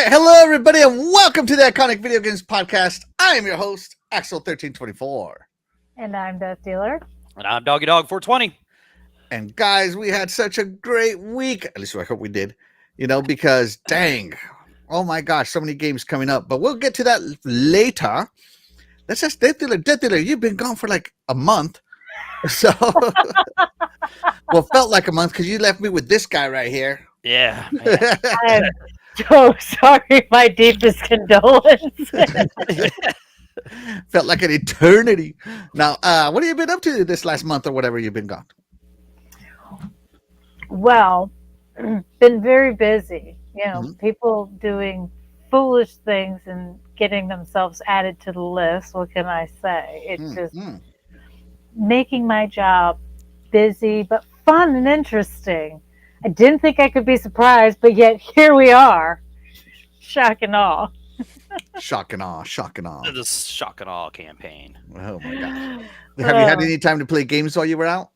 right, hello everybody, and welcome to the Iconic Video Games Podcast. I am your host, Axel1324. And I'm Death Dealer. And I'm Doggy Dog 420. And guys, we had such a great week. At least I hope we did. Because dang, oh my gosh, so many games coming up. But we'll get to that later. Let's just Death Dealer, you've been gone for like a month. So, well, felt like a month because you left me with this guy right here. Yeah. I'm so sorry. My deepest condolences. Felt like an eternity. Now, what have you been up to this last month or whatever you've been gone? Well, been very busy. Mhm. People doing foolish things and getting themselves added to the list. What can I say? It's just making my job busy, but fun and interesting. I didn't think I could be surprised, but yet here we are. Shock and awe. Shock and awe, shock and awe. The shock and awe campaign. Oh my gosh. Have you had any time to play games while you were out?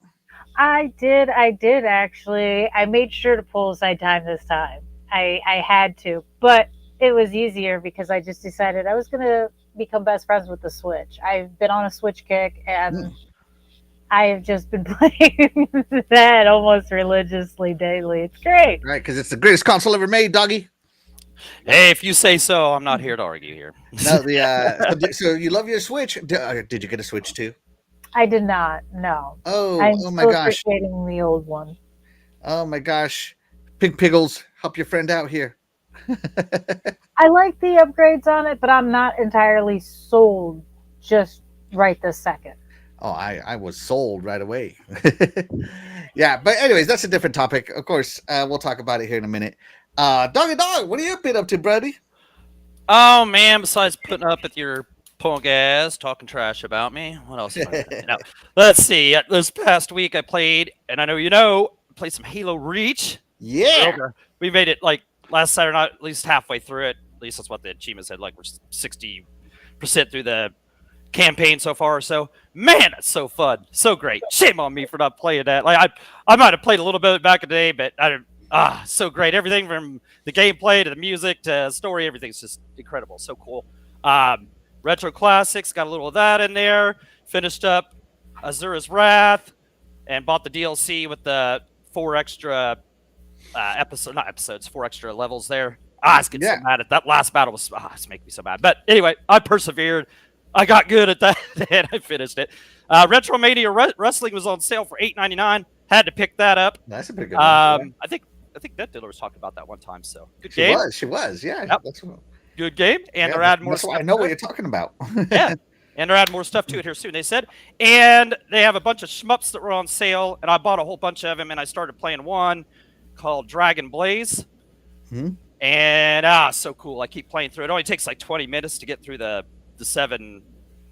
I did actually. I made sure to pull aside time this time. I had to, but it was easier because I just decided I was going to become best friends with the Switch. I've been on a Switch kick, and I have just been playing that almost religiously daily. It's great. Right, because it's the greatest console ever made, doggy. Hey, if you say so, I'm not here to argue here. No, so you love your Switch. Did you get a Switch too? I did not. No. Oh I'm my still gosh. appreciating the old one. Oh my gosh. Pig Piggles, help your friend out here. I like the upgrades on it, but I'm not entirely sold just right this second. Oh, I was sold right away. Yeah, but anyways, that's a different topic. Of course, we'll talk about it here in a minute. Doggy Dog, what are you been up to, buddy? Oh, man, besides putting up with your punk ass talking trash about me, what else? No. Let's see. This past week I played, and I know played some Halo Reach. Yeah. We made it like last Saturday night, at least halfway through it. At least that's what the achievement said. Like we're 60% through the campaign so far. So man, it's so fun, so great. Shame on me for not playing that. Like I might have played a little bit back in the day, but so great. Everything from the gameplay to the music to story, everything's just incredible. So cool. Retro Classics, got a little of that in there. Finished up Azura's Wrath and bought the DLC with the 4 extra four extra levels there. I was getting so mad at that last battle. It's making me so mad. But anyway, I persevered. I got good at that, and I finished it. Retromania Wrestling was on sale for $8.99. Had to pick that up. That's a pretty good one. I think Death Dealer was talking about that one time. So good game. She was. Yeah. Yep. Good game, and they're adding more. That's why I know what you're talking about. Yeah, and they're adding more stuff to it here soon. They said, and they have a bunch of shmups that were on sale, and I bought a whole bunch of them, and I started playing one called Dragon Blaze. And so cool. I keep playing through it. It only takes like 20 minutes to get through the 7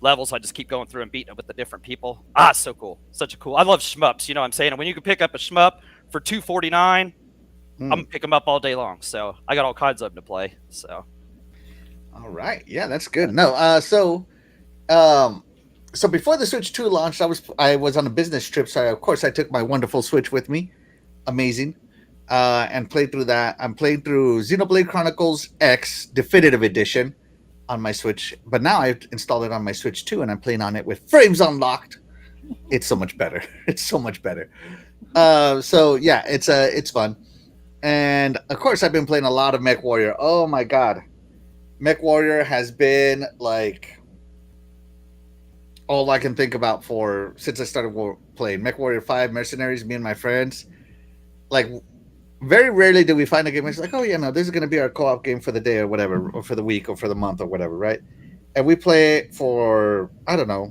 levels. I just keep going through and beating it with the different people. So cool. Such a cool. I love shmups, you know what I'm saying? And when you can pick up a shmup for $2.49, I'm gonna pick them up all day long. So I got all kinds of them to play. So all right. Yeah, that's good. No, so before the Switch 2 launched, I was on a business trip, so of course I took my wonderful Switch with me. Amazing. And played through that. I'm playing through Xenoblade Chronicles X Definitive Edition on my Switch, but now I've installed it on my Switch 2, and I'm playing on it with frames unlocked. It's so much better. It's so much better. So yeah, it's fun. And of course, I've been playing a lot of MechWarrior. Oh my god, MechWarrior has been like all I can think about since I started playing MechWarrior 5 Mercenaries. Me and my friends, like, very rarely do we find a game it's like, oh yeah, no, this is going to be our co-op game for the day or whatever, or for the week or for the month or whatever, right? And we play it for, I don't know,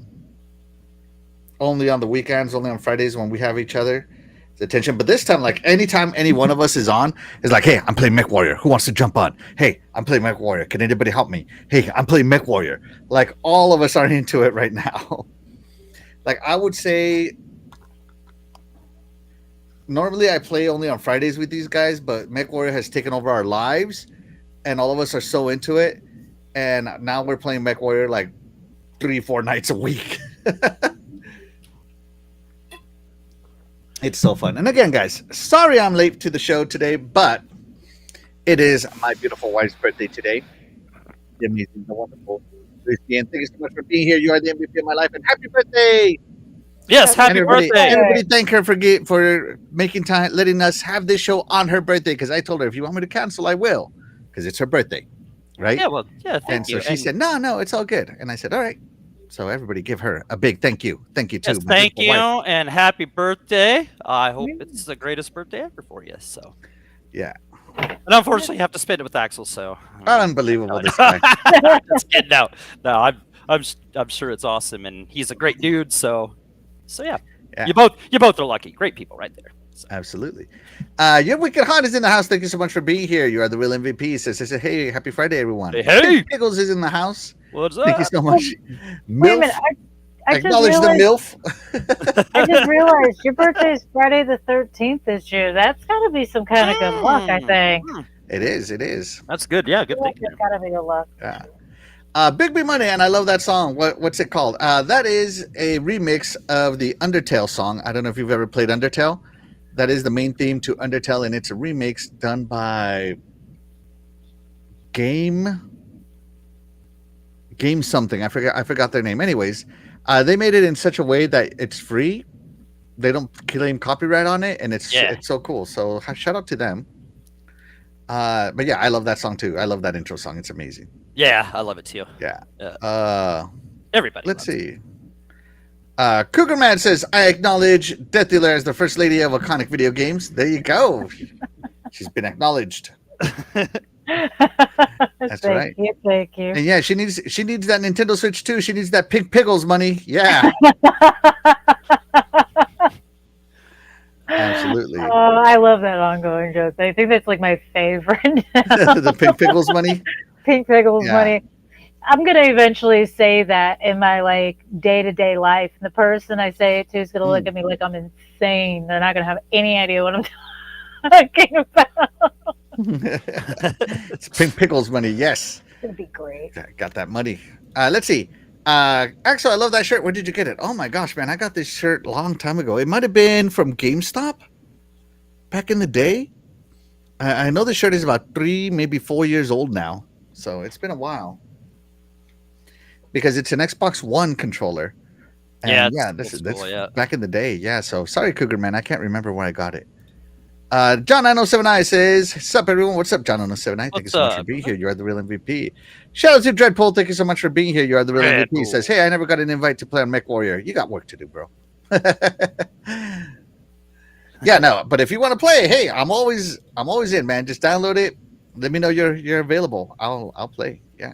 only on the weekends, only on Fridays when we have each other's attention. But this time, like, anytime any one of us is on, it's like, hey, I'm playing MechWarrior. Who wants to jump on? Hey, I'm playing MechWarrior. Can anybody help me? Hey, I'm playing MechWarrior. Like, all of us are into it right now. Like, I would say normally I play only on Fridays with these guys, but MechWarrior has taken over our lives, and all of us are so into it. And now we're playing MechWarrior like 3-4 nights a week. It's so fun. And again, guys, sorry I'm late to the show today, but It is my beautiful wife's birthday today. The amazing, the wonderful Lucy. And thank you so much for being here. You are the MVP of my life. And happy birthday! Yes, happy everybody, birthday. everybody thank her for making time, letting us have this show on her birthday. Because I told her, if you want me to cancel, I will. Because it's her birthday, right? Yeah, well, yeah, thank And so you. she said, no, it's all good. And I said, all right. So everybody give her a big thank you. Thank you, too. Yes, my thank beautiful you, wife. and happy birthday. I hope it's the greatest birthday ever for you. So, Yeah. and unfortunately, you have to spend it with Axel. So, Unbelievable, this guy. Just kidding. No, I'm sure it's awesome, and he's a great dude. So yeah. Yeah. You both are lucky. Great people, right there. So. Absolutely. Your Wicked Hot is in the house. Thank you so much for being here. You are the real MVP. Says, hey, happy Friday, everyone. Hey. Pickles is in the house. What's Thank you up? so much. Wait a MILF. minute. I just Acknowledge the realized, MILF. I just realized your birthday is Friday the 13th this year. That's got to be some kind of good luck, I think. It is. That's good. Yeah, good thinking. It's got to be good luck. Yeah. Big B Money, and I love that song. What's it called? That is a remix of the Undertale song. I don't know if you've ever played Undertale. That is the main theme to Undertale, and it's a remix done by Game something. I forgot their name. Anyways, they made it in such a way that it's free. They don't claim copyright on it, and it's so cool. So shout out to them. But yeah, I love that song too. I love that intro song. It's amazing. Yeah, I love it too. Yeah. Everybody. Let's see. Cougar Man says, I acknowledge Death Dealer as the first lady of iconic video games. There you go. She's been acknowledged. That's right. Thank you. And yeah, she needs that Nintendo Switch too. She needs that Pink Pickles money. Yeah. Absolutely. Oh, I love that ongoing joke. I think that's like my favorite. The Pink Pickles money. Pink Pickles Yeah. money. I'm gonna eventually say that in my like day-to-day life. And the person I say it to is gonna look at me like I'm insane. They're not gonna have any idea what I'm talking about. It's Pink Pickles money. Yes. It's gonna be great. Got that money. Let's see. Axel, I love that shirt. Where did you get it? Oh my gosh, man. I got this shirt a long time ago. It might have been from GameStop back in the day. I know the shirt is about 3, maybe 4 years old now. So it's been a while. Because it's an Xbox One controller. And this is cool, back in the day. Yeah, so sorry, Cougar Man. I can't remember where I got it. John 907I says, sup everyone? What's up, John 907I? Thank you so much for being here. You are the real MVP. Shout out to Dreadpool. Thank you so much for being here. You are the real MVP. Says, hey, I never got an invite to play on Mech Warrior. You got work to do, bro. Yeah, no, but if you want to play, hey, I'm always in, man. Just download it. Let me know you're available. I'll play. Yeah.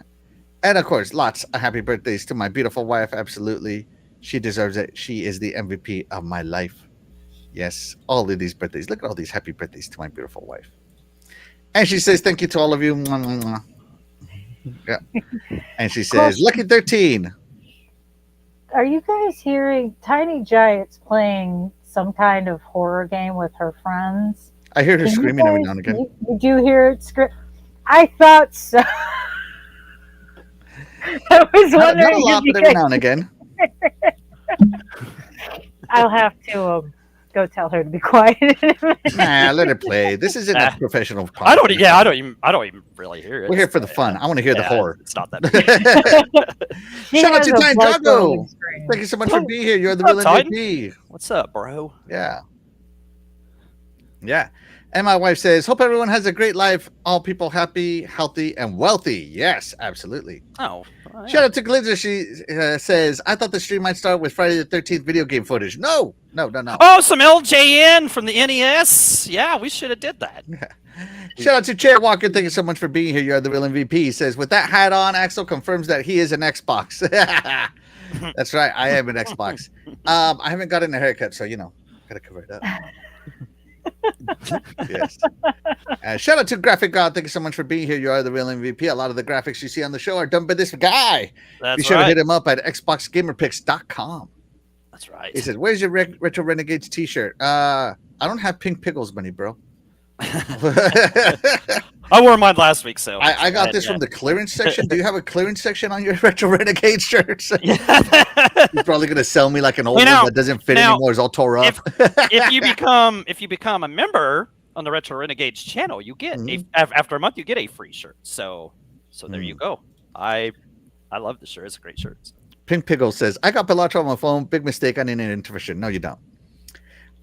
And of course, lots of happy birthdays to my beautiful wife. Absolutely. She deserves it. She is the MVP of my life. Yes, all of these birthdays. Look at all these happy birthdays to my beautiful wife. And she says, thank you to all of you. Mwah, mwah, mwah. Yeah. And she says, lucky 13. Are you guys hearing Tiny Giants playing some kind of horror game with her friends? I hear her screaming every now and again. Did you hear it scream? I thought so. I was wondering. Not a lot, but every now and again. I'll have to go tell her to be quiet. Nah, let her play. This isn't a professional podcast. I don't even really hear it. We're here for the fun. I want to hear the horror. It's not that. Shout out to Time Jago. Thank you so much for being here. You're the real MVP. What's up, bro? Yeah. Yeah. And my wife says, hope everyone has a great life. All people happy, healthy, and wealthy. Yes, absolutely. Oh. Yeah. Shout out to Glitzer. She says, I thought the stream might start with Friday the 13th video game footage. No. Oh, some LJN from the NES. Yeah, we should have did that. Shout out to Chair Walker. Thank you so much for being here. You're the real MVP. He says, with that hat on, Axel confirms that he is an Xbox. That's right. I am an Xbox. I haven't gotten a haircut, so, gotta cover it up. Yes. Shout out to Graphic God. Thank you so much for being here. You are the real MVP. A lot of the graphics you see on the show are done by this guy. Be sure to hit him up at xboxgamerpicks.com. That's right. He says, where's your Retro Renegades t-shirt? I don't have Pink Pickles money, bro. I wore mine last week, so I got this from the clearance section. Do you have a clearance section on your Retro Renegade shirts? You're probably gonna sell me like an old one that doesn't fit anymore. It's all tore up. If you become a member, on the Retro Renegades channel, you get Mhm. after a month you get a free shirt. So there you Mm. go. I love the shirt. It's a great shirt. Pink Pickle says, I got Balatron on my phone. Big mistake. I need an intervention. No, you don't.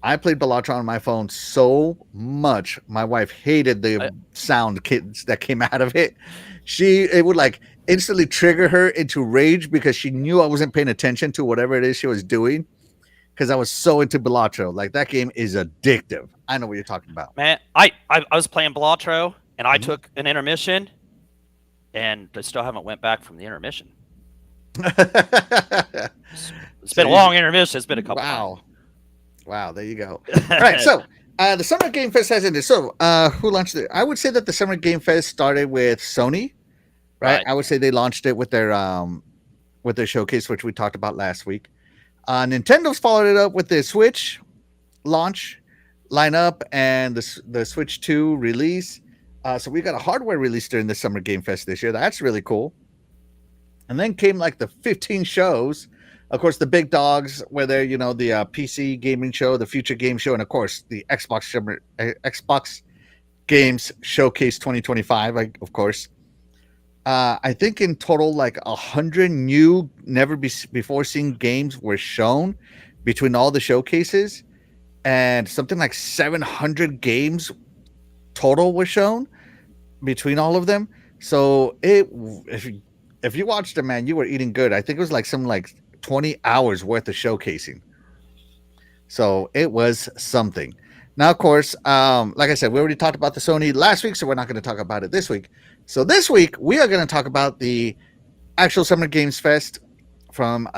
I played Balatron on my phone so much. My wife hated the sound that came out of it. It would like instantly trigger her into rage because she knew I wasn't paying attention to whatever it is she was doing. Because I was so into Balatro. Like that game is addictive. I know what you're talking about. Man, I was playing Balatro and I Mhm. took an intermission, and I still haven't went back from the intermission. It's been a long intermission. It's been a couple. Wow, there you go. All right, so the Summer Game Fest has ended. So who launched it? I would say that the Summer Game Fest started with Sony, right? I would say they launched it with their showcase, which we talked about last week. Nintendo's followed it up with the Switch launch lineup and the Switch 2 release. So we got a hardware release during the Summer Game Fest this year. That's really cool. And then came like the 15 shows. Of course, the big dogs, whether the PC gaming show, the Future Game Show, and of course the Xbox Games Showcase 2025. Of course, I think in total like 100 new, never before seen games were shown between all the showcases, and something like 700 games total were shown between all of them. So if you watched it, man, you were eating good. I think it was like 20 hours worth of showcasing. So it was something. Now, of course, like I said, we already talked about the Sony last week, so we're not going to talk about it this week. So this week, we are going to talk about the actual Summer Games Fest from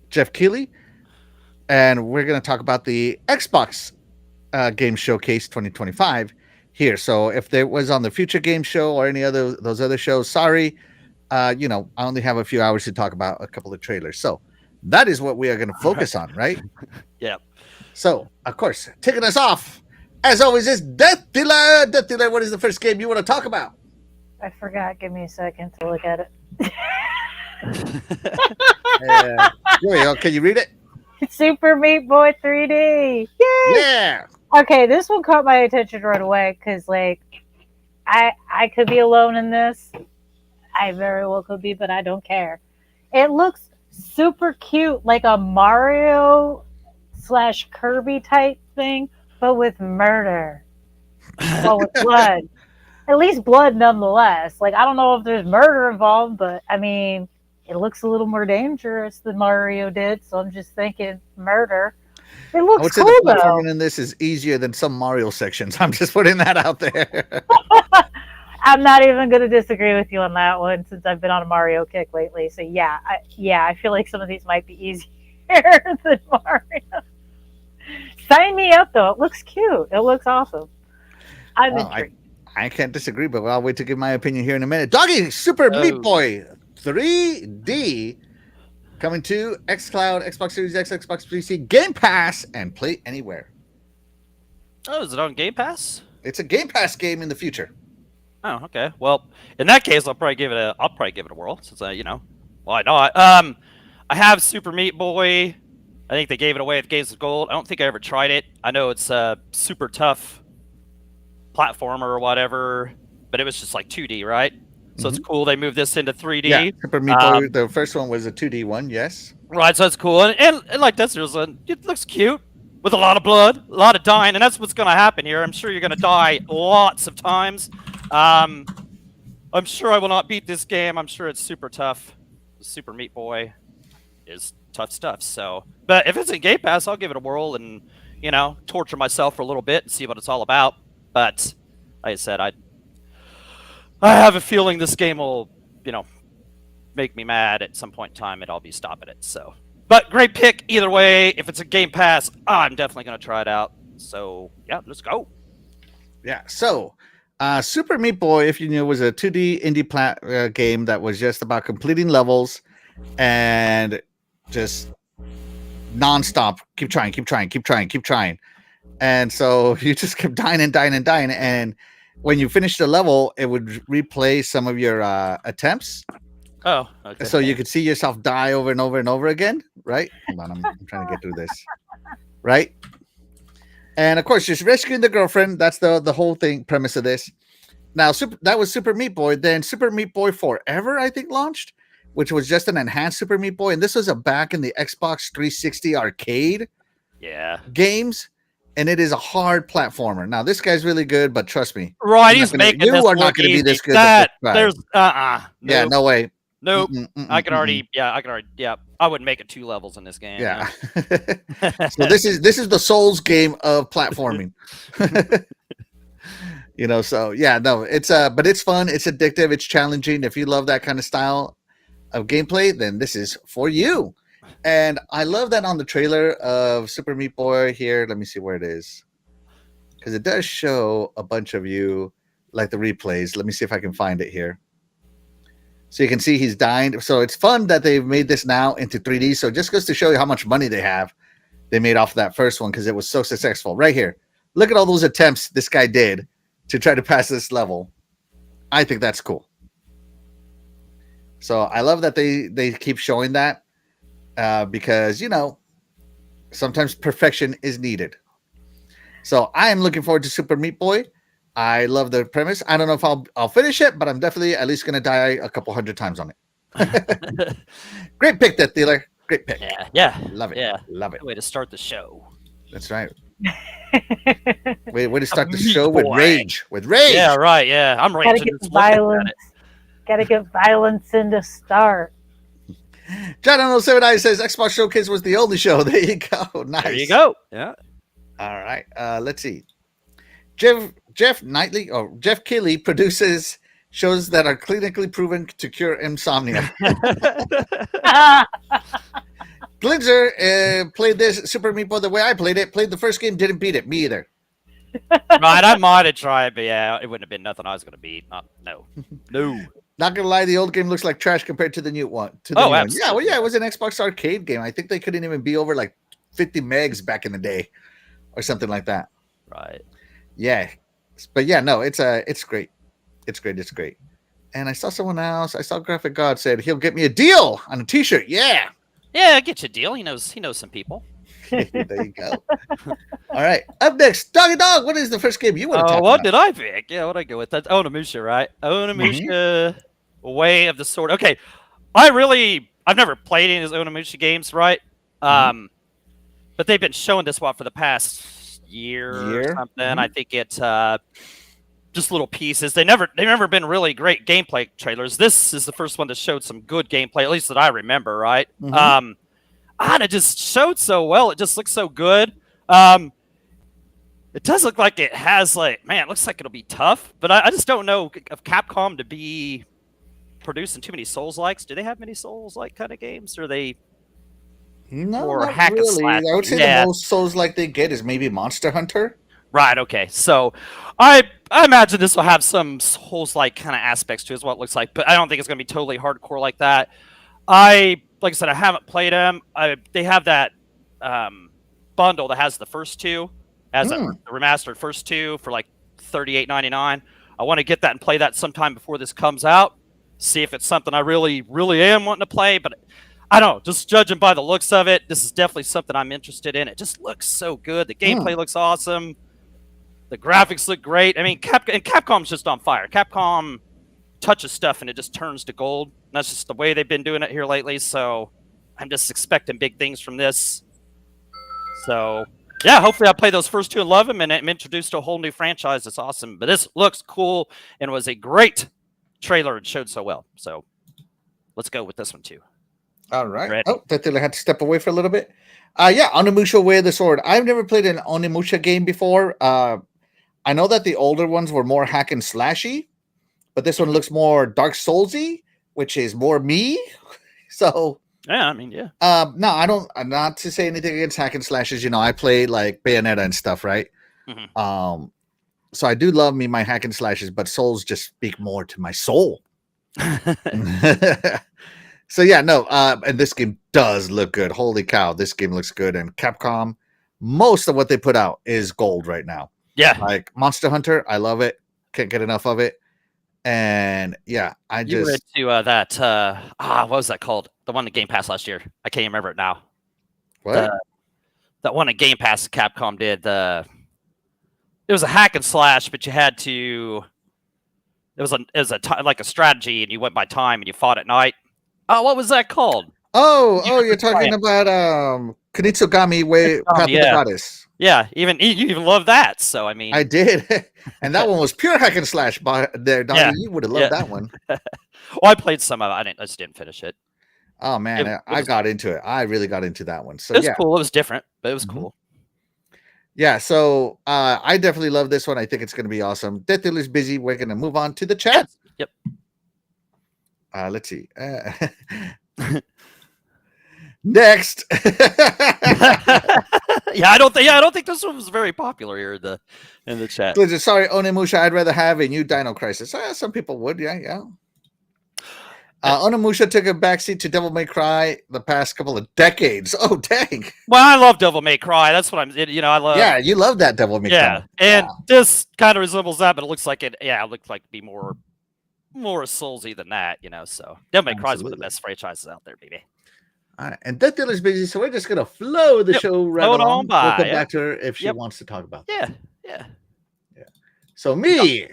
Jeff Keighley, and we're going to talk about the Xbox Game Showcase 2025 here. So if there was on the Future Game Show or any other those other shows, sorry. I only have a few hours to talk about a couple of trailers. So that is what we are going to focus on, right? Yeah. So, of course, taking us off, as always, is Death Dealer. Death Dealer, what is the first game you want to talk about? I forgot. Give me a second to look at it. Here we go. Can you read it? Super Meat Boy 3D. Yay! Yeah. Okay, this one caught my attention right away because, I could be alone in this. I very well could be, but I don't care. It looks super cute, like a Mario / Kirby type thing, but with murder. Well, with blood. At least blood nonetheless. I don't know if there's murder involved, but I mean, it looks a little more dangerous than Mario did, so I'm just thinking murder. It looks I would say cool, the though. platforming in this is easier than some Mario sections. I'm just putting that out there. I'm not even going to disagree with you on that one since I've been on a Mario kick lately. So yeah, I feel like some of these might be easier than Mario. Sign me up though. It looks cute. It looks awesome. I'm intrigued. I can't disagree, but I'll wait to give my opinion here in a minute. Doggy, Super Meat Boy 3D coming to xCloud, Xbox Series X, Xbox PC, Game Pass, and Play Anywhere. Oh, is it on Game Pass? It's a Game Pass game in the future. Oh, okay. Well, in that case, I'll probably give it a whirl since why not? I have Super Meat Boy. I think they gave it away at Games of Gold. I don't think I ever tried it. I know it's a super tough platformer or whatever, but it was just like 2D, right? So it's cool. They moved this into 3D. Yeah, Super Meat Boy. The first one was a 2D one, yes. Right, so it's cool, and like this, it looks cute with a lot of blood, a lot of dying, and that's what's going to happen here. I'm sure you're going to die lots of times. I'm sure I will not beat this game. I'm sure it's super tough. Super Meat Boy is tough stuff. So, but if it's in Game Pass, I'll give it a whirl and torture myself for a little bit and see what it's all about. But like I said, I have a feeling this game will, make me mad at some point in time, and I'll be stopping it. So, but great pick either way. If it's a Game Pass, I'm definitely going to try it out. So yeah, let's go. Yeah. So. Super Meat Boy, if you knew, was a 2D indie game that was just about completing levels and just nonstop. Keep trying. And so you just kept dying. And when you finish the level, it would replay some of your attempts. Oh, okay. So you could see yourself die over and over and over again, right? Hold on, I'm trying to get through this. Right? And of course, she's rescuing the girlfriend. That's the whole thing premise of this. Now, that was Super Meat Boy. Then Super Meat Boy Forever, I think, launched, which was just an enhanced Super Meat Boy. And this was a back in the Xbox 360 arcade Yeah. games. And it is a hard platformer. Now, this guy's really good, but trust me, Right, I'm he's not gonna- making you this are not look gonna be easy. this good the That first try. there's Yeah, Nope. no way. Nope. I could Mm-mm. already yeah, I wouldn't make it 2 levels in this game. Yeah. So this is the Souls game of platforming. So yeah, no, it's but it's fun, it's addictive, it's challenging. If you love that kind of style of gameplay, then this is for you. And I love that on the trailer of Super Meat Boy here. Let me see where it is. Because it does show a bunch of you, like the replays. Let me see if I can find it here. So you can see he's dying. So it's fun that they've made this now into 3D. So just goes to show you how much money they made off of that first one because it was so successful. Right here. Look at all those attempts this guy did to try to pass this level. I think that's cool. So I love that they keep showing that because, sometimes perfection is needed. So I am looking forward to Super Meat Boy. I love the premise. I don't know if I'll finish it, but I'm definitely at least going to die a couple hundred times on it. Great pick, that dealer. Great pick. Yeah. Love it. Yeah. Love it. Good way to start the show. That's right. Way to start the Meat show with Boy. rage. With rage. Yeah, right. Yeah, I'm Gotta raging. get just looking at violence. it. Gotta get violence in to start. John 079 says Xbox Showcase was the only show. There you go. Nice. There you go. Yeah. All right. Let's see. Jeff Keighley produces shows that are clinically proven to cure insomnia. Glinzer played this Super Meat Boy the way I played it. Played the first game, didn't beat it. Me either. Right, I might have tried, but yeah, it wouldn't have been nothing I was going to beat. No. Not gonna lie, the old game looks like trash compared to the new one. Oh, new one. absolutely. Yeah, well, yeah, it was an Xbox arcade game. I think they couldn't even be over like 50 megs back in the day, or something like that. Right. Yeah, but yeah, no, it's great. It's great. And I saw someone else. I saw Graphic God said he'll get me a deal on a T-shirt. Yeah, Yeah, get you a deal. He knows some people. there you go. All right, up next, Doggy Dog. What is the first game you want to talk What about? did I pick? Yeah, what did I go with? That's Onimusha, right? Onimusha, Way of the Sword. Okay, I've never played any of those Onimusha games, right? But they've been showing this for the past year or something. I think it's just little pieces. They've never been really great gameplay trailers. This is the first one that showed some good gameplay, at least that I remember, right? And it just showed so well. It just looks so good. It does look like it has it looks like it'll be tough, but I just don't know of Capcom to be producing too many Souls-likes. Do they have many Souls-like kind of games? Or are they No, or not hack and really. slash? I would say Yeah. the most Souls like they get is maybe Monster Hunter. Right, okay. So I imagine this will have some Souls-like kind of aspects to it, is what it looks like, but I don't think it's going to be totally hardcore like that. Like I said, I haven't played them. They have that bundle that has the first two, as the remastered first two for like $38.99. I want to get that and play that sometime before this comes out. See if it's something I really, really am wanting to play. But I don't know. Just judging by the looks of it, this is definitely something I'm interested in. It just looks so good. The gameplay looks awesome. The graphics look great. I mean, Capcom's just on fire. Capcom touches stuff and it just turns to gold. That's just the way they've been doing it here lately. So I'm just expecting big things from this. So yeah, hopefully I play those first two and love them, and I'm introduced to a whole new franchise. That's awesome. But this looks cool and was a great trailer and showed so well. So let's go with this one too. All right. Ready. Oh, that thing I had to step away for a little bit. Yeah, Onimusha Way of the Sword. I've never played an Onimusha game before. I know that the older ones were more hack and slashy, but this one looks more Dark Soulsy, which is more me. So Yeah, I mean, yeah. no, I don't. Not to say anything against hack and slashes. I play like Bayonetta and stuff, right? Mhm. So I do love me my hack and slashes, but Souls just speak more to my soul. So yeah, no. And this game does look good. Holy cow, this game looks good. And Capcom, most of what they put out is gold right now. Yeah. Like Monster Hunter, I love it. Can't get enough of it. And yeah, You were into that, what was that called? The one that Game Pass last year. I can't remember it now. what? That one at Game Pass Capcom did, the it was a hack and slash, but you had to. Like a strategy, and you went by time, and you fought at night. Oh, what was that called? Oh, you're talking about Kunitsugami Way Path of the yeah. Goddess. Yeah, you even love that. So I mean, I did, and that one was pure hack and slash. There, Donnie, Yeah, you would have loved that one. well, I played some of it. I just didn't finish it. Oh man, It I was- got into it. I really got into that one. So It was yeah, cool. It was different, but it was Mhm. cool. yeah. So I definitely love this one. I think it's going to be awesome. Death Dealer's busy. We're going to move on to the chat. Yep. Let's see. Next. Yeah, I don't think this one was very popular here in the chat. Blizzard, sorry, Onimusha. I'd rather have a new Dino Crisis. Some people would. Yeah. Onimusha took a backseat to Devil May Cry the past couple of decades. Oh, dang. Well, I love Devil May Cry. That's what I love. Yeah, you love that Devil May Yeah, Cry. and Wow. this kind of resembles that, but it looks like it. Yeah, it looks like to be more Soulsy than that. So Devil May Cry is one of the Absolutely. best franchises out there, baby. All right, and Death Dealer's busy, so we're just gonna flow the Yep, show right flow it on along. by, We'll come yeah. back to her if she Yep. wants to talk about that. Yeah. So me,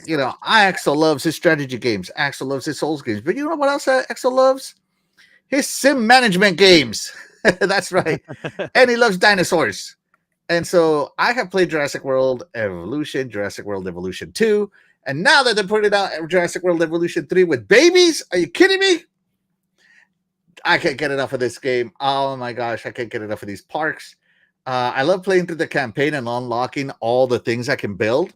Axel loves his strategy games. Axel loves his Souls games. But you know what else Axel loves? His sim management games. That's right. And he loves dinosaurs. And so I have played Jurassic World Evolution, Jurassic World Evolution 2, and now that they're putting out Jurassic World Evolution 3 with babies, are you kidding me? I can't get enough of this game. Oh my gosh, I can't get enough of these parks. I love playing through the campaign and unlocking all the things I can build,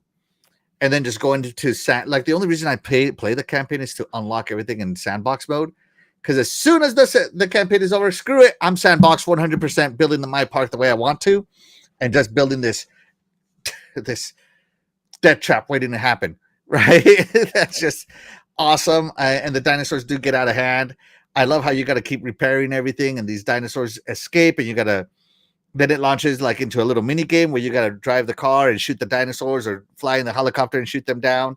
and then just going to sand. Like the only reason I play the campaign is to unlock everything in sandbox mode. Because as soon as the campaign is over, screw it, I'm sandbox 100%, building my park the way I want to, and just building this death trap waiting to happen. Right? That's just awesome. And the dinosaurs do get out of hand. I love how you got to keep repairing everything, and these dinosaurs escape, and you got to. Then it launches like into a little mini game where you got to drive the car and shoot the dinosaurs, or fly in the helicopter and shoot them down.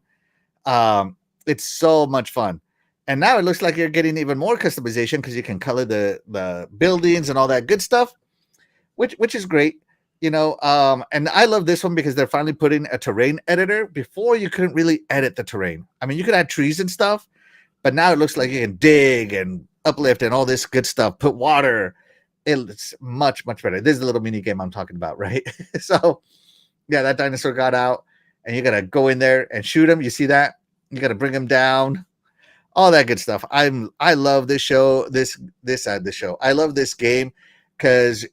It's so much fun. And now it looks like you're getting even more customization because you can color the buildings and all that good stuff, which is great. And I love this one because they're finally putting a terrain editor. Before, you couldn't really edit the terrain. I mean, you could add trees and stuff, but now it looks like you can dig and uplift and all this good stuff, put water. It's much, much better. This is the little mini game I'm talking about, right? So, yeah, that dinosaur got out, and you got to go in there and shoot him. You see that? You got to bring him down. All that good stuff. I love this show. This show. I love this game because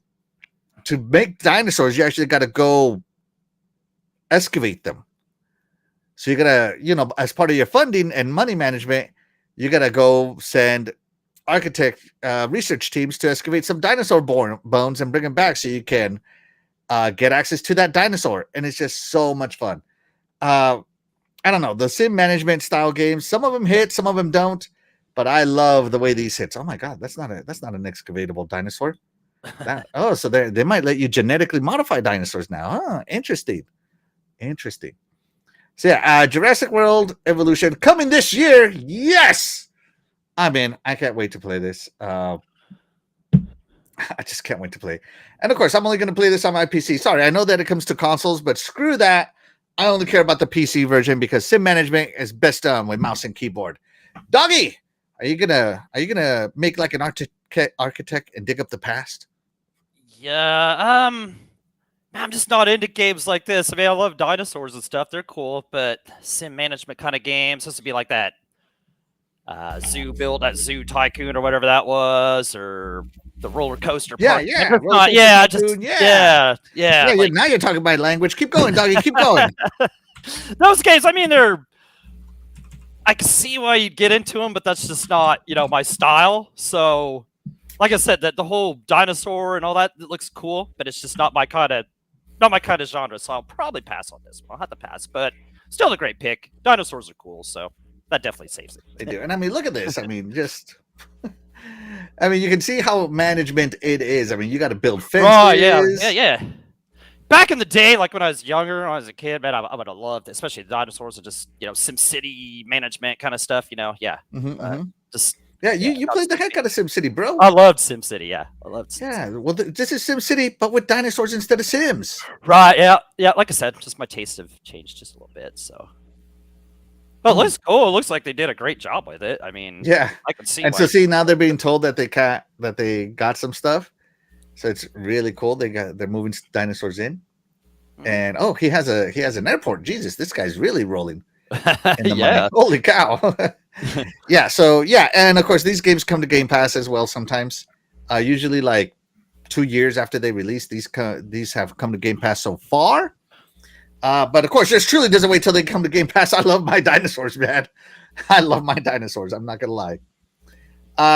to make dinosaurs, you actually got to go excavate them. So you gotta, as part of your funding and money management, you gotta go send architect research teams to excavate some dinosaur bones and bring them back so you can get access to that dinosaur. And it's just so much fun. I don't know, the sim management style games, some of them hit, some of them don't, but I love the way these hits. Oh my god, that's not an excavatable dinosaur. So they might let you genetically modify dinosaurs now. Huh? Interesting. So yeah, Jurassic World Evolution coming this year. Yes, I'm in. I can't wait to play this. I just can't wait to play. And of course, I'm only going to play this on my PC. Sorry, I know that it comes to consoles, but screw that. I only care about the PC version because sim management is best done with mouse and keyboard. Doggy, are you gonna make like an architect and dig up the past? Yeah. I'm just not into games like this. I mean, I love dinosaurs and stuff; they're cool, but sim management kind of games supposed to be like that. Zoo Tycoon or whatever that was, or the roller coaster park. Yeah. Like, now you're talking my language. Keep going, doggy. Keep going. Those games, I mean, I can see why you'd get into them, but that's just not, my style. So, like I said, that the whole dinosaur and all that, it looks cool, but it's just not my kind of genre. So I'll probably pass on this one. I'll have to pass, but still a great pick. Dinosaurs are cool, so that definitely saves it. They do. And I mean, look at this. I mean, you can see how management it is. I mean, you got to build fences. Oh, yeah. Back in the day, like when I was younger, when I was a kid, man, I would have loved it, especially the dinosaurs and just, SimCity management kind of stuff, yeah. Mm-hmm. Just Yeah, you played the heck out of SimCity, bro. I loved SimCity. Yeah, I loved. SimCity. Yeah, well, this is SimCity, but with dinosaurs instead of Sims. Right. Yeah. Yeah. Like I said, just my tastes have changed just a little bit. So. But it looks cool. It looks like they did a great job with it. I mean, Yeah, I can see. and so see now they're being told that they got some stuff, so it's really cool. They're moving dinosaurs in, and he has an airport. Jesus, this guy's really rolling in the money. Holy cow! Yeah, so yeah, and of course these games come to Game Pass as well sometimes. Usually like 2 years after they release, these have come to Game Pass so far. But of course, just truly doesn't wait till they come to Game Pass. I love my dinosaurs, man. I love my dinosaurs. I'm not gonna lie.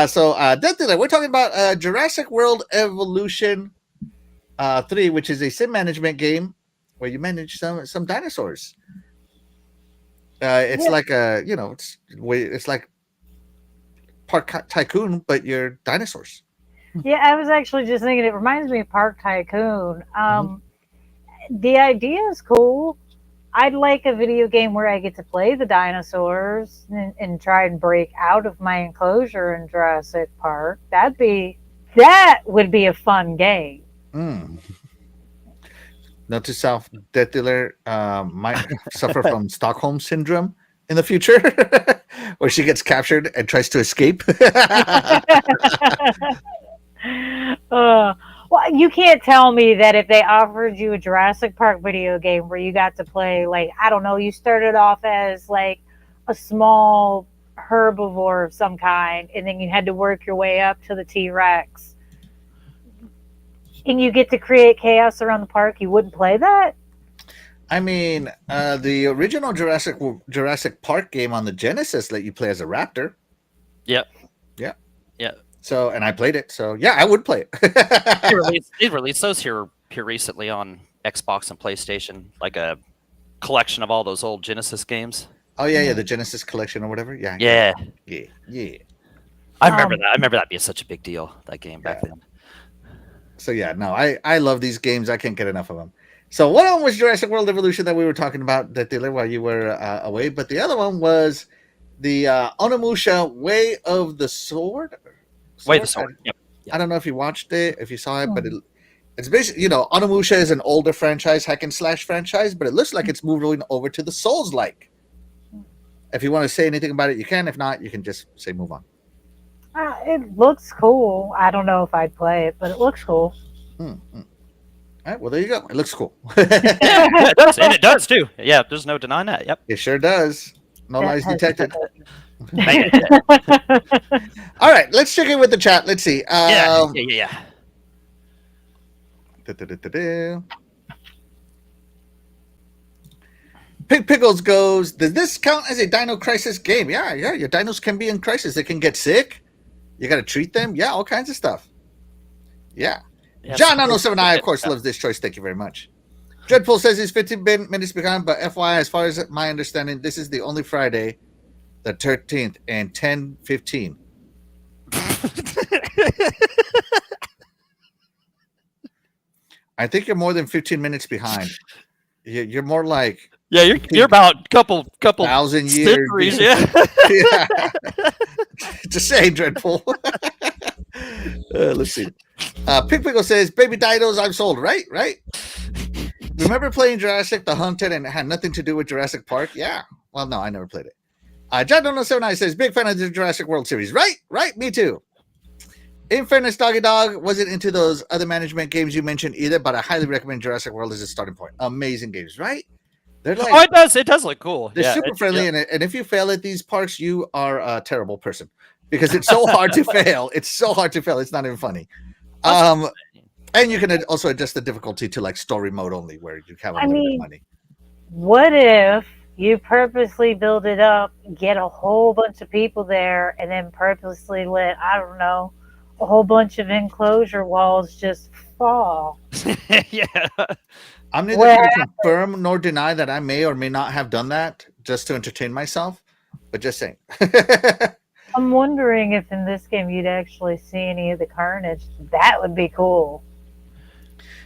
So we're talking about Jurassic World Evolution 3, which is a sim management game where you manage some dinosaurs. It's like it's like Park Tycoon, but you're dinosaurs. Yeah, I was actually just thinking it reminds me of Park Tycoon. The idea is cool. I'd like a video game where I get to play the dinosaurs and try and break out of my enclosure in Jurassic Park. That would be a fun game. Note to self, Death Dealer might suffer from Stockholm syndrome in the future, where she gets captured and tries to escape. Well, you can't tell me that if they offered you a Jurassic Park video game where you got to play, like, I don't know, you started off as like a small herbivore of some kind, and then you had to work your way up to the T-Rex, and you get to create chaos around the park, you wouldn't play that? I mean, the original Jurassic Park game on the Genesis let you play as a raptor. Yep. Yeah. Yeah. So, and I played it. So, yeah, I would play it. They released those here recently on Xbox and PlayStation, like a collection of all those old Genesis games. Oh yeah, the Genesis collection or whatever. Yeah. I remember that. I remember that being such a big deal, that game back then. So yeah, no, I love these games. I can't get enough of them. So one of them was Jurassic World Evolution that we were talking about, that dealer, while you were away. But the other one was the Onimusha Way of the Sword. Way of the Sword. Yep. I don't know if you watched it, if you saw it, but it's basically, Onimusha is an older franchise, hack and slash franchise, but it looks like it's moving over to the Souls-like. If you want to say anything about it, you can. If not, you can just say move on. It looks cool. I don't know if I'd play it, but it looks cool. All right, well, there you go. It looks cool. It does, and it does too. Yeah, there's no denying that. Yep. It sure does. No lies detected. Yeah. All right, let's check in with the chat. Let's see. Yeah. Pig Pickles goes, does this count as a Dino Crisis game? Yeah. Your dinos can be in crisis. They can get sick. You got to treat them. Yeah, all kinds of stuff. Yeah. John 907I, of course, loves this choice. Thank you very much. Dreadpool says he's 15 minutes behind, but FYI, as far as my understanding, this is the only Friday, the 13th, and 10:15. I think you're more than 15 minutes behind. You're more like... Yeah, you're about couple 1,000 years. Centuries, yeah. Just saying, Dreadpool. Let's see. Pig Pickle says, baby dinos, I'm sold. Right? Remember playing Jurassic the Hunted and it had nothing to do with Jurassic Park? Yeah. Well, no, I never played it. John 79 says, big fan of the Jurassic World series. Right? Me too. In fairness, Doggy Dog wasn't into those other management games you mentioned either, but I highly recommend Jurassic World as a starting point. Amazing games, right? They're like, it does look cool. They're super friendly, and if you fail at these parks, you are a terrible person because it's so hard to fail. It's so hard to fail. It's not even funny. And you can also adjust the difficulty to like story mode only, where you have a little bit of money. What if you purposely build it up, get a whole bunch of people there, and then purposely let, I don't know, a whole bunch of enclosure walls just fall? Yeah. I'm neither going to confirm nor deny that I may or may not have done that just to entertain myself, but just saying. I'm wondering if in this game you'd actually see any of the carnage. That would be cool.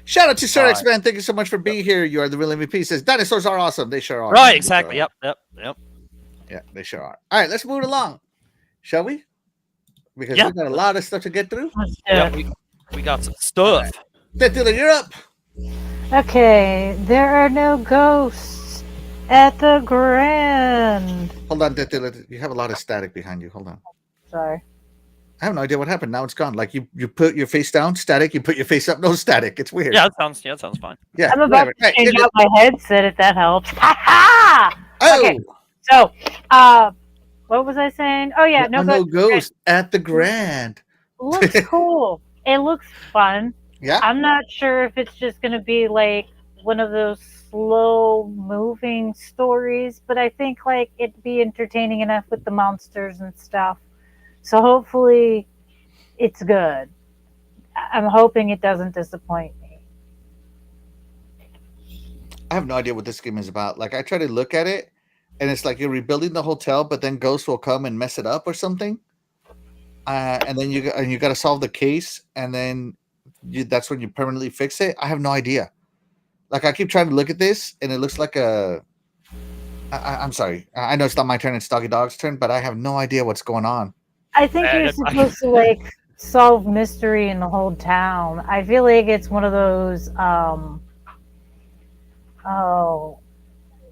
Shout out to Sir X Man. Thank you so much for being here. You are the real MVP. Says dinosaurs are awesome. They sure are. Right, exactly. Yep. Yeah, they sure are. All right, let's move along. Shall we? because Yeah. we got a lot of stuff to get through. Let's do Yeah, it. we got some stuff. Death Dealer, you're up. Okay, there are no ghosts at the Grand. Hold on, Death Dealer. You have a lot of static behind you. Hold on. Sorry. I have no idea what happened. Now it's gone. Like you put your face down, static. You put your face up, no static. It's weird. Yeah, that sounds fine. Yeah. I'm about whatever. to Hey, change you're out my headset if that helps. Ha ha! good. Okay. Oh, So, what was I saying? Oh yeah, no ghost at the Grand. Looks cool. It looks fun. Yeah. I'm not sure if it's just gonna be like one of those slow moving stories, but I think like it'd be entertaining enough with the monsters and stuff. So hopefully it's good. I'm hoping it doesn't disappoint me. I have no idea what this game is about. Like I try to look at it, and it's like you're rebuilding the hotel, but then ghosts will come and mess it up or something. And then you got to solve the case, and then that's when you permanently fix it. I have no idea. Like I keep trying to look at this, and it looks like I'm sorry. I know it's not my turn; it's Doggy Dog's turn, but I have no idea what's going on. I think you're supposed to like solve mystery in the whole town. I feel like it's one of those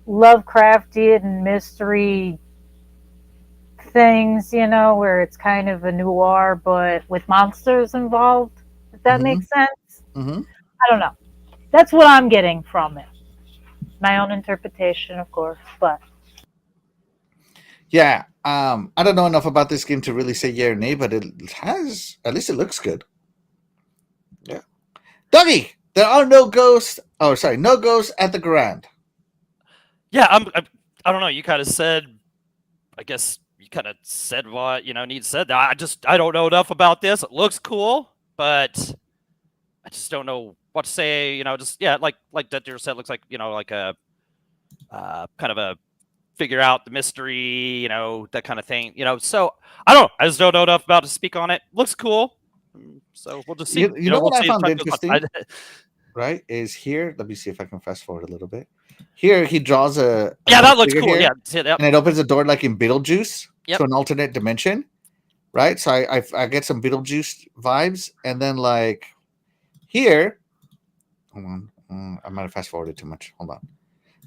Lovecraftian mystery things, you know, where it's kind of a noir but with monsters involved. If that makes sense. Mm-hmm. I don't know. That's what I'm getting from it. My own interpretation, of course, but Yeah. I don't know enough about this game to really say yeah or nay, but it has, at least it looks good. Yeah. Dougie, there are no ghosts. Oh, sorry, no ghosts at the Grand. Yeah, I don't know. You kind of said, I guess you kind of said what needs said. I don't know enough about this. It looks cool, but I just don't know what to say. Like Death said, it looks like like a kind of a figure out the mystery, that kind of thing. So I don't know. I just don't know enough about to speak on it. Looks cool. So we'll just see. You know what we'll I see found if interesting? Right, is here. Let me see if I can fast forward a little bit. Here he draws a that looks cool. here, Yeah, see that. and it opens a door like in Beetlejuice Yep. to an alternate dimension. Right, so I get some Beetlejuice vibes, and then like here, hold on, I might have fast forwarded too much. Hold on,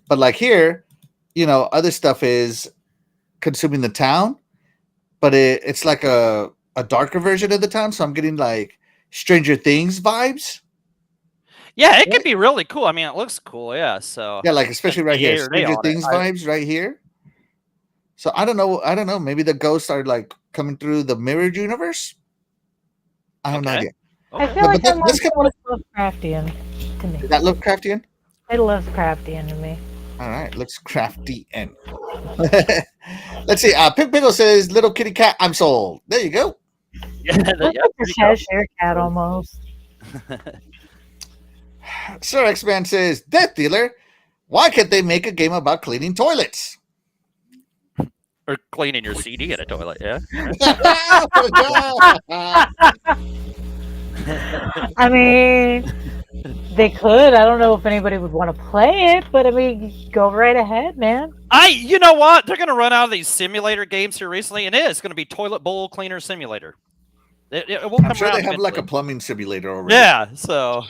but like here, other stuff is consuming the town, but it's like a darker version of the town. So I'm getting like Stranger Things vibes. Yeah, it could be really cool. I mean, it looks cool. Yeah. So Yeah, like especially right here, yay or nay Stranger on Things it. vibes right here. So I don't know. Maybe the ghosts are like coming through the mirrored universe. I have no Okay. idea. I Okay. feel like but that this looks Lovecraftian to me. Is that Lovecraftian? It looks Craftian to me. All right, looks crafty and let's see. Pig Pickle says, "Little kitty cat, I'm sold." There you go. Yeah, Looks like a pretty cool. Cheshire cat almost. Sir X-Man says, "Death Dealer, why can't they make a game about cleaning toilets?" Or cleaning your CD in a toilet. Yeah. I mean, they could. I don't know if anybody would want to play it, but I mean, go right ahead, man. You know what? They're gonna run out of these simulator games here recently, and it's gonna be Toilet Bowl Cleaner Simulator. It will come I'm sure around they have like a eventually. plumbing simulator already. Yeah. So.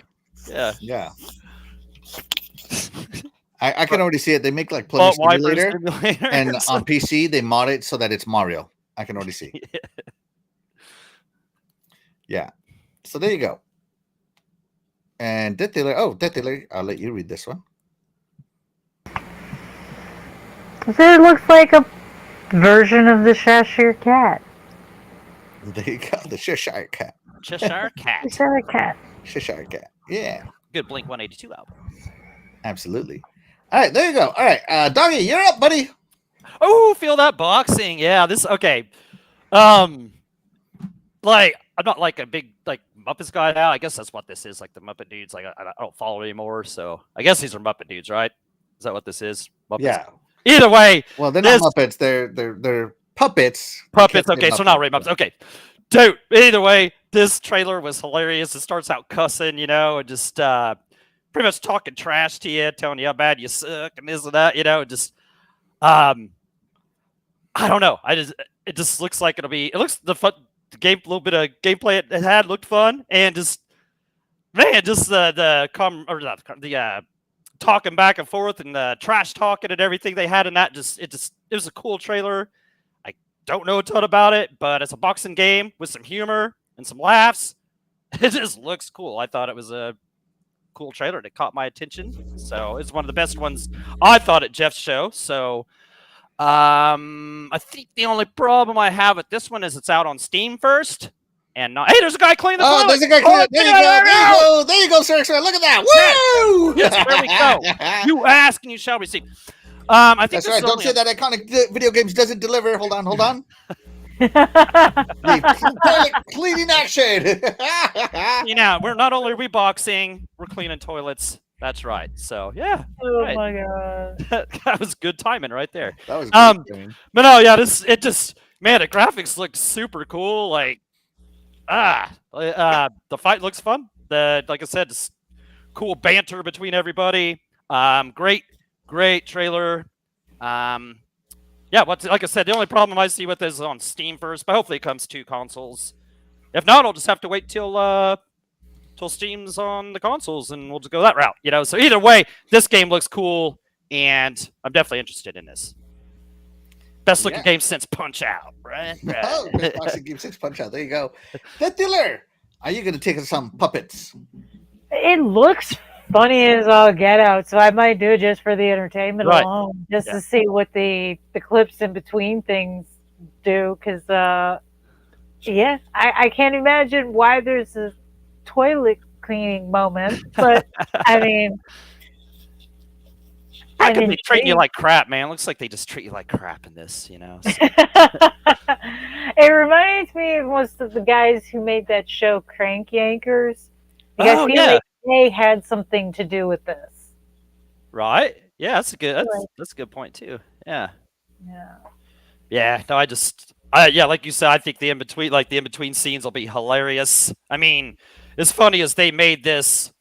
Yeah. Yeah. I can already see it. They make like plumbing Wiper simulator, simulator. and on PC they mod it so that it's Mario. I can already see. Yeah. So there you go. And Death Dealer. Oh, Death Dealer. I'll let you read this one. So it looks like a version of the Cheshire cat. There you go. The Cheshire Cat. Cheshire Cat. Cheshire cat. Cheshire Cat. Yeah. Good Blink 182 album. Absolutely. All right. There you go. All right. Doggy, you're up, buddy. Oh, feel that boxing. Yeah, this okay. Like I'm not like a big like Muppets guy now. I guess that's what this is, like the Muppet dudes. Like I don't follow anymore, so I guess these are Muppet dudes, right? Is that what this is? Muppets? Yeah. Either way, Well, they're this- not Muppets. They're puppets. puppets. Can't say Okay, so not right Muppets. Okay, dude. Either way, this trailer was hilarious. It starts out cussing, and just pretty much talking trash to you, telling you how bad you suck and this and that, just I don't know. It just looks like it'll be. It looks the a little bit of gameplay it had looked fun, and just the talking back and forth and the trash talking and everything they had in that. It was a cool trailer. I don't know a ton about it, but it's a boxing game with some humor and some laughs. It just looks cool. I thought it was a cool trailer. It caught my attention, so it's one of the best ones I thought at Jeff's show. So I think the only problem I have with this one is it's out on Steam first, and not. Hey, there's a guy cleaning the toilet. There's a guy cleaning. There you go. There you go, sir. Look at that. Woo! Yes, there we go. You ask and you shall receive. I think That's right. Don't say that iconic video games doesn't deliver. Hold on. Toilet cleaning action. We're not only reboxing, we're cleaning toilets. That's right. So yeah. Oh right. my god. That was good timing right there. That was good. But no, yeah, the graphics look super cool. Like, the fight looks fun. Like I said, just cool banter between everybody. Great trailer. Like I said, the only problem I see with this is on Steam first, but hopefully it comes to consoles. If not, I'll just have to wait till Steam's on the consoles, and we'll just go that route. So either way, this game looks cool, and I'm definitely interested in this. Best looking game since Punch Out, right? Oh, best boxing game since Punch Out. There you go. The dealer. Are you going to take us some puppets? It looks funny as all get out, so I might do it just for the entertainment alone, just to see what the clips in between things do. Because I can't imagine why there's a toilet cleaning moment, but I mean, I could be treating you like crap, man. Looks like they just treat you like crap in this, So. It reminds me of most of the guys who made that show Crank Yankers. I feel like they had something to do with this, right? Yeah, that's a good point too. Yeah. No, like you said, I think the in between scenes will be hilarious. I mean, as funny as they made this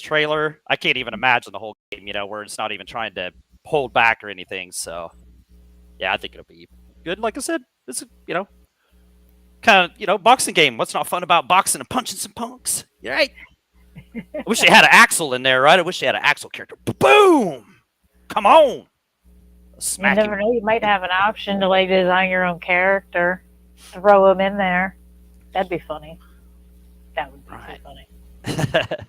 trailer, I can't even imagine the whole game, where it's not even trying to hold back or anything. So, yeah, I think it'll be good. Like I said, it's kind of boxing game. What's not fun about boxing and punching some punks? You're right. I wish they had an Axel in there, right? I wish they had an Axel character. Boom! Come on! You never know. You might have an option to design your own character, throw them in there. That'd be funny. That would be so funny.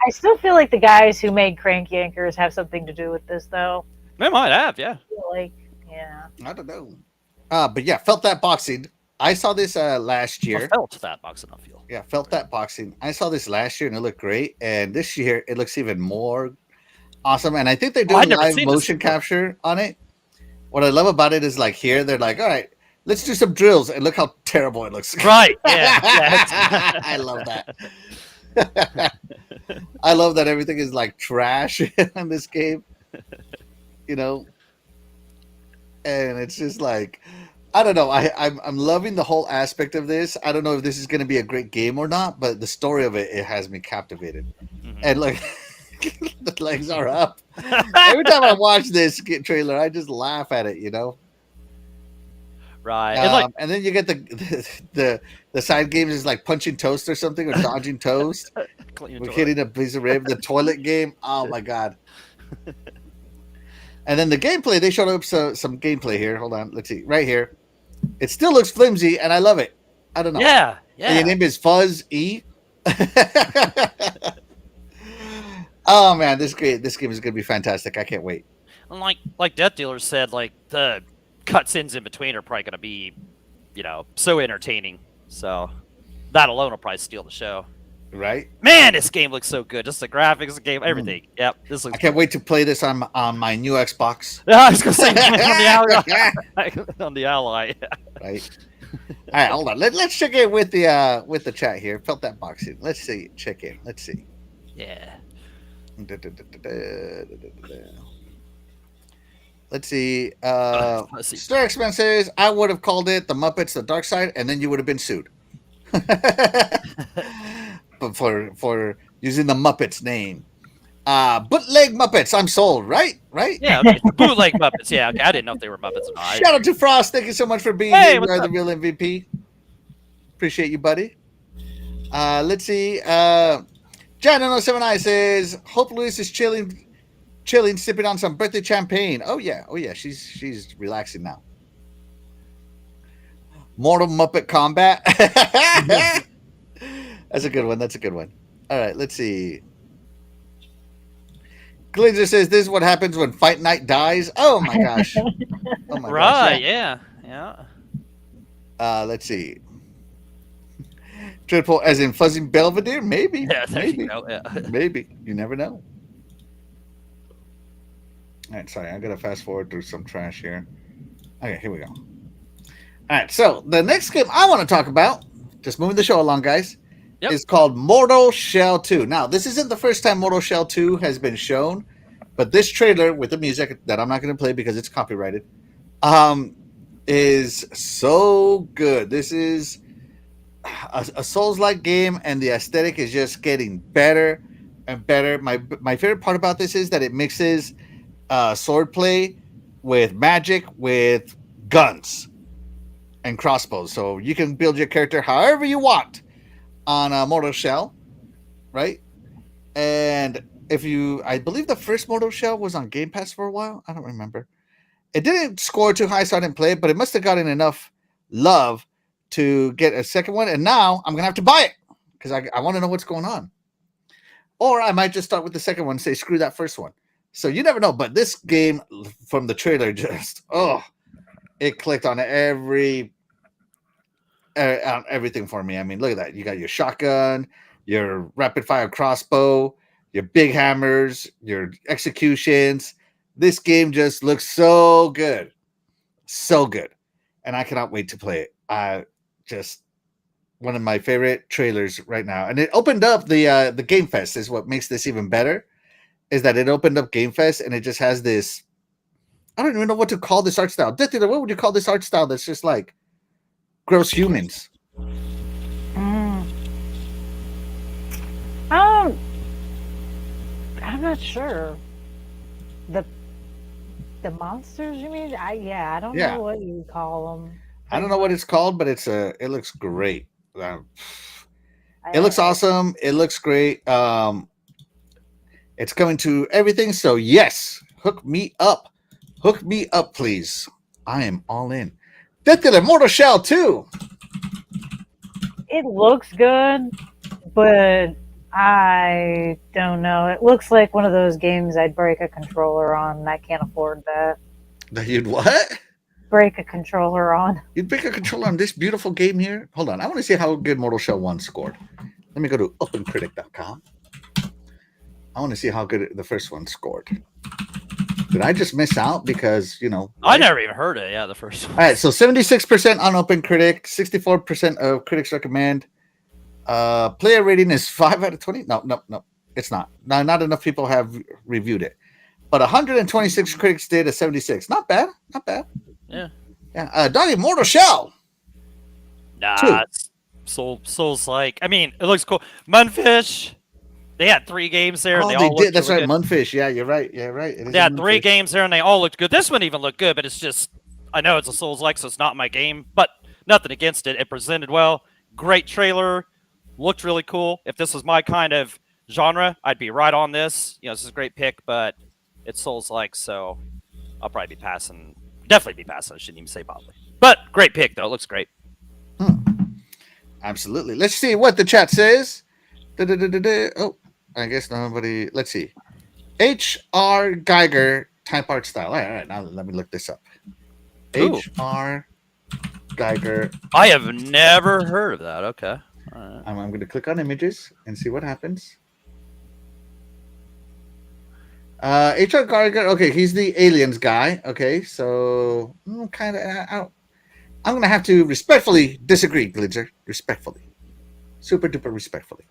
I still feel like the guys who made Crank Yankers have something to do with this, though. They might have, yeah. I don't know. But yeah, Felt That Boxing. I saw this last year. Felt That Boxing, I feel. Yeah, Felt That Boxing. I saw this last year and it looked great. And this year it looks even more awesome. And I think they're doing live motion capture on it. What I love about it is here they're like, all right, let's do some drills, and look how terrible it looks. Right. Yeah. I love that. I love that everything is trash in this game. And it's just I don't know. I'm loving the whole aspect of this. I don't know if this is going to be a great game or not, but the story of it has me captivated. Mm-hmm. And the legs are up. Every time I watch this trailer, I just laugh at it. Right. And then you get the side games is punching toast or something, or dodging toast. We're hitting a piece of rib. The toilet game. Oh my god. And then the gameplay, they showed up some gameplay here. Hold on, let's see. Right here. It still looks flimsy, and I love it. I don't know. Yeah. And your name is Fuzz E. Oh man, this game is gonna be fantastic. I can't wait. Like Death Dealer said, the cutscenes in between are probably gonna be, so entertaining. So that alone will probably steal the show. Right? Man, this game looks so good. Just the graphics, the game, everything. Yep. This looks. I can't wait to play this on my new Xbox. Yeah, I was gonna say on the Ally. On the Ally. Right. All right, hold on. Let's check in with the chat here. Felt That Boxing. Let's see. Check in. Let's see. Yeah. Let's see. Star X-Men says, I would have called it The Muppets, The Dark Side, and then you would have been sued. But for using the Muppets name. Bootleg Muppets, I'm sold, right? Yeah, okay. Bootleg Muppets. Yeah, okay. I didn't know if they were Muppets or not. Shout out to Frost. Thank you so much for being here. You are the real MVP. Appreciate you, buddy. Let's see. Jan079 says, "Hope Luis is chilling, sipping on some birthday champagne." Oh yeah. She's relaxing now. Mortal Muppet Combat. That's a good one. All right, let's see. Glazer says, "This is what happens when Fight Night dies." Oh my gosh. Oh my Right, gosh. yeah. Let's see. Triple as in Fuzzy Belvedere? Maybe. Yeah, there Maybe. you go. Yeah. Maybe. You never know. All right, sorry. I'm going to fast forward through some trash here. Okay, here we go. All right, so the next game I want to talk about, just moving the show along, guys, is called Mortal Shell 2. Now, this isn't the first time Mortal Shell 2 has been shown, but this trailer with the music that I'm not going to play because it's copyrighted is so good. This is a Souls-like game, and the aesthetic is just getting better and better. My favorite part about this is that it mixes swordplay with magic with guns and crossbows, so you can build your character however you want on Mortal Shell, right? And I believe the first Mortal Shell was on Game Pass for a while. I don't remember. It didn't score too high, so I didn't play it, but it must have gotten enough love to get a second one, and now I'm gonna have to buy it because I want to know what's going on. Or I might just start with the second one and say screw that first one. So you never know. But this game from the trailer just it clicked on everything for me. I mean, look at that. You got your shotgun, your rapid fire crossbow, your big hammers, your executions. This game just looks so good. So good. And I cannot wait to play it. Just one of my favorite trailers right now. And it opened up the Game Fest is what makes this even better. Is that it opened up Game Fest and it just has this, I don't even know what to call this art style. What would you call this art style that's just like gross humans? I'm not sure. The monsters, you mean? I don't know what you call them. I don't know what it's called, but it looks great. It looks awesome. It looks great. It's coming to everything. So yes, hook me up. Hook me up, please. I am all in. Death Dealer Mortal Shell 2. It looks good, but I don't know. It looks like one of those games I'd break a controller on, and I can't afford that. That you'd what? Break a controller on. You'd break a controller on this beautiful game here? Hold on. I want to see how good Mortal Shell 1 scored. Let me go to opencritic.com. I want to see how good the first one scored. Did I just miss out? Because, I never even heard it. Yeah, the first one. All right, so 76% on OpenCritic, 64% of critics recommend. Player rating is 5 out of 20. No, it's not. Not enough people have reviewed it. But 126 critics did a 76. Not bad. Yeah. Doggy Mortal Shell. Nah, it's Souls like. I mean, it looks cool. Mundfish. They had 3 games there. Oh, and they all did. That's really right. good. Mundfish. Yeah, you're right. They had 3 games there, and they all looked good. This one even looked good, but it's just, I know it's a Souls-like, so it's not my game, but nothing against it. It presented well. Great trailer. Looked really cool. If this was my kind of genre, I'd be right on this. This is a great pick, but it's Souls-like, so I'll probably be passing. Definitely be passing. I shouldn't even say probably. But great pick, though. It looks great. Absolutely. Let's see what the chat says. Oh, I guess nobody. Let's see. H.R. Geiger type art style. All right. Now let me look this up. H.R. Geiger. I have never heard of that. Okay. All right. I'm going to click on images and see what happens. H.R. Geiger. Okay, he's the aliens guy. Okay, so kind of. I'm going to have to respectfully disagree, Glitzer. Respectfully. Super duper respectfully.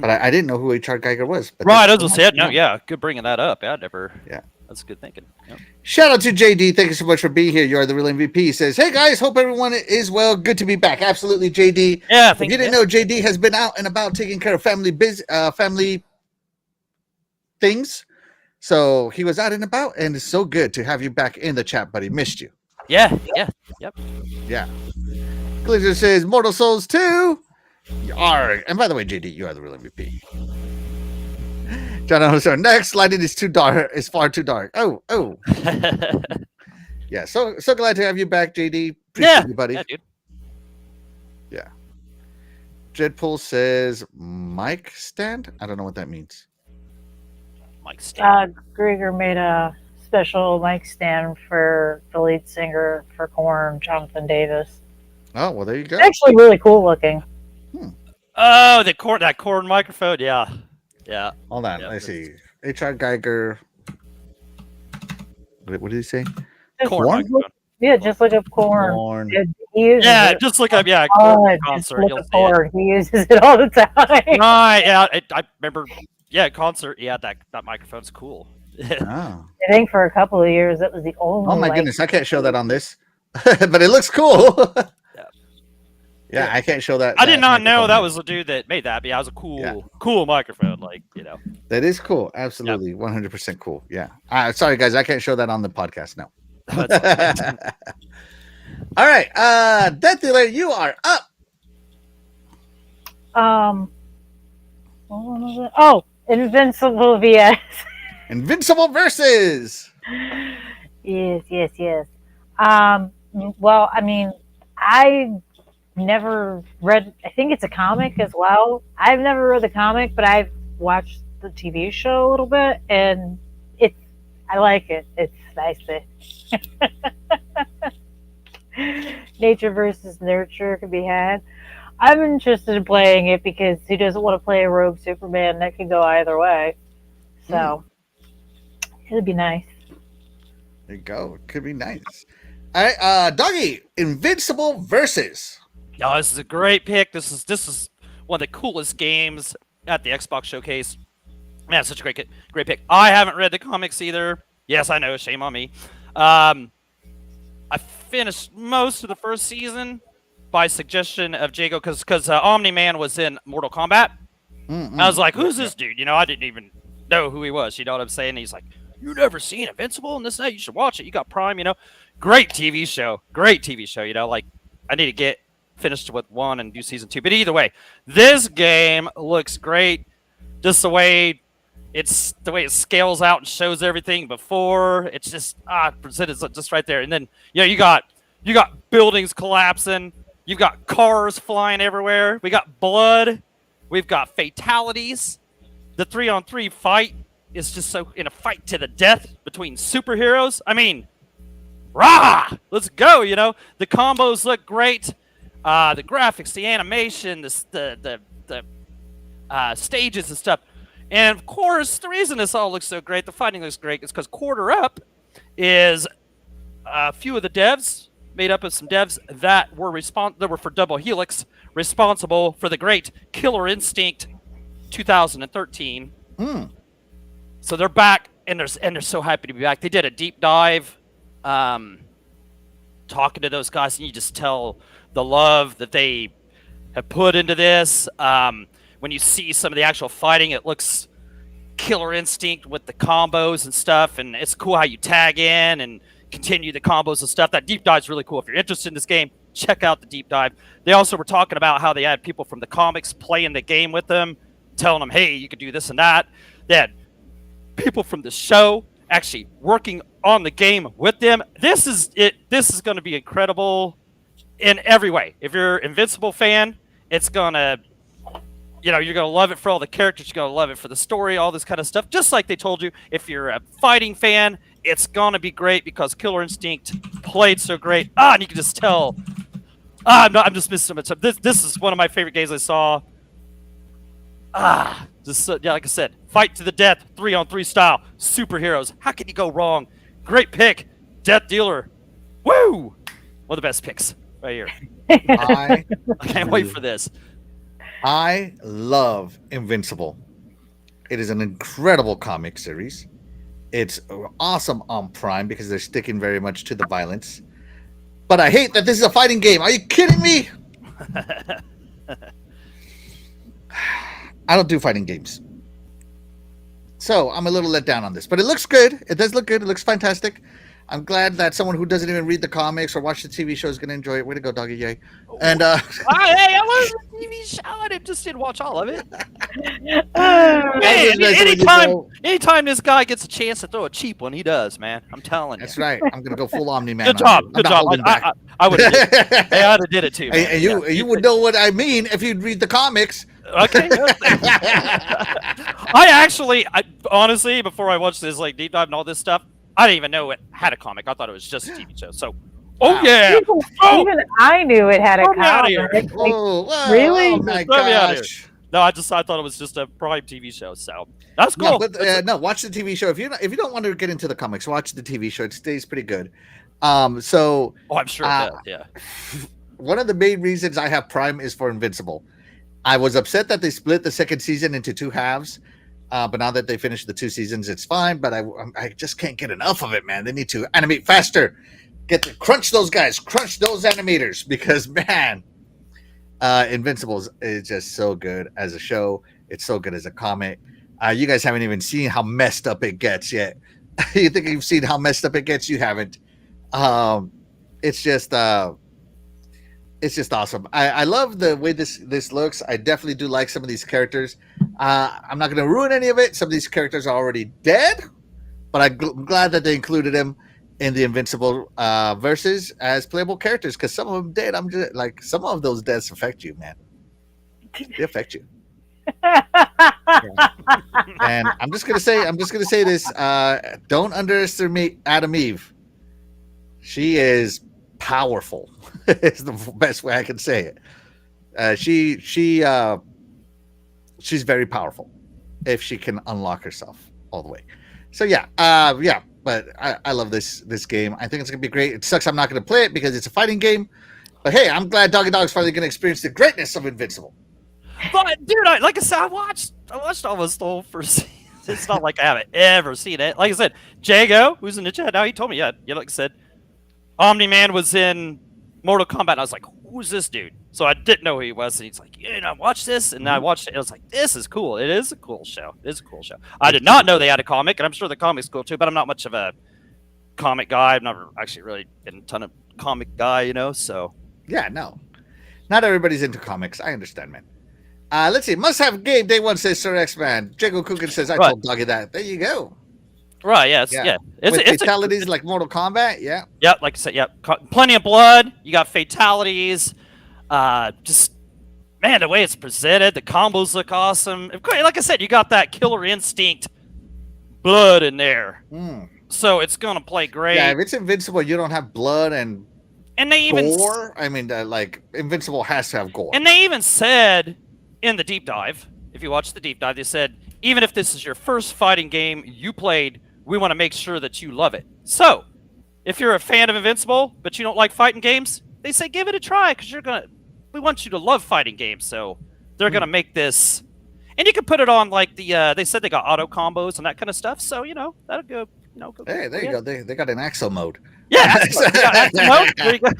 But I didn't know who H.R. Geiger was. But right, as I said, no, yeah, good bringing that up. I never. Yeah, that's good thinking. Yep. Shout out to JD. Thank you so much for being here. You are the real MVP. He says, "Hey guys, hope everyone is well. Good to be back." Absolutely, JD. Yeah, if you didn't know, JD has been out and about taking care of family things. So he was out and about, and it's so good to have you back in the chat, buddy. Missed you. Yeah. Yep. Yeah. Collision says Mortal Souls 2. Arg. And by the way, JD, you are the real MVP. John Anderson, next, lighting is too dark. It's far too dark. Oh. Yeah, so glad to have you back, JD. Appreciate you, buddy. Yeah, dude. Jedpool says mic stand. I don't know what that means. Mike Stan. Grieger made a special mic stand for the lead singer for Korn, Jonathan Davis. Oh, well, there you go. It's actually really cool looking. Oh, that corn microphone. Yeah. Hold on. Yeah, Let's see. HR Geiger. What did he say? Corn Corn? microphone. Yeah, just look up Korn. Corn. He uses Yeah, it just look up. Yeah, all corn the time. concert. Just You'll look see up it. Korn. He uses it all the time. Right. Yeah, I remember. Yeah, concert. Yeah, that microphone's cool. Oh. I think for a couple of years that was the only. Oh my like, goodness, I can't show that on this, but it looks cool. Yeah, I can't show that. I did not know microphone that here. was the dude that made that. But yeah, it was a Yeah. cool microphone. Like, That is cool. Absolutely, 100% cool. Yeah. Sorry guys, I can't show that on the podcast now. All right, Death Dealer, you are up. What was it? Oh, Invincible VS. Invincible versus. Yes. Well, I mean, I never read. I think it's a comic as well. I've never read the comic, but I've watched the TV show a little bit, and I like it. It's nice. Nature versus nurture could be had. I'm interested in playing it because who doesn't want to play a rogue Superman? That could go either way. So it'd be nice. There you go. It could be nice. All right, Doggy, Invincible versus. Oh, this is a great pick. This is one of the coolest games at the Xbox Showcase. Man, it's such a great pick. I haven't read the comics either. Yes, I know. Shame on me. I finished most of the first season by suggestion of Jago because Omni-Man was in Mortal Kombat. I was like, who's this dude? I didn't even know who he was. You know what I'm saying? He's like, you never seen Invincible? And this night you should watch it. You got Prime, Great TV show. Like, I need to get finished with 1 and do season 2. But either way, this game looks great. Just the way it scales out and shows everything before. It's just presented just right there. And then you got buildings collapsing. You've got cars flying everywhere. We got blood. We've got fatalities. The 3-on-3 fight is just so in a fight to the death between superheroes. I mean, rah! Let's go. The combos look great. The graphics, the animation, the stages and stuff. And of course, the reason this all looks so great, the fighting looks great, is because Quarter Up is a few of the devs, made up of some devs that were for Double Helix, responsible for the great Killer Instinct 2013. So they're back, and they're so happy to be back. They did a deep dive, talking to those guys, and you just tell the love that they have put into this. When you see some of the actual fighting, it looks Killer Instinct with the combos and stuff, and it's cool how you tag in and continue the combos and stuff. That deep dive is really cool. If you're interested in this game, check out the deep dive. They also were talking about how they had people from the comics playing the game with them, telling them, hey, you could do this and that. They had people from the show actually working on the game with them. This is going to be incredible in every way. If you're an Invincible fan, it's going to... you're going to love it for all the characters. You're going to love it for the story, all this kind of stuff. Just like they told you, if you're a fighting fan, it's going to be great because Killer Instinct played so great. And you can just tell. I'm just missing so much. This is one of my favorite games I saw. Like I said, fight to the death, 3-on-3 style, superheroes. How can you go wrong? Great pick, Death Dealer. Woo! One of the best picks right here. I can't wait for this. I love Invincible. It is an incredible comic series. It's awesome on Prime because they're sticking very much to the violence. But I hate that this is a fighting game. Are you kidding me? I don't do fighting games. So I'm a little let down on this. But it looks good. It does look good. It looks fantastic. I'm glad that someone who doesn't even read the comics or watch the TV show is going to enjoy it. Way to go, doggy, yay! And Hey, I was a TV show. I just didn't watch all of it. Oh, Man, just messing with you, bro. anytime this guy gets a chance to throw a cheap one, he does, man. I'm telling you. That's right. I'm going to go full Omni Man. Good job. I'm Good not job. holding back. I would have did it. Hey, I would have did it too. Man. And you would know what I mean if you'd read the comics. Okay. I honestly, before I watched this like deep dive and all this stuff, I didn't even know it had a comic. I thought it was just a TV show. So, Wow. yeah. even I knew it had a Throw me outta here. comic. Like, Whoa, really? Oh my Throw me out of gosh. No, I thought it was just a Prime TV show. So that's cool. No, but no, watch the TV show. If you don't want to get into the comics, watch the TV show. It stays pretty good. So Oh, I'm sure. It does, yeah. one of the main reasons I have Prime is for Invincible. I was upset that they split the second season into two halves, but now that they finished the two seasons, it's fine. But I just can't get enough of it, man. They need to animate faster. Crunch those guys, crunch those animators, because man, Invincible is just so good as a show. It's so good as a comic. You guys haven't even seen how messed up it gets yet. You think you've seen how messed up it gets? You haven't. It's just awesome. I love the way this looks. I definitely do like some of these characters. I'm not going to ruin any of it. Some of these characters are already dead, but I'm glad that they included them in the Invincible verses as playable characters, because some of them dead. I'm just like, some of those deaths affect you, man. They affect you. And I'm just gonna say this. Don't underestimate Adam Eve. She is powerful. It's the best way I can say it. She's very powerful if she can unlock herself all the way. So yeah. But I love this game. I think it's gonna be great. It sucks I'm not gonna play it because it's a fighting game. But hey, I'm glad Doggy Dog's finally gonna experience the greatness of Invincible. But dude, like I said, I watched almost the whole first season. It's not like I haven't ever seen it. Like I said, Jago, who's in the chat now, he told me, yeah, like I said, Omni Man was in Mortal Kombat. And I was like, who's this dude? So I didn't know who he was, and he's like, yeah, watch this, and I watched it. And I was like, this is cool. It is a cool show. It is a cool show. I did not know they had a comic, and I'm sure the comic's cool too. But I'm not much of a comic guy. I've never actually really been a ton of comic guy, So yeah, no, not everybody's into comics. I understand, man. Let's see. Must have game day one, says Sir X Man. Jago Kukin says I told Doggy that. There you go. Right? Yeah. It's fatalities like Mortal Kombat. Yeah. Yep. Like I said. Yep. Plenty of blood. You got fatalities. Just man, the way it's presented, the combos look awesome. Like I said, you got that Killer Instinct blood in there, so it's gonna play great. Yeah, if it's Invincible, you don't have blood and they even gore. I mean, like Invincible has to have gore. And they even said in the deep dive, if you watch the deep dive, they said even if this is your first fighting game you played, we want to make sure that you love it. So, if you're a fan of Invincible but you don't like fighting games, they say give it a try because we want you to love fighting games. So they're gonna make this, and you can put it on like the. They said they got auto combos and that kind of stuff. So that'll go. Go hey, there you go. They got an Axel mode. Yeah, Axel mode. There you go.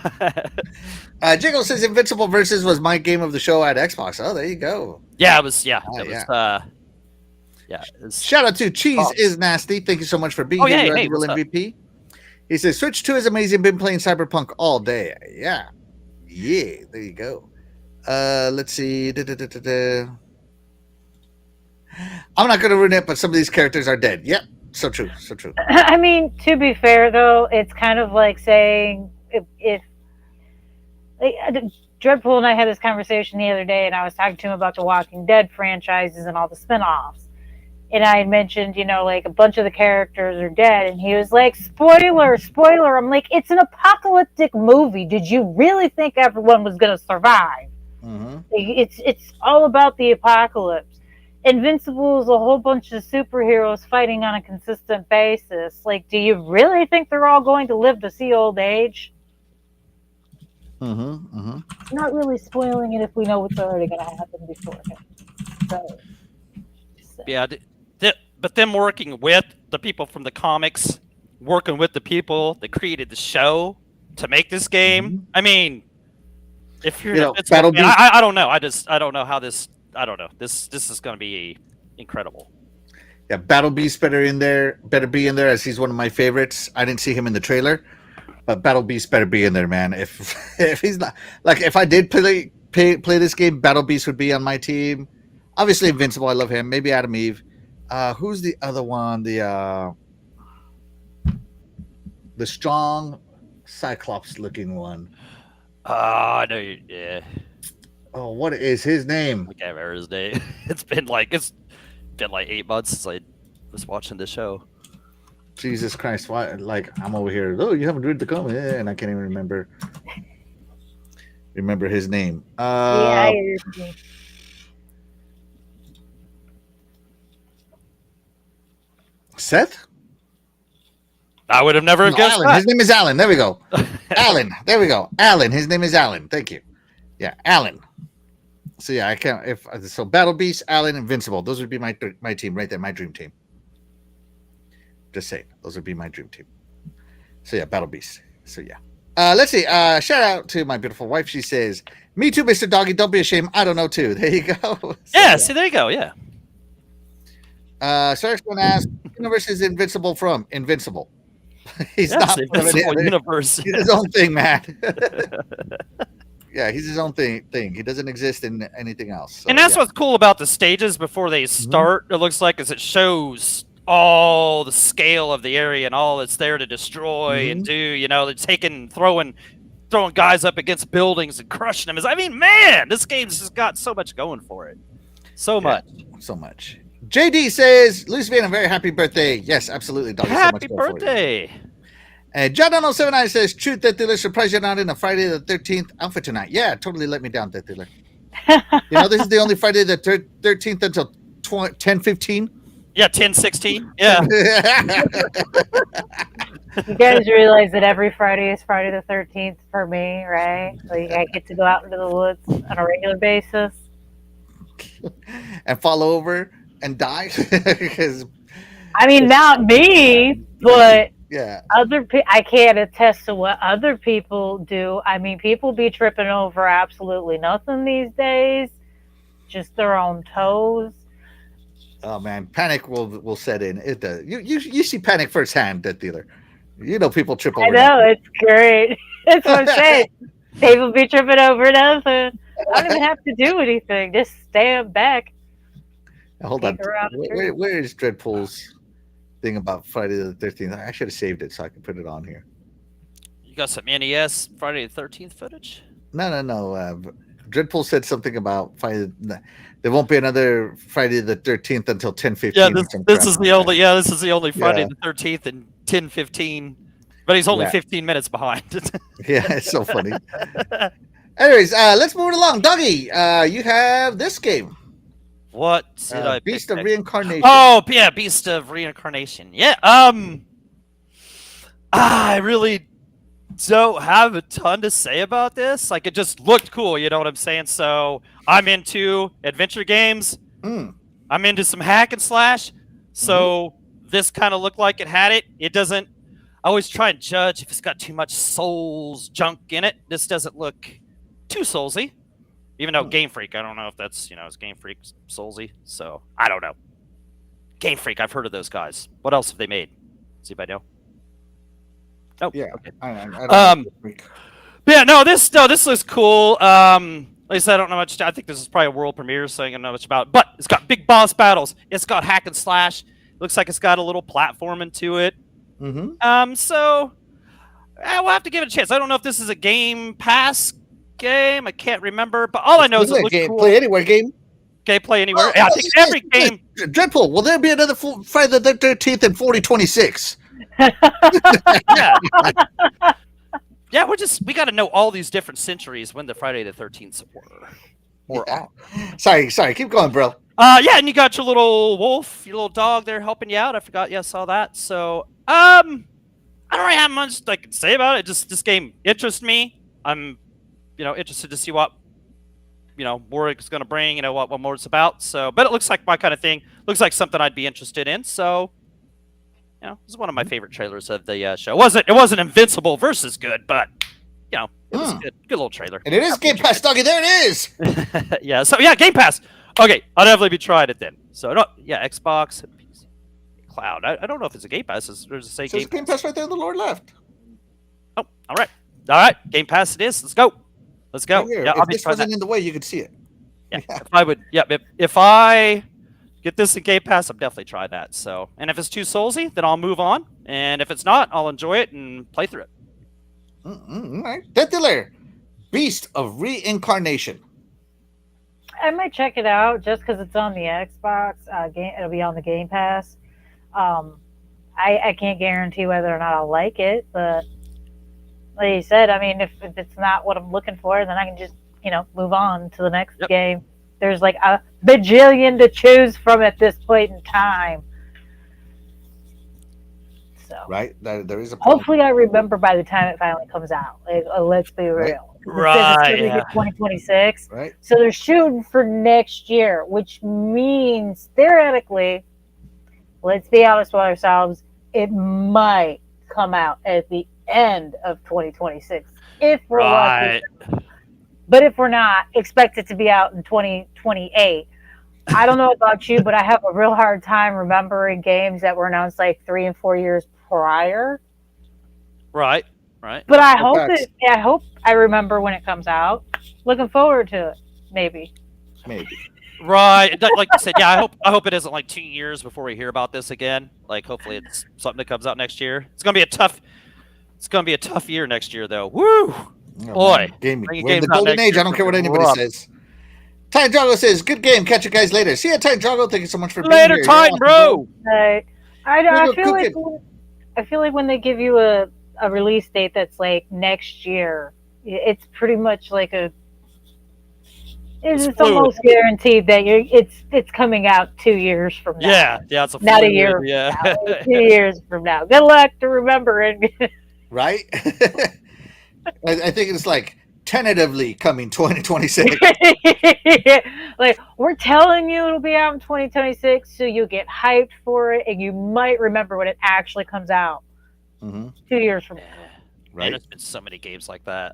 Jiggle says Invincible Versus was my game of the show at Xbox. Oh, there you go. Yeah, it was. Yeah, Shout out to Cheese is Nasty. Thank you so much for being here. You're the real MVP. He says Switch 2 is amazing. Been playing Cyberpunk all day. Yeah. There you go. Let's see. I'm not going to ruin it, but some of these characters are dead. Yep. So true. I mean, to be fair, though, it's kind of like saying if Dreadpool and I had this conversation the other day, and I was talking to him about the Walking Dead franchises and all the spinoffs. And I had mentioned, like a bunch of the characters are dead. And he was like, spoiler. I'm like, it's an apocalyptic movie. Did you really think everyone was going to survive? Mm-hmm. It's all about the apocalypse. Invincible is a whole bunch of superheroes fighting on a consistent basis. Like, do you really think they're all going to live to see old age? Not really spoiling it if we know what's already going to happen beforehand. So. Yeah, but them working with the people from the comics, working with the people that created the show to make this game. I mean, if you're, I don't know. I don't know how this. I don't know. This is going to be incredible. Yeah, Battle Beast better be in there as he's one of my favorites. I didn't see him in the trailer, but Battle Beast better be in there, man. If if he's not, like, if I did play this game, Battle Beast would be on my team. Obviously, Invincible, I love him. Maybe Adam Eve. Who's the other one? The strong Cyclops looking one. I know you. Yeah, Oh, what is his name? I can't remember his name. It's been like 8 months since I was watching the show. Jesus Christ! Why? Like, I'm over here. Oh, you haven't read the comment, and I can't even remember his name. Yeah, I agree. Seth? I would have never No, guessed Alan. that. His name is Alan. There we go. Alan. There we go. Alan. His name is Alan. Thank you. Yeah, Alan. So yeah, I can't. So Battle Beast, Alan, Invincible. Those would be my team right there. My dream team. Just saying, those would be my dream team. So yeah, Battle Beast. So yeah. Let's see. Shout out to my beautiful wife. She says, "Me too, Mr. Doggy. Don't be ashamed. I don't know too." There you go. So, Yeah, see, there you go. Yeah. Sarah's going to ask, "What universe is Invincible from?" Invincible. He's Yes, not from any Invincible other- Universe. He's his own thing, man. Yeah, he's his own thing. He doesn't exist in anything else. So, And that's yeah. what's cool about the stages before they start. It looks like is it shows all the scale of the area and all it's there to destroy and do. You know, they're throwing guys up against buildings and crushing them. I mean, man, this game's just got so much going for it. So much. so much. JD says, Luis Van, a very happy birthday. Yes, absolutely, dog. Happy birthday. And John 079 says, "Truth, that dealer, surprised you're not in a Friday the 13th outfit tonight." Yeah, totally let me down, that dealer. You know, this is the only Friday the 13th until 10:15. Yeah, 10-16. Yeah. You guys realize that every Friday is Friday the 13th for me, right? Like I get to go out into the woods on a regular basis. And fall over and die. Because, I mean, not me, but yeah. I can't attest to what other people do. I mean, people be tripping over absolutely nothing these days, just their own toes. Oh man, panic will set in. It does. You see panic firsthand, that dealer. You know people trip over. I know, it's great. That's what I'm saying. People be tripping over nothing. I don't even have to do anything. Just stand back. Hold on. Take her out of Where is Dreadpool's thing about Friday the 13th? I should have saved it so I could put it on here. You got some NES Friday the 13th footage? No. Dreadpool said something about Friday. There won't be another Friday the 13th until 10:15. Yeah, this is the only. Yeah, this is the only Friday Yeah. the 13th and 10:15. But he's only Yeah. 15 minutes behind. Yeah, it's so funny. Anyways, let's move it along. Doggy, you have this game. What did I Beast pick of next? Reincarnation. Oh, yeah, Beast of Reincarnation. Yeah. I really don't have a ton to say about this. Like, it just looked cool. You know what I'm saying? So I'm into adventure games. Mm. I'm into some hack and slash. So this kind of looked like it had it. It doesn't. I always try and judge if it's got too much Souls junk in it. This doesn't look too Soulsy. Even though Game Freak, I don't know if that's, is Game Freak Soulsy. So I don't know. Game Freak, I've heard of those guys. What else have they made? Does anybody know? Oh, Yeah. okay. I don't know. But yeah, no, this looks cool. Like I said, I don't know much. I think this is probably a world premiere, so I don't know much about it. But it's got big boss battles. It's got hack and slash. Looks like it's got a little platforming to it. So we'll have to give it a chance. I don't know if this is a Game Pass game. I can't remember, but all I know is it looks cool. Play anywhere game. Okay, play anywhere. Oh, Yeah, I think every yes. game. Dreadpool, will there be another Friday the 13th and 4026? Yeah. Yeah, we got to know all these different centuries when the Friday the 13th were. Yeah. Sorry. Keep going, bro. Yeah, and you got your little wolf, your little dog there helping you out. I forgot I saw that. So, I don't really have much I can say about it. Just this game interests me. I'm, interested to see what, more it's going to bring. What more it's about. So, but it looks like my kind of thing. Looks like something I'd be interested in. So, this is one of my favorite trailers of the show. It wasn't Invincible versus good, but it was a good little trailer. And it is Game Pass, Doggy. There it is. Yeah. So yeah, Game Pass. Okay, I'll definitely be trying it then. So Xbox and PC. Cloud. I don't know if it's a Game Pass. Does it say So Game Game Pass? Pass right there in the lower left. Oh, all right. Game Pass it is. Let's go. Let's go. Right here. Yeah, I'll If be this trying that. wasn't in the way, you could see it. Yeah, if I would. Yeah, if I get this in Game Pass, I'm definitely trying that. So, and if it's too soulsy, then I'll move on. And if it's not, I'll enjoy it and play through it. All right. Death Dealer, Beast of Reincarnation. I might check it out just because it's on the Xbox. It'll be on the Game Pass. I can't guarantee whether or not I'll like it, but like you said, I mean, if it's not what I'm looking for, then I can just move on to the next Yep. game. There's like a bajillion to choose from at this point in time. So Right? There is a point. hopefully I remember by the time it finally comes out. Like, let's be real. It says Right, it's gonna be yeah. 2026. Right? So they're shooting for next year, which means theoretically, let's be honest with ourselves, it might come out at the end of 2026 if we're lucky. Right. But if we're not, expect it to be out in 2028. I don't know about you, but I have a real hard time remembering games that were announced like 3 and 4 years prior. Right. But I Facts. hope I remember when it comes out. Looking forward to it, maybe. Maybe. Right. Like you said, yeah. I hope it isn't like 2 years before we hear about this again. Like, hopefully, it's something that comes out next year. It's gonna be a tough year next year, though. Woo! Oh, Boy, man. Gaming. bringing We're in the games out golden next age. year I don't care what is gonna be anybody rough. says. Titan Drago says, good game. Catch you guys later. See ya, Titan Drago. Thank you so much for being Later, here. You're Titan, awesome, bro. Right. I We're feel like cooking. when they give you a release date that's like next year, it's pretty much like it's fluid. almost guaranteed that it's coming out 2 years from now. Yeah. It's a Not a fluid, year Yeah. from now. 2 years from now. Good luck to remember it. Right? I think it's like tentatively coming 2026. Like, we're telling you it'll be out in 2026, so you get hyped for it, and you might remember when it actually comes out Mm-hmm. 2 years from now. Man, Right? there's been so many games like that.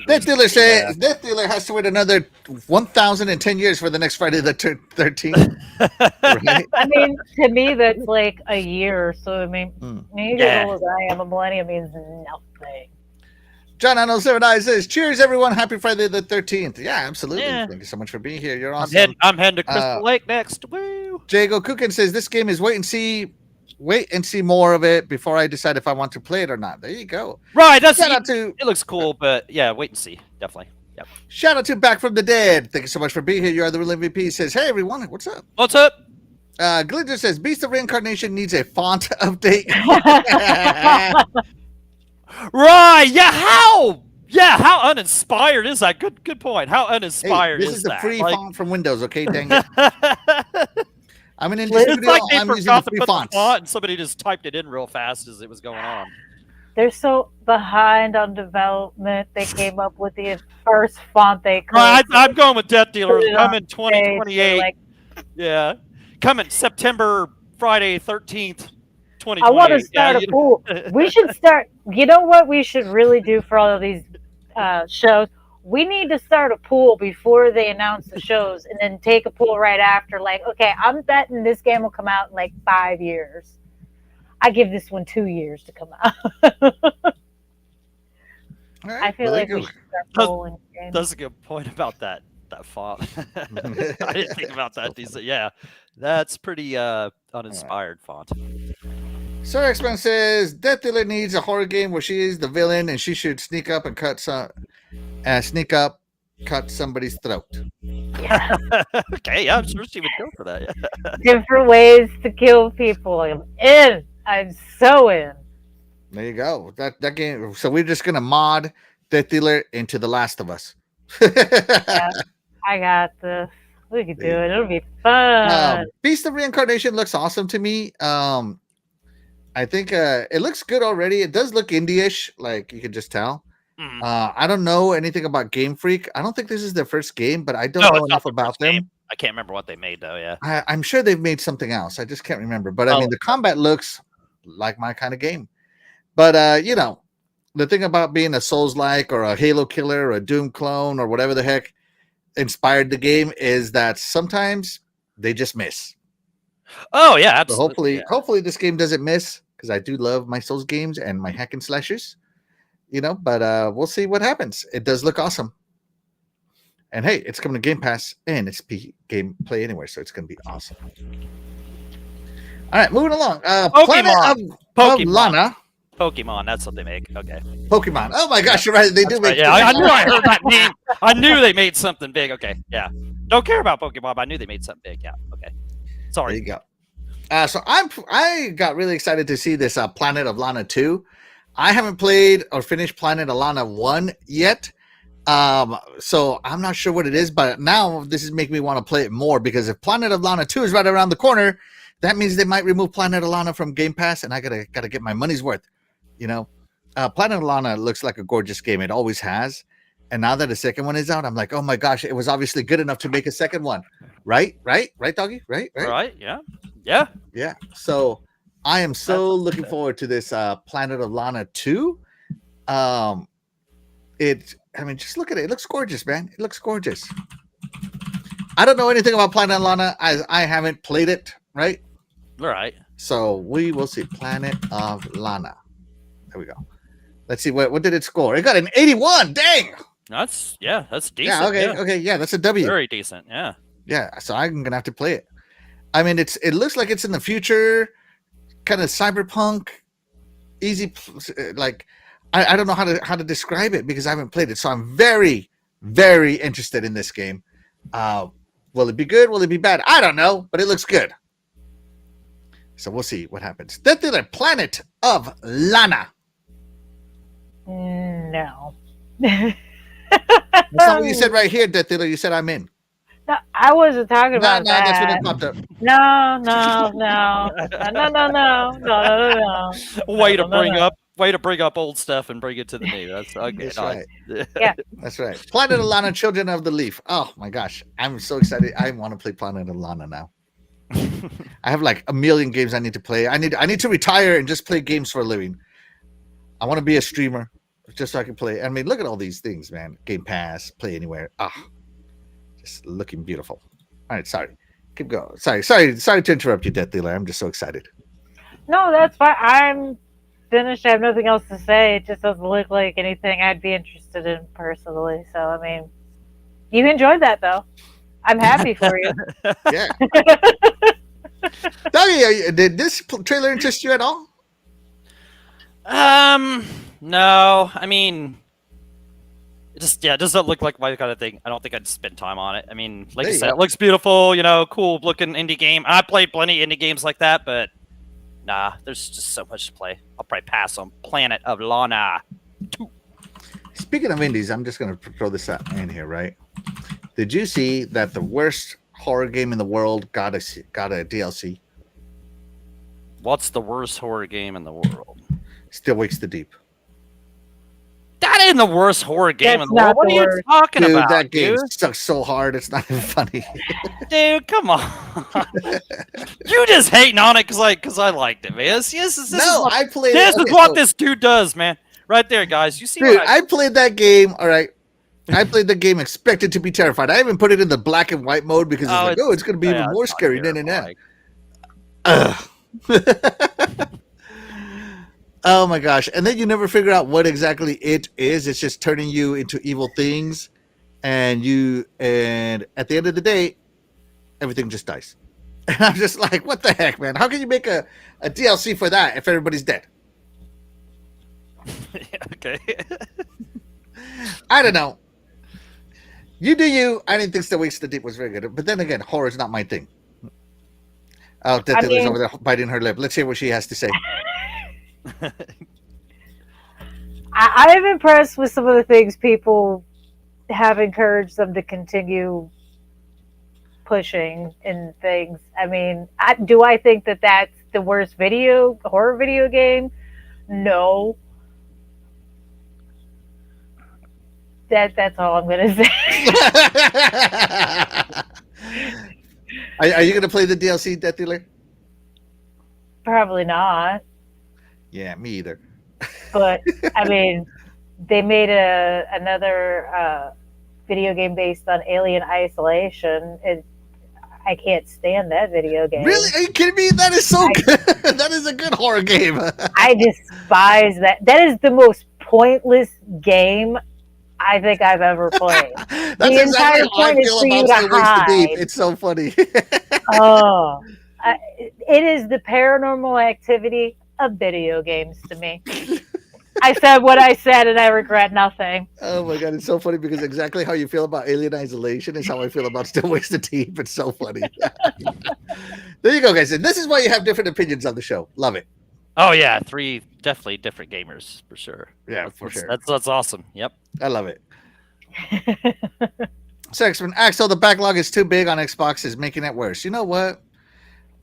Death Dealer says Death Dealer has to wait another 1,010 years for the next Friday the 13th. Right? I mean, to me, that's like a year. So, I mean, maybe Yeah. as old as I am, a millennium means nothing. John Arnold 79 says, cheers, everyone. Happy Friday the 13th. Yeah, absolutely. Yeah. Thank you so much for being here. You're awesome. I'm heading to Crystal Uh, Lake next. Woo! Jago Kukin says, this game is wait and see more of it before I decide if I want to play it or not. There you go. Right. Shout out to It looks cool, but yeah, wait and see. Definitely. Yep. Shout out to Back from the Dead. Thank you so much for being here. You are the real MVP. Says, hey everyone, what's up? What's up? Glitter says, Beast of Reincarnation needs a font update. Right. How uninspired is that? Good point. How Hey, uninspired this is is the that? free Like- font from Windows, okay? Dang it. I'm an indie It's studio. like they I'm using the forgot to free put the fonts. font and somebody just typed it in real fast as it was going on. They're so behind on development. They came up with the first font they could. Right, I'm going with Death Dealer. Put it Coming on 2028. Like, Yeah. Coming September, Friday, 13th, 2028. I want to start Yeah, a pool. We should start. You know what we should really do for all of these shows? We need to start a pool before they announce the shows, and then take a pool right after. Like, okay, I'm betting this game will come out in like 5 years. I give this one 2 years to come out. All right, I feel well, like there we you should start polling games. That's a good point about that font. I didn't think about that. Yeah, that's pretty uninspired font. go. Sir X-Men says Death Dealer needs a horror game where she is the villain and she should sneak up, cut somebody's throat. Okay, yeah, I'm sure she would go for that. Yeah. Different ways to kill people. I'm in. I'm so in. There you go. That game. So we're just gonna mod Death Dealer into The Last of Us. I got this. We could do it. It'll be fun. Beast of Reincarnation looks awesome to me. I think it looks good already. It does look indie-ish, like you can just tell. Mhm. I don't know anything about Game Freak. I don't think this is their first game, but I don't No, know it's not enough their about first them. game. I can't remember what they made though. Yeah. I'm sure they've made something else. I just can't remember. But I Oh. mean, the combat looks like my kind of game. But you know, the thing about being a Souls-like or a Halo killer or a Doom clone or whatever the heck inspired the game is that sometimes they just miss. Oh yeah, So absolutely. hopefully, Yeah. hopefully this game doesn't miss because I do love my Souls games and my hack and slashers. But we'll see what happens. It does look awesome. And hey, it's coming to Game Pass and it's game play anywhere, so it's gonna be awesome. All right, moving along. Planet of Pokemon. Lana. Pokemon, that's what they make. Okay. Pokemon. Oh my gosh, you're right. They do That's make. right. Yeah, I knew I heard that name. I knew they made something big. Okay. Yeah. Don't care about Pokemon, but I knew they made something big. Yeah. Okay. There Sorry. you go. So I got really excited to see this Planet of Lana 2. I haven't played or finished Planet of Lana 1 yet. So I'm not sure what it is, but now this is making me want to play it more because if Planet of Lana 2 is right around the corner, that means they might remove Planet of Lana from Game Pass, and I gotta get my money's worth. Planet of Lana looks like a gorgeous game. It always has. And now that the second one is out, I'm like, oh my gosh, it was obviously good enough to make a second one. Right, doggy? Right. Right. Yeah. Yeah. Yeah. So I am so looking forward to this Planet of Lana 2. Just look at it. It looks gorgeous, man. It looks gorgeous. I don't know anything about Planet of Lana. I haven't played it, right? All right. So we will see. Planet of Lana. There we go. Let's see what did it score. It got an 81. Dang. That's decent. Yeah. Okay. Yeah, that's a W. Very decent. Yeah. Yeah. So I'm gonna have to play it. I mean, it looks like it's in the future, kind of cyberpunk, easy. Like I don't know how to describe it because I haven't played it. So I'm very, very interested in this game. Will it be good? Will it be bad? I don't know, but it looks good. So we'll see what happens. That's the Planet of Lana. No. That's not what you said right here, Death Dealer. You said I'm in. No, I wasn't talking No, about that. that's when it popped up. No. Way to bring up old stuff and bring it to the new. That's okay. That's nice. right. Yeah. That's right. Planet of Lana, Children of the Leaf. Oh my gosh, I'm so excited. I want to play Planet of Lana now. I have like a million games I need to play. I need to retire and just play games for a living. I want to be a streamer just so I can play. I mean, look at all these things, man. Game Pass, play anywhere. Just looking beautiful. All right, sorry. Keep going. Sorry to interrupt you, Death Dealer. I'm just so excited. No, that's fine. I'm finished. I have nothing else to say. It just doesn't look like anything I'd be interested in personally. So, I mean, you enjoyed that, though. I'm happy for you. Yeah. Doggy, did this trailer interest you at all? No. I mean, it doesn't look like my kind of thing. I don't think I'd spend time on it. I mean, like There I you said, go. it looks beautiful, cool looking indie game. I played plenty of indie games like that, but nah, there's just so much to play. I'll probably pass on Planet of Lana. Speaking of indies, I'm just going to throw this out in here, right? Did you see that the worst horror game in the world got a DLC? What's the worst horror game in the world? Still Wakes the Deep. That ain't the worst horror game That's in the world. not What the are you worst. talking Dude, about, that game dude? sucks so hard. It's not even funny. Dude, come on. You just hating on it because I liked it, man. This is I played this it. is what this dude does, man. Right there, guys. You see Dude, what I played that game. All right. I played the game expected to be terrified. I even put it in the black and white mode because it's going to be even more it's not scary than that. terrifying. Oh my gosh. And then you never figure out what exactly it is. It's just turning you into evil things. And at the end of the day, everything just dies. And I'm just like, what the heck, man? How can you make a DLC for that if everybody's dead? Okay. I don't know. You do you. I didn't think Still Wakes the Deep was very good. But then again, horror is not my thing. Oh, Death over there biting her lip. Let's hear what she has to say. I am impressed with some of the things people have encouraged them to continue pushing in things. I mean, do I think that that's the worst horror video game? No. That's all I'm gonna say. Are you gonna play the DLC, Death Dealer? Probably not. Yeah, me either. But I mean, they made another video game based on Alien Isolation. I can't stand that video game. Really? Are you kidding me? That is so good. That is a good horror game. I despise that. That is the most pointless game I think I've ever played. That's The exactly entire how I point is feel for you about to Still Wakes the Deep. hide. It's so funny. Oh, it is the Paranormal Activity of video games to me. I said what I said, and I regret nothing. Oh my god, it's so funny because exactly how you feel about Alien Isolation is how I feel about Still Wakes the Deep. It's so funny. There you go, guys. And this is why you have different opinions on the show. Love it. Oh yeah, 3 definitely different gamers for sure. Yeah, for sure. That's awesome. Yep. I love it. Sexman Axel, the backlog is too big on Xbox, is making it worse. You know what?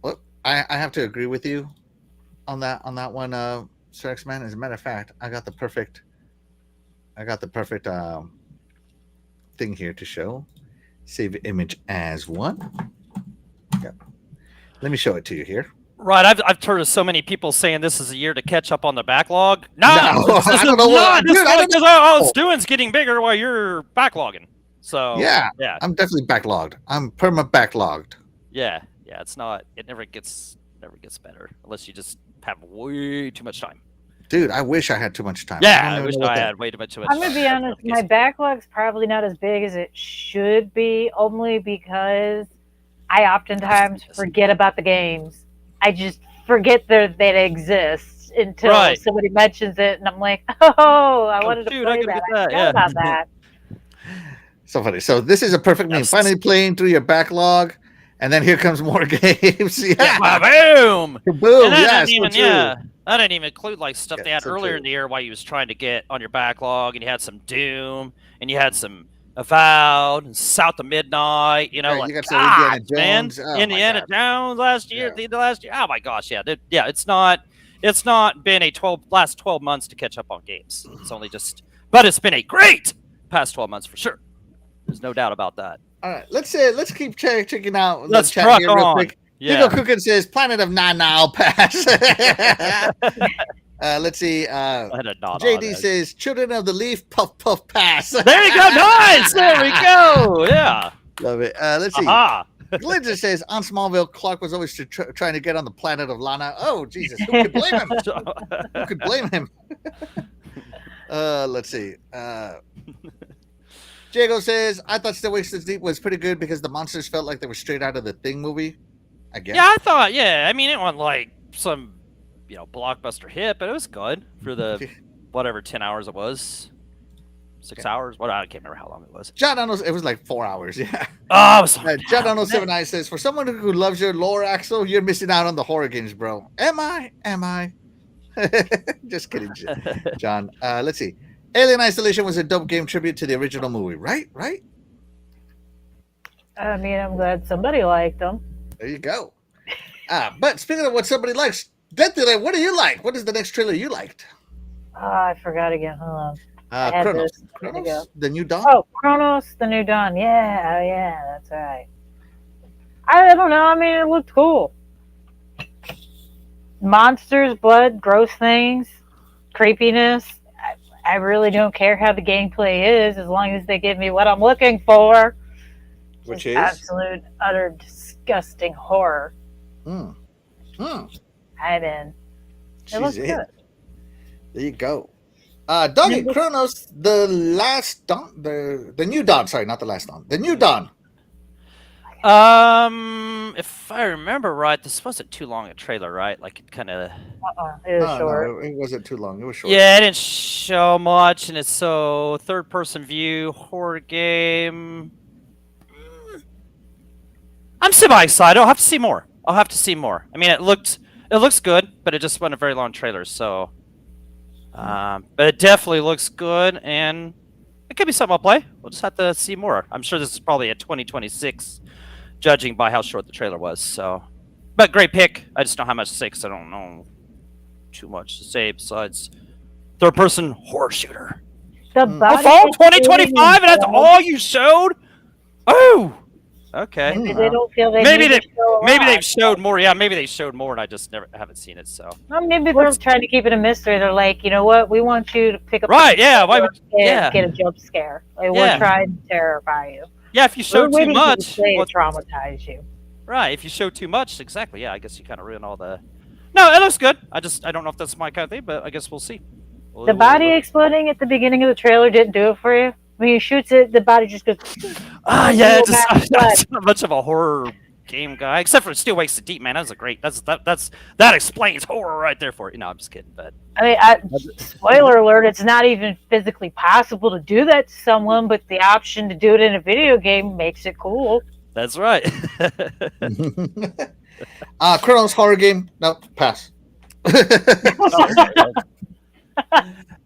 Well, I have to agree with you on that one, Sir X-Man. As a matter of fact, I got the perfect thing here to show. Save image as one. Yep. Let me show it to you here. Right, I've heard of so many people saying this is a year to catch up on the backlog. No, I don't know what. Dude, I don't because all it's doing is getting bigger while you're backlogging. So yeah, yeah, I'm definitely backlogged. I'm perma backlogged. yeah. It's not. It never gets better unless you just have way too much time. Dude, I wish I had too much time. Yeah, I don't wish know what I that- had way too much. I'm gonna be honest. My backlog's probably not as big as it should be, only because I oftentimes forget about the games. I just forget that they exist until Right. somebody mentions it, and I'm like, "Oh, I wanted to shoot, play I gotta that. get I that, forgot yeah. about that." So funny. So this is a perfect meme. Yes. Finally playing through your backlog, and then here comes more games. Yeah. Boom! Boom. And that Yeah, didn't even, so true. yeah, that didn't even include like stuff Yeah, they had so earlier true. in the year while you was trying to get on your backlog, and you had some Doom, and you had some Avowed, and South of Midnight. You know, Right, like you got some God, Indiana man, Jones. Oh, my Indiana God. Jones last year, Yeah. the end of last year. Oh my gosh, yeah, yeah. It's not been a last 12 months to catch up on games. It's only just, but it's been a great past 12 months for sure. There's no doubt about that. All right, let's keep checking out Let's the chat truck here real on. quick. Yeah. Hugo Cookin says Planet of Nine now pass. Let's see. I had a nod on JD it. says Children of the Leaf puff puff pass. There you go. Nice. There we go. Yeah. Love it. Let's see. Aha. Glinda says on Smallville, Clark was always trying to get on the planet of Lana. Oh Jesus, who could blame him? Who could blame him? Let's see. Jago says I thought Still Wakes the Deep was pretty good because the monsters felt like they were straight out of the Thing movie. I guess. Yeah, I thought. Yeah, I mean, it wasn't like some, blockbuster hit, but it was good for the whatever 10 hours it was, 6 hours. What I can't remember how long it was. John Arnold, it was like 4 hours. Yeah. Oh, it was John Arnold 79 says for someone who loves your lore, Axel, you're missing out on the horror games, bro. Am I? Just kidding, John. Let's see. Alien Isolation was a dope game tribute to the original movie, right? I mean, I'm glad somebody liked them. There you go. But speaking of what somebody likes, Death Delay, what do you like? What is the next trailer you liked? Oh, I forgot again. Hold on. I had Chronos. this a minute ago. Chronos? The New Dawn? Oh, Chronos, the New Dawn. Yeah, that's right. I don't know. I mean, it looked cool. Monsters, blood, gross things, creepiness. I really don't care how the gameplay is as long as they give me what I'm looking for. Which Just is? absolute, utter, disgusting horror. Hmm. I'm in. It She's looks in. good. There you go. Doggy, Chronos, the last Dawn, the New Dawn. Sorry, not the last Dawn. The New Dawn. If I remember right, this wasn't too long a trailer, right? Like it kind of. It was short. No, it wasn't too long. It was short. Yeah, it didn't show much, and it's so third-person view horror game. I'm semi-excited. I'll have to see more. I mean, it looks good, but it just wasn't a very long trailer. So, but it definitely looks good, and it could be something I'll play. We'll just have to see more. I'm sure this is probably a 2026, judging by how short the trailer was. So, but great pick. I just don't have much to say because I don't know too much to say besides third-person horror shooter. The Mm. body Fall is 2025, and that's really all you showed. Oh, okay. Maybe they don't feel they Maybe need to show a Maybe lot. they've showed more. Yeah, maybe they showed more, and I just never haven't seen it. So Well, maybe they're trying to keep it a mystery. They're like, you know what? We want you to pick up right, yeah. Why would and get a jump scare. Like, Yeah. we're trying to terrify you. yeah? If you showed We're too waiting for the much, play to what- traumatize you. Right. If you show too much, exactly. Yeah, I guess you kind of ruin all the. No, it looks good. I don't know if that's my kind of thing, but I guess we'll see. The body exploding at the beginning of the trailer didn't do it for you. When he shoots it, the body just goes. Yeah, Little just mass not blood. not much of a horror game guy, except for Steel Wakes the Deep, man. That's a great. That explains horror right there for you. No, I'm just kidding, but I mean, spoiler alert, it's not even physically possible to do that to someone, but the option to do it in a video game makes it cool. that's right. Chronos horror game. No, pass.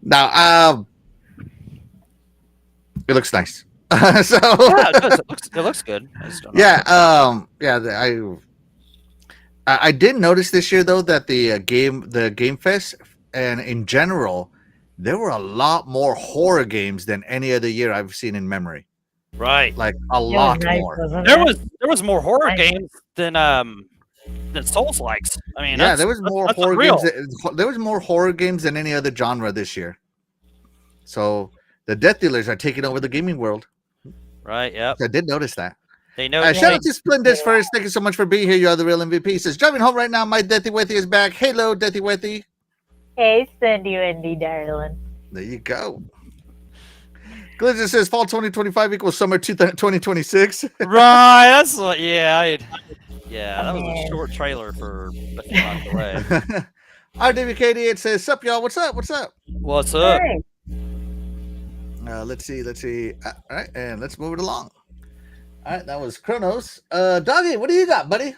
Now, it looks nice. So Yeah, it looks good. I just don't know. yeah, I did notice this year though that the Game Fest and in general there were a lot more horror games than any other year I've seen in memory. Right. Like a It was lot nice, more. wasn't There it? was more horror Nice. games than Souls likes. I mean, Yeah, there was more that's horror unreal. games. There was more horror games than any other genre this year. So the Death Dealers are taking over the gaming world. Right. Yep. I did notice that. They know. Shout out to Splendid first. Thank you so much for being here. You are the real MVP. Says driving home right now. My Deathy Wethy is back. Hello, Deathy Wethy. Hey, Cindy Wendy, darling. There you go. Glizzer says fall 2025 equals summer 2026. Right. That's what. Yeah. That was a Man. short trailer for a few months away. RWK88 says, sup, y'all? What's up? What's up? Hey, Let's see. All right, and let's move it along. All right, that was Chronos. Doggy, what do you got, buddy?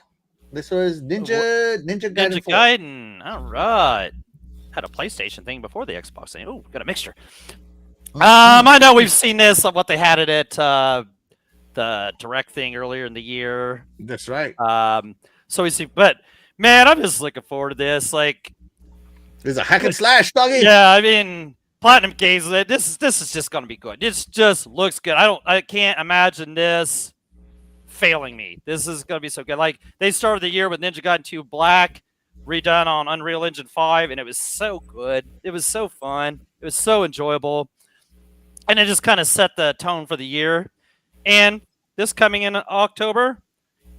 This was Ninja Gaiden Ninja 4. Gaiden. All right. Had a PlayStation thing before the Xbox thing. Oh, got a mixture. Mm-hmm. I know we've seen this. What they had it at the direct thing earlier in the year. That's right. So we see, but man, I'm just looking forward to this. Like, There's a hack and slash, Doggy. yeah, I mean, Platinum Games. This is just gonna be good. This just looks good. I can't imagine this failing me. This is gonna be so good. Like they started the year with Ninja Gaiden 2 Black, redone on Unreal Engine 5, and it was so good. It was so fun. It was so enjoyable, and it just kind of set the tone for the year. And this coming in October,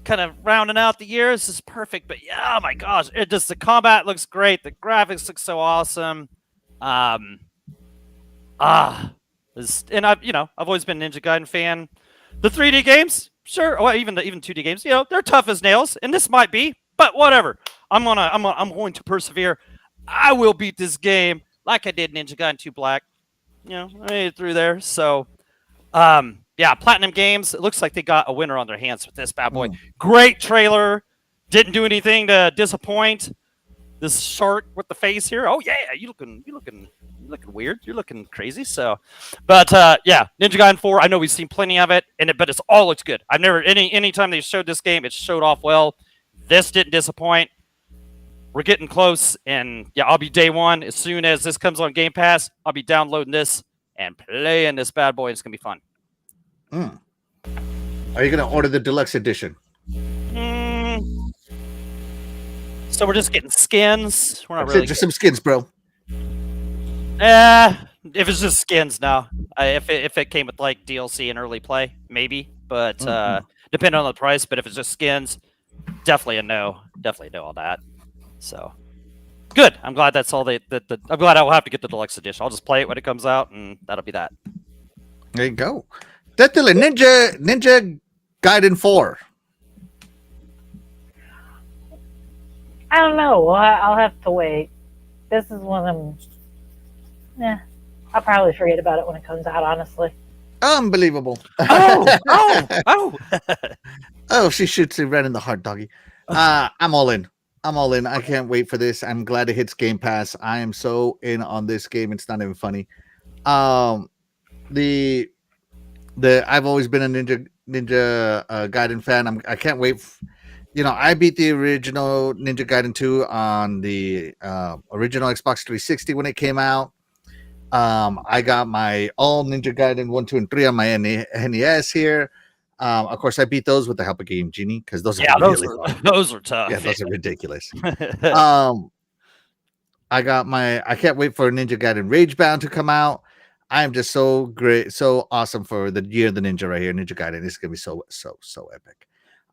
kind of rounding out the year, this is perfect. But yeah, oh my gosh, the combat looks great. The graphics look so awesome. And I've always been a Ninja Gaiden fan. The 3D games, sure, well, even 2D games, they're tough as nails, and this might be, but whatever. I'm going to persevere. I will beat this game like I did Ninja Gaiden 2 Black. I made it through there. So, yeah, Platinum Games. It looks like they got a winner on their hands with this bad boy. Great trailer. Didn't do anything to disappoint. This shark with the face here. Oh yeah, you looking weird. You're looking crazy. So, but yeah, Ninja Gaiden 4. I know we've seen plenty of it, but it's all looks good. I've never any time they showed this game, it showed off well. This didn't disappoint. We're getting close, and yeah, I'll be day one as soon as this comes on Game Pass. I'll be downloading this and playing this bad boy. It's gonna be fun. Are you gonna order the deluxe edition? So we're just getting skins. We're not That's it, really just some skins, bro. if it's just skins now. If it came with like DLC and early play, maybe. But depending on the price. But if it's just skins, definitely a no. Definitely a no on that. So good. I'm glad that's all I'm glad I will have to get the deluxe edition. I'll just play it when it comes out, and that'll be that. There you go. Death Dealer Ninja Gaiden 4. I don't know. Well, I'll have to wait. This is one of them. I'll probably forget about it when it comes out, honestly. Unbelievable. Oh! Oh, she shoots it right in the heart, Doggy. I'm all in. I can't wait for this. I'm glad it hits Game Pass. I am so in on this game. It's not even funny. I've always been a Ninja Gaiden fan. I can't wait. I beat the original Ninja Gaiden 2 on the original Xbox 360 when it came out. I got my all Ninja Gaiden 1, 2, and 3 on my NES here. Of course, I beat those with the help of Game Genie because those are really fun. Those are tough. Yeah, those are ridiculous. I can't wait for Ninja Gaiden Ragebound to come out. I am just so great, so awesome for the year of the ninja right here. Ninja Gaiden is gonna be so epic.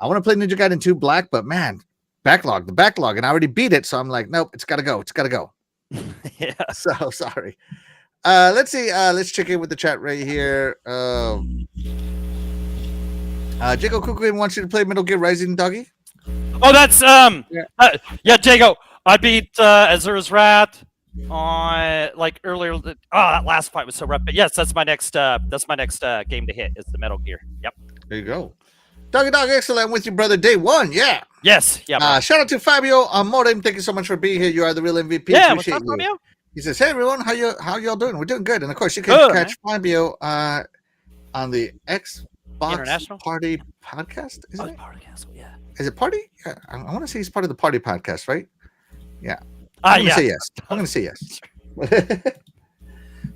I want to play Ninja Gaiden 2 Black, but man, the backlog, and I already beat it. So I'm like, nope, it's got to go. Yeah. So sorry. Let's see. Let's check in with the chat right here. Jacob Kukuin wants you to play Metal Gear Rising, doggy. Oh, that's yeah, Jago. I beat Azura's Wrath on like earlier. That last fight was so rough. But yes, that's my next game to hit is the Metal Gear. Yep. There you go. Doggy Dog, excellent with your brother day one. Yeah. Yes. Yeah. Shout out to Fabio Modem. Thank you so much for being here. You are the real MVP. Yeah. What's Appreciate up, you. Fabio? He says, "Hey everyone, how y'all doing? We're doing good." And of course, you can Good, catch Fabio on the Xbox International Party podcast. Is it? Party Castle. Yeah. Is it Party? Yeah, I want to say he's part of the Party podcast, right? Yeah. Ah, I'm gonna yeah. say yes. I'm gonna say yes.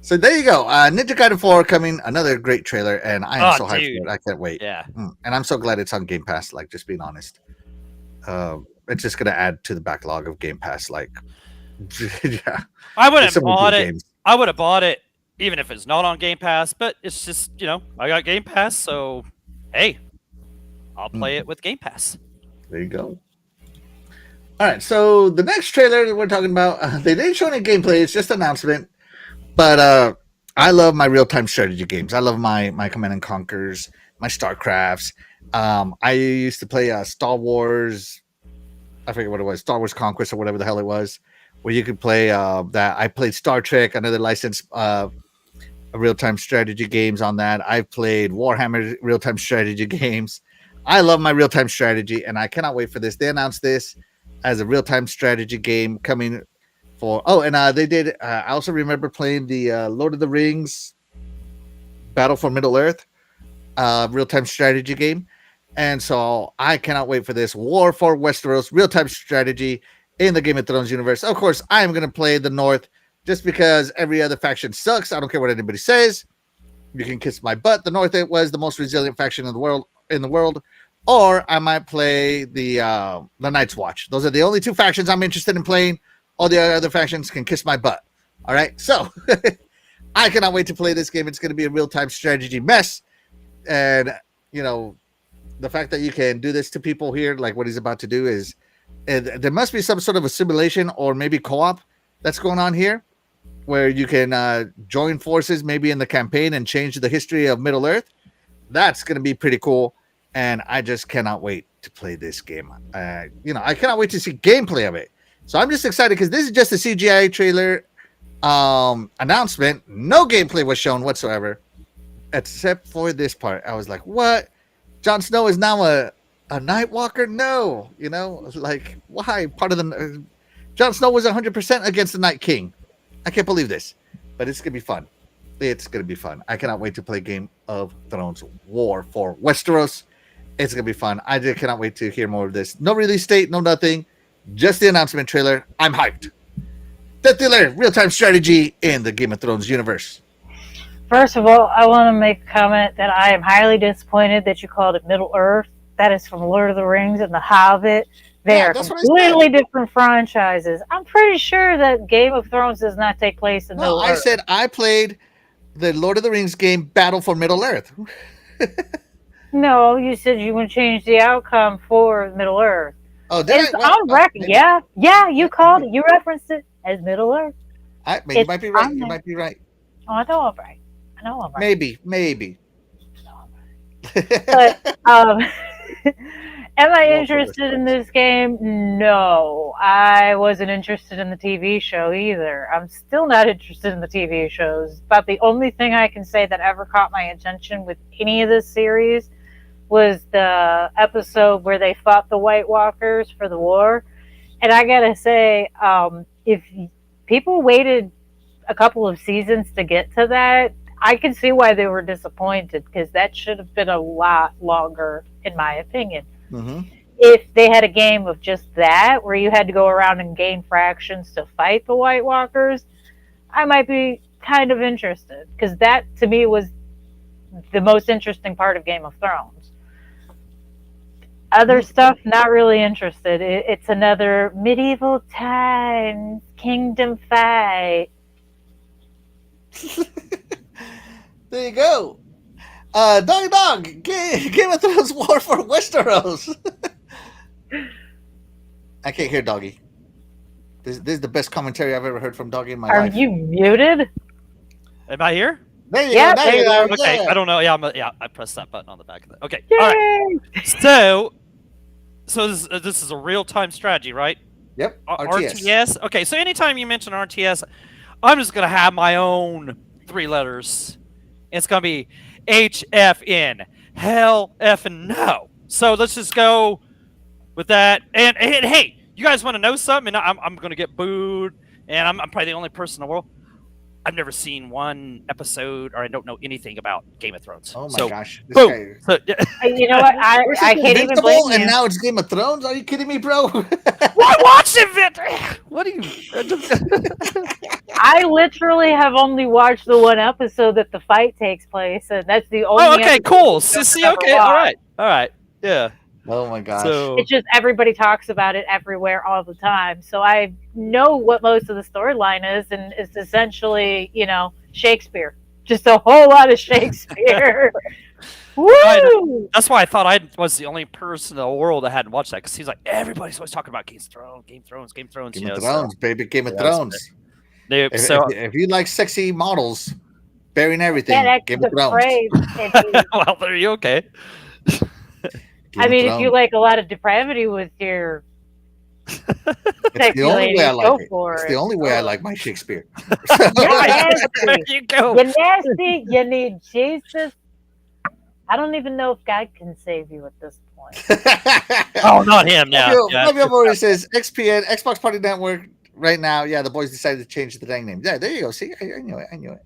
So there you go. Ninja Gaiden 4 coming, another great trailer, and I am so hyped dude. for it. I can't wait. Yeah. And I'm so glad it's on Game Pass. Like, just being honest, it's just gonna add to the backlog of Game Pass. Like, yeah, I would there's have so many bought good it. games. I would have bought it even if it's not on Game Pass. But it's just I got Game Pass, so hey, I'll play it with Game Pass. There you go. All right, so the next trailer that we're talking about, they didn't show any gameplay. It's just an announcement. But I love my real-time strategy games. I love my Command and Conquers, my StarCrafts. I used to play Star Wars. I forget what it was, Star Wars Conquest or whatever the hell it was, where you could play that. I played Star Trek, another licensed real-time strategy games on that. I've played Warhammer real-time strategy games. I love my real-time strategy, and I cannot wait for this. They announced this as a real-time strategy game coming for. Oh, and they did. I also remember playing the Lord of the Rings Battle for Middle-earth real-time strategy game. And so I cannot wait for this War for Westeros real-time strategy in the Game of Thrones universe. Of course, I am going to play the North just because every other faction sucks. I don't care what anybody says. You can kiss my butt. The North was the most resilient faction in the world. Or I might play the Night's Watch. Those are the only two factions I'm interested in playing. All the other factions can kiss my butt. All right. So I cannot wait to play this game. It's going to be a real-time strategy mess. And, the fact that you can do this to people here, like what he's about to do, is there must be some sort of a simulation or maybe co-op that's going on here where you can join forces maybe in the campaign and change the history of Middle-earth. That's going to be pretty cool. And I just cannot wait to play this game. I cannot wait to see gameplay of it. So I'm just excited because this is just a CGI trailer announcement. No gameplay was shown whatsoever, except for this part. I was like, what? Jon Snow is now a Night Walker? No. Like, why? Part of the... Jon Snow was 100% against the Night King. I can't believe this. But it's going to be fun. It's going to be fun. I cannot wait to play Game of Thrones War for Westeros. It's going to be fun. I just cannot wait to hear more of this. No release date, no nothing. Just the announcement trailer. I'm hyped. Death Dealer, real-time strategy in the Game of Thrones universe. First of all, I want to make a comment that I am highly disappointed that you called it Middle-earth. That is from Lord of the Rings and The Hobbit. They are completely different franchises. I'm pretty sure that Game of Thrones does not take place in Middle-earth. I said I played the Lord of the Rings game Battle for Middle-earth. No, you said you would change the outcome for Middle-earth. Oh, did it's on record. Yeah, you called it. You referenced it as Middle-earth. You might be right. You might be right. Oh, I know I'm right. Maybe. But am I interested in this game? No, I wasn't interested in the TV show either. I'm still not interested in the TV shows. But the only thing I can say that ever caught my attention with any of this series was the episode where they fought the White Walkers for the war. And I gotta say, if people waited a couple of seasons to get to that, I can see why they were disappointed, because that should have been a lot longer, in my opinion. Mm-hmm. If they had a game of just that, where you had to go around and gain fractions to fight the White Walkers, I might be kind of interested, because that, to me, was the most interesting part of Game of Thrones. Other stuff, not really interested. It's another medieval times kingdom fight. There you go. Dog, Game of Thrones War for Westeros. I can't hear Doggy. This is the best commentary I've ever heard from Doggy in my Are life. you muted? Am I here? There you Yeah, go. there There you you are. go. Okay, Yeah. I don't know. Yeah, I pressed that button on the back of it. Okay, Yay! all right. So this is a real time strategy, right? Yep. RTS. Okay, so anytime you mention RTS, I'm just gonna have my own 3 letters. It's gonna be HFN. Hell effing no. So let's just go with that. And hey, you guys want to know something? And I'm gonna get booed, and I'm probably the only person in the world. I've never seen one episode, or I don't know anything about Game of Thrones. Oh my So, gosh. This boom. guy. So, yeah. You know what? I can't even Invincible, blame and you. now it's Game of Thrones? Are you kidding me, bro? Why watch it, Victor? What are you? I literally have only watched the one episode that the fight takes place, and that's the only. Oh, okay, episode cool. I've See, ever okay, watched. all right, yeah. Oh my gosh. So, It's just everybody talks about it everywhere all the time, so I know what most of the storyline is, and it's essentially, Shakespeare. Just a whole lot of Shakespeare. Woo! that's why I thought I was the only person in the world that hadn't watched that, because he's like, everybody's always talking about Game of Thrones. Game you know, of Thrones, baby. Game of Yeah, that's Thrones. Nope, If, so, if you like sexy models, bearing everything, Yeah, that's Game the of Thrones. phrase. well, there you okay. Game I of mean, if you Thrones. like a lot of depravity with your It's sexy the only lady, way I go like it. for It's it. the only way I like my Shakespeare. You're there nasty. you go. You're nasty. You need Jesus. I don't even know if God can save you at this point. Oh, not him now. Fabio Mori says XPN, Xbox Party Network, right now. Yeah, the boys decided to change the dang name. Yeah, there you go. See, I knew it.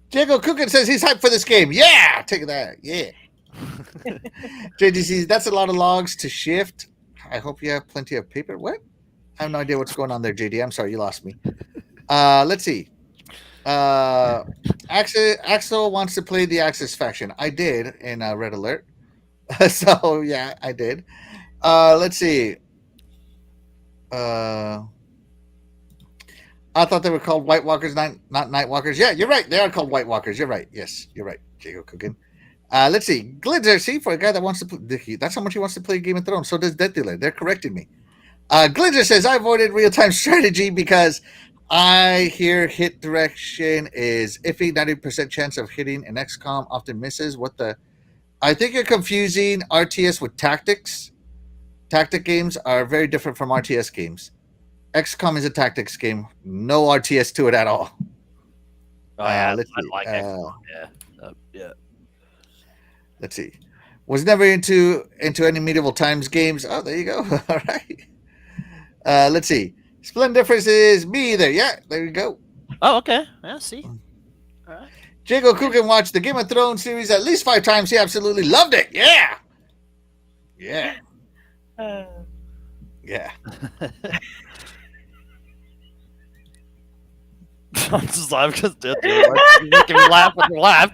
Diego Cookin says he's hyped for this game. Yeah, take that. Yeah. JDC, that's a lot of logs to shift. I hope you have plenty of paper. What? I have no idea what's going on there, JD. I'm sorry, you lost me. Let's see. Axel wants to play the Axis faction. I did in Red Alert. So yeah, I did. Let's see. I thought they were called White Walkers, not Night Walkers. Yeah, you're right. They are called White Walkers. You're right. Yes, you're right. Jago Cookin. Let's see. Glitzer, see, for a guy that wants to play, that's how much he wants to play Game of Thrones. So does Death Dealer. They're correcting me. Glitzer says, I avoided real-time strategy because I hear hit direction is iffy, 90% chance of hitting an XCOM often misses. What the? I think you're confusing RTS with tactics. Tactic games are very different from RTS games. XCOM is a tactics game. No RTS to it at all. Oh, yeah, let's I see. like XCOM. Yeah. Let's see. Was never into any medieval times games. Oh, there you go. All right. Let's see. Splendiferous is me either. Yeah, there you go. Oh, okay. Yeah, see. All right. Jago Coogan watched the Game of Thrones series at least 5 times. He absolutely loved it. Yeah. Yeah. Yeah. I'm just laughing because you're making me laugh when you laugh.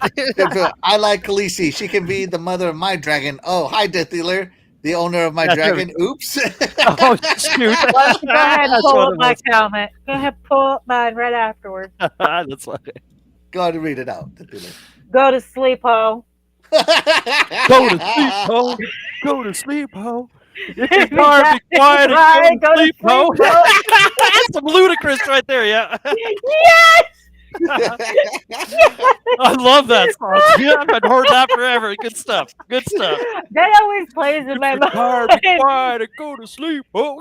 I like Khaleesi. She can be the mother of my dragon. Oh, hi, Death Dealer. The owner of my Yeah, dragon. Oops. Oh, shoot. Well, go ahead and That's pull what up it my was. comment. Go ahead, pull up mine right afterwards. That's funny. Go ahead and read it out. Death Dealer. Go to sleep, ho. Go to sleep, ho. Go to sleep, ho. If you're tired, be quiet Right, and go to sleep, ho. That's some ludicrous right there, yeah. Yes! I love that song. Yeah, I've heard that forever. Good stuff. Good stuff. That always plays in my If you're tired, be mind. quiet and go to sleep, ho.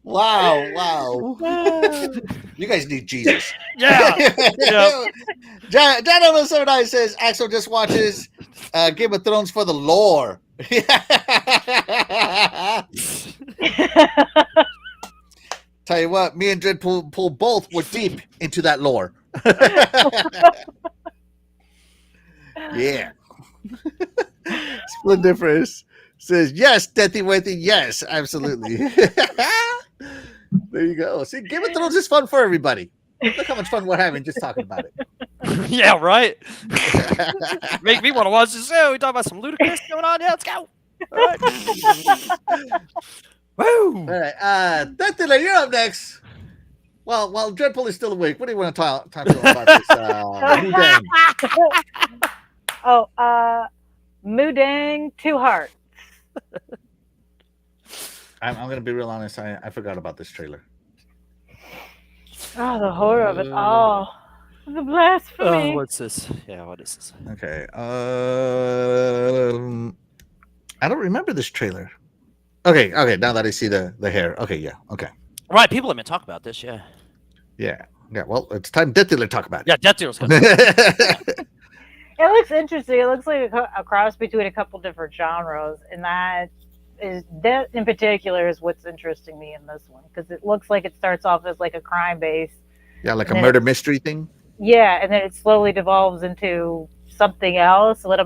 Wow. You guys need Jesus. Yeah. Dan 79 says Axel just watches Game of Thrones for the lore. Tell you what, me and Dreadpool both were deep into that lore. Yeah. Splendiferous says, yes, Deathy Wethy, yes, absolutely. There you go. See, Game of Thrones is fun for everybody. Look how much fun we're having just talking about it. Yeah, right. Make me want to watch the show. We talk about some ludicrous going on. Yeah, let's go. All right. Woo. All right. Death Dealer, you're up next. while Dreadpool is still awake, what do you want to talk to him about this? Mudang? Mudang, 2 hearts. I'm going to be real honest. I forgot about this trailer. Oh, the horror of it all. The blasphemy. what's this? Yeah, what is this? Okay. I don't remember this trailer. Okay. Now that I see the hair. Okay. Yeah. Okay. Right, people have been talking about this. Yeah. Yeah. Well, it's time Death Dealer talk about Yeah, Death Dealer's good. it. It looks interesting. It looks like a cross between a couple different genres, and that in particular is what's interesting me in this one, because it looks like it starts off as like a crime base. Yeah, like a And then murder mystery thing. Yeah, and then it slowly devolves into something else. What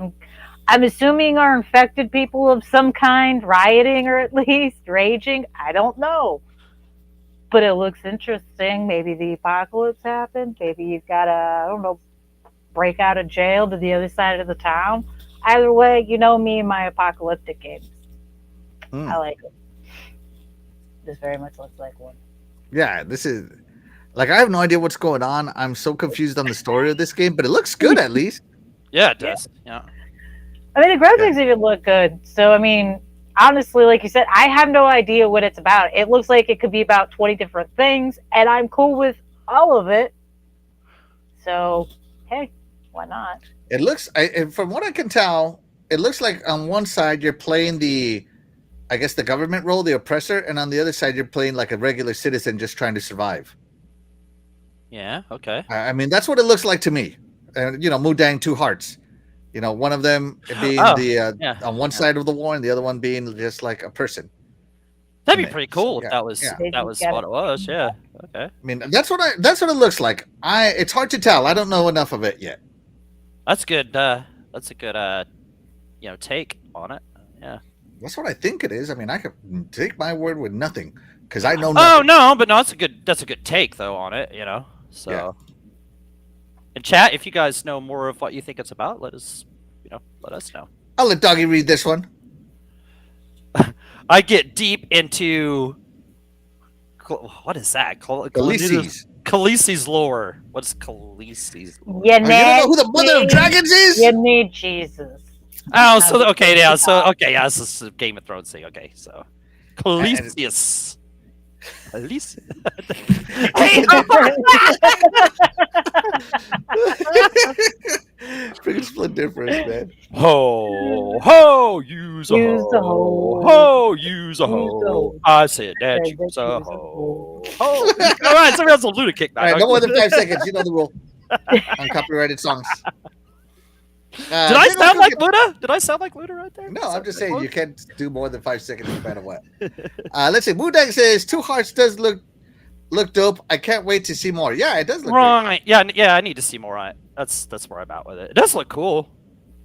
I'm assuming are infected people of some kind, rioting or at least raging. I don't know. But it looks interesting. Maybe the apocalypse happened. Maybe you've got to, I don't know, break out of jail to the other side of the town. Either way, you know me and my apocalyptic games. I like it. This very much looks like one. Yeah, this is like I have no idea what's going on. I'm so confused on the story of this game, but it looks good at least. Yeah, it does. Yeah. I mean, the graphics even look good. So, I mean, honestly, like you said, I have no idea what it's about. It looks like it could be about 20 different things, and I'm cool with all of it. So, hey, why not? It looks, from what I can tell, it looks like on one side you're playing I guess the government role, the oppressor, and on the other side you're playing like a regular citizen just trying to survive. Yeah. Okay. I mean, that's what it looks like to me. Mudang, 2 hearts. One of them being on one side of the war, and the other one being just like a person. That'd be pretty cool Yeah, if that was yeah. what it was. Yeah. Okay. I mean, that's what it looks like. It's hard to tell. I don't know enough of it yet. That's good. That's a good take on it. Yeah. That's what I think it is. I mean, I could take my word with nothing because I know Oh nothing. no, but no, that's a good take though on it. So. Yeah. In chat, if you guys know more of what you think it's about, let us know. I'll let Doggy read this one. I get deep into what is that? Khaleesi's lore. What's Khaleesi's lore? You You don't know who the mother of dragons is? You need Jesus. Oh, so okay, yeah, this is a Game of Thrones thing. Okay, so Khaleesi. Khaleesi. Freaking split difference, man. Ho, use a hoe. Ho, use a hoe. I said that use a hoe. All right, somebody else will Luda kick All that. right, no more than 5 seconds. You know the rule. Uncopyrighted songs. Did I sound like Luda? Did I sound like Luda right there? No, I'm just saying you can't do more than 5 seconds no matter what. Let's see. Mudang says 2 hearts does look dope. I can't wait to see more. Yeah, it does look right. Great. Yeah. I need to see more. Right. That's where I'm at with it. It does look cool.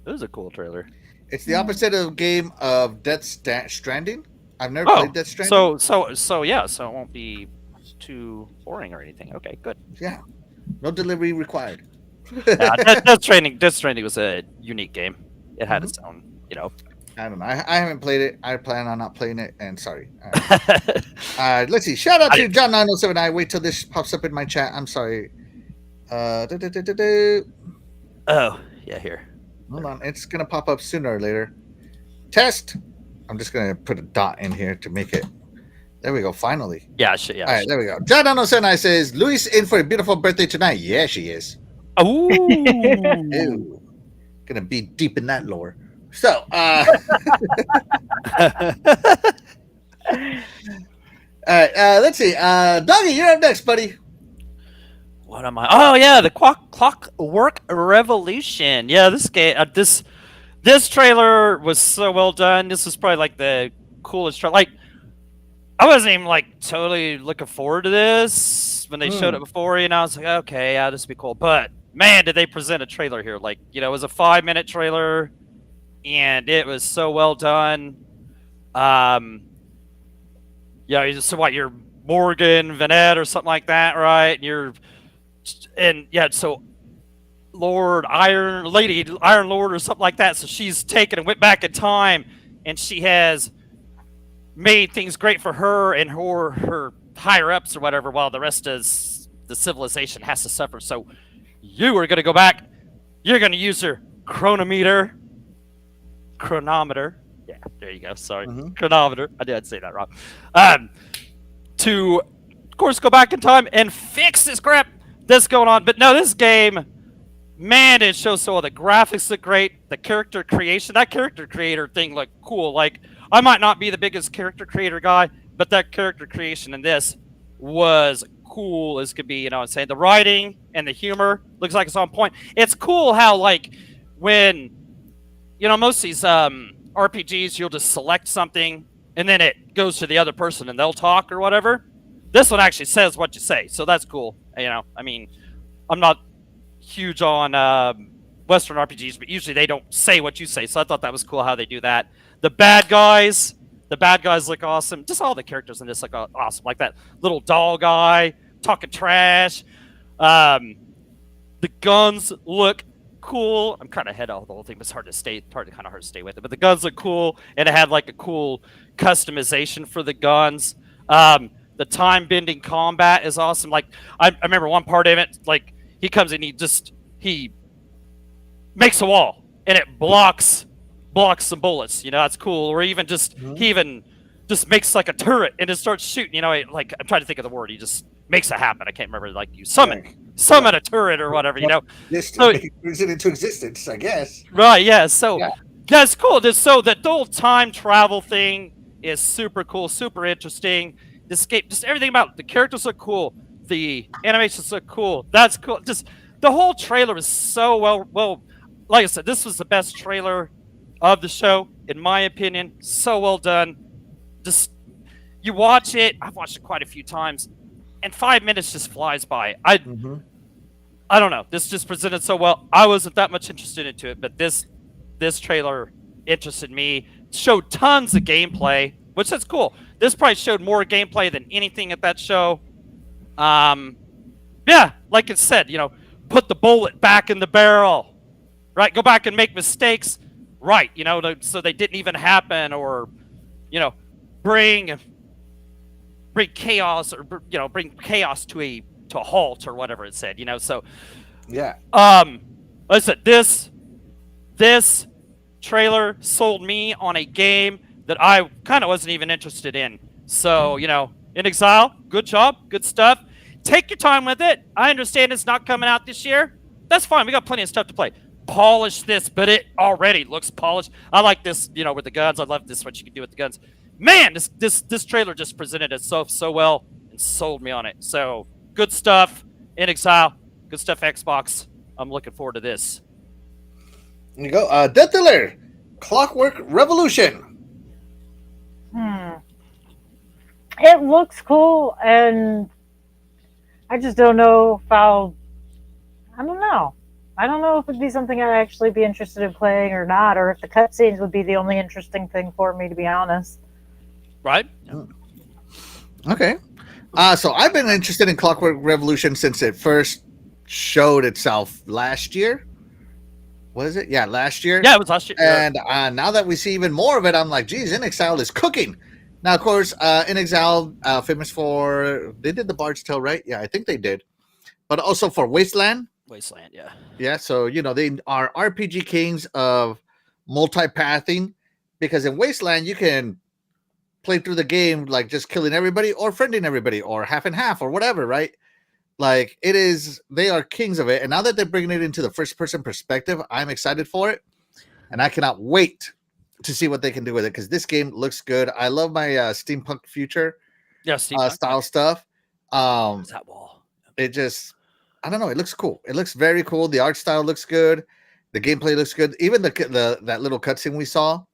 It was a cool trailer. It's the opposite of game of Death Stranding. I've never played Death Stranding. So it won't be too boring or anything. Okay, good. Yeah, no delivery required. Death Stranding was a unique game. It had its own, I don't know. I haven't played it. I plan on not playing it. And sorry. Let's see. Shout out to John 907. I wait till this pops up in my chat. I'm sorry. Oh yeah, here. Hold on. It's gonna pop up sooner or later. Test. I'm just gonna put a dot in here to make it. There we go. Finally. Yeah. All right. There we go. John 907 says, "Luis in for a beautiful birthday tonight." Yeah, she is. Ooh. Ew. Gonna be deep in that lore. So, all right, let's see. Doggy, you're up next, buddy. What am I? Oh yeah, the Clockwork Revolution. Yeah, this game, this trailer was so well done. This was probably like the coolest trailer. Like, I wasn't even like totally looking forward to this when they showed it before. I was like, okay, yeah, this would be cool. But man, did they present a trailer here? Like, it was a 5-minute trailer, and it was so well done. Yeah, so what? You're Morgan Vanette or something like that, right? So Lady Iron Lord or something like that. So she's taken and went back in time, and she has made things great for her and her higher ups or whatever, while the rest of the civilization has to suffer. So you are going to go back. You're going to use your chronometer. Yeah, there you go. Sorry, chronometer. I did say that wrong. To, of course, go back in time and fix this crap that's going on. But no, this game, man, it shows so well. The graphics look great. The character creation, that character creator thing looked cool. Like, I might not be the biggest character creator guy, but that character creation in this was cool as could be. You know what I'm saying? The writing and the humor looks like it's on point. It's cool how, like, when, you know, most of these RPGs, you'll just select something and then it goes to the other person and they'll talk or whatever. This one actually says what you say, so that's cool. You know, I mean, I'm not huge on Western RPGs, but usually they don't say what you say, so I thought that was cool how they do that. The bad guys look awesome. Just all the characters in this look awesome, like that little doll guy talking trash. The guns look cool. I'm kind of head off the whole thing, but it's hard to stay with it. But the guns look cool, and it had like a cool customization for the guns. The time bending combat is awesome. Like I remember one part of it, like he comes in, he makes a wall and it blocks some bullets. You know, that's cool. Or even just he even just makes like a turret and it starts shooting. You know, like I'm trying to think of the word. He just makes it happen. I can't remember. Like you summon a turret or whatever. You know, so brings it into existence, I guess. Right? Yeah. So that's cool. So the whole time travel thing is super cool, super interesting. This game, just everything about it. The characters look cool. The animations look cool. That's cool. Just the whole trailer is so well. Like I said, this was the best trailer of the show, in my opinion. So well done. Just you watch it. I've watched it quite a few times, and 5 minutes just flies by. I don't know. This just presented so well. I wasn't that much interested into it, but this trailer interested me. Showed tons of gameplay, which is cool. This probably showed more gameplay than anything at that show. Yeah, like it said, you know, put the bullet back in the barrel, right? Go back and make mistakes, right? You know, so they didn't even happen, or, you know, bring chaos, or bring chaos to a halt, or whatever it said. You know, so yeah. Like I said, this trailer sold me on a game that I kind of wasn't even interested in. So, you know, In Exile, good job, good stuff. Take your time with it. I understand it's not coming out this year. That's fine. We got plenty of stuff to play. Polish this, but it already looks polished. I like this, you know, with the guns. I love this, what you can do with the guns. Man, this trailer just presented itself so well and sold me on it. So, good stuff. In Exile, good stuff, Xbox. I'm looking forward to this. There you go. Death Dealer, Clockwork Revolution. It looks cool, and I just don't know if I don't know. I don't know if it'd be something I'd actually be interested in playing or not, or if the cutscenes would be the only interesting thing for me, to be honest. Right? Okay. So I've been interested in Clockwork Revolution since it first showed itself last year. Was it? Yeah, last year. Yeah, it was last year. And now that we see even more of it, I'm like, geez, In Exile is cooking. Now, of course, In Exile, famous for, they did the Bard's Tale, right? Yeah, I think they did. But also for Wasteland. Wasteland, yeah. Yeah, so, you know, they are RPG kings of multi-pathing, because in Wasteland, you can play through the game like just killing everybody or friending everybody or half and half or whatever, right? Like, it is, they are kings of it. And now that they're bringing it into the first-person perspective, I'm excited for it. And I cannot wait to see what they can do with it, because this game looks good. I love my steampunk future style stuff. That wall. It just, I don't know. It looks cool. It looks very cool. The art style looks good. The gameplay looks good. Even that little cutscene we saw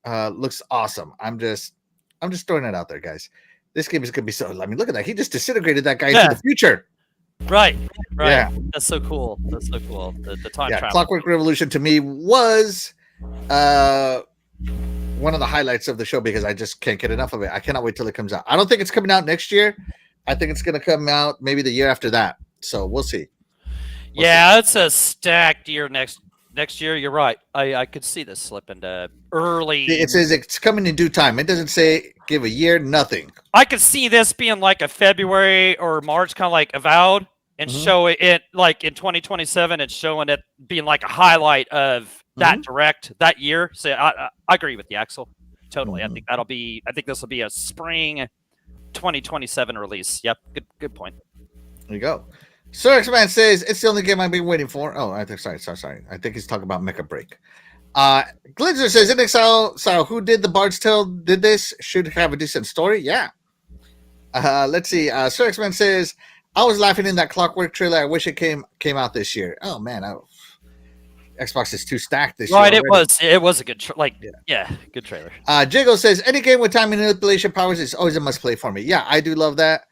looks awesome. I'm just throwing it out there, guys. This game is gonna be so. I mean, look at that. He just disintegrated that guy into the future. Right. Yeah. That's so cool. The time travel. Clockwork Revolution to me was one of the highlights of the show, because I just can't get enough of it. I cannot wait till it comes out. I don't think it's coming out next year. I think it's going to come out maybe the year after that. So we'll see. It's a stacked year next year. You're right. I could see this slip into early. It says it's coming in due time. It doesn't say give a year, nothing. I could see this being like a February or March kind of like Avowed and Mhm. show it like in 2027 and showing it being like a highlight of that direct that year. So I agree with you, Axel. Totally. Mhm. I think this will be a spring 2027 release. Yep. Good point. There you go. Sir X-Man says it's the only game I've been waiting for. Oh, I think sorry. I think he's talking about Mecha Break. Glitzer says in Exile, who did the Bard's Tale did this should have a decent story. Yeah. Let's see. Sir X-Man says I was laughing in that Clockwork trailer. I wish it came out this year. Oh man, Xbox is too stacked this year. Right, already. it was a good good trailer. Jago says any game with time manipulation powers is always a must play for me. Yeah, I do love that.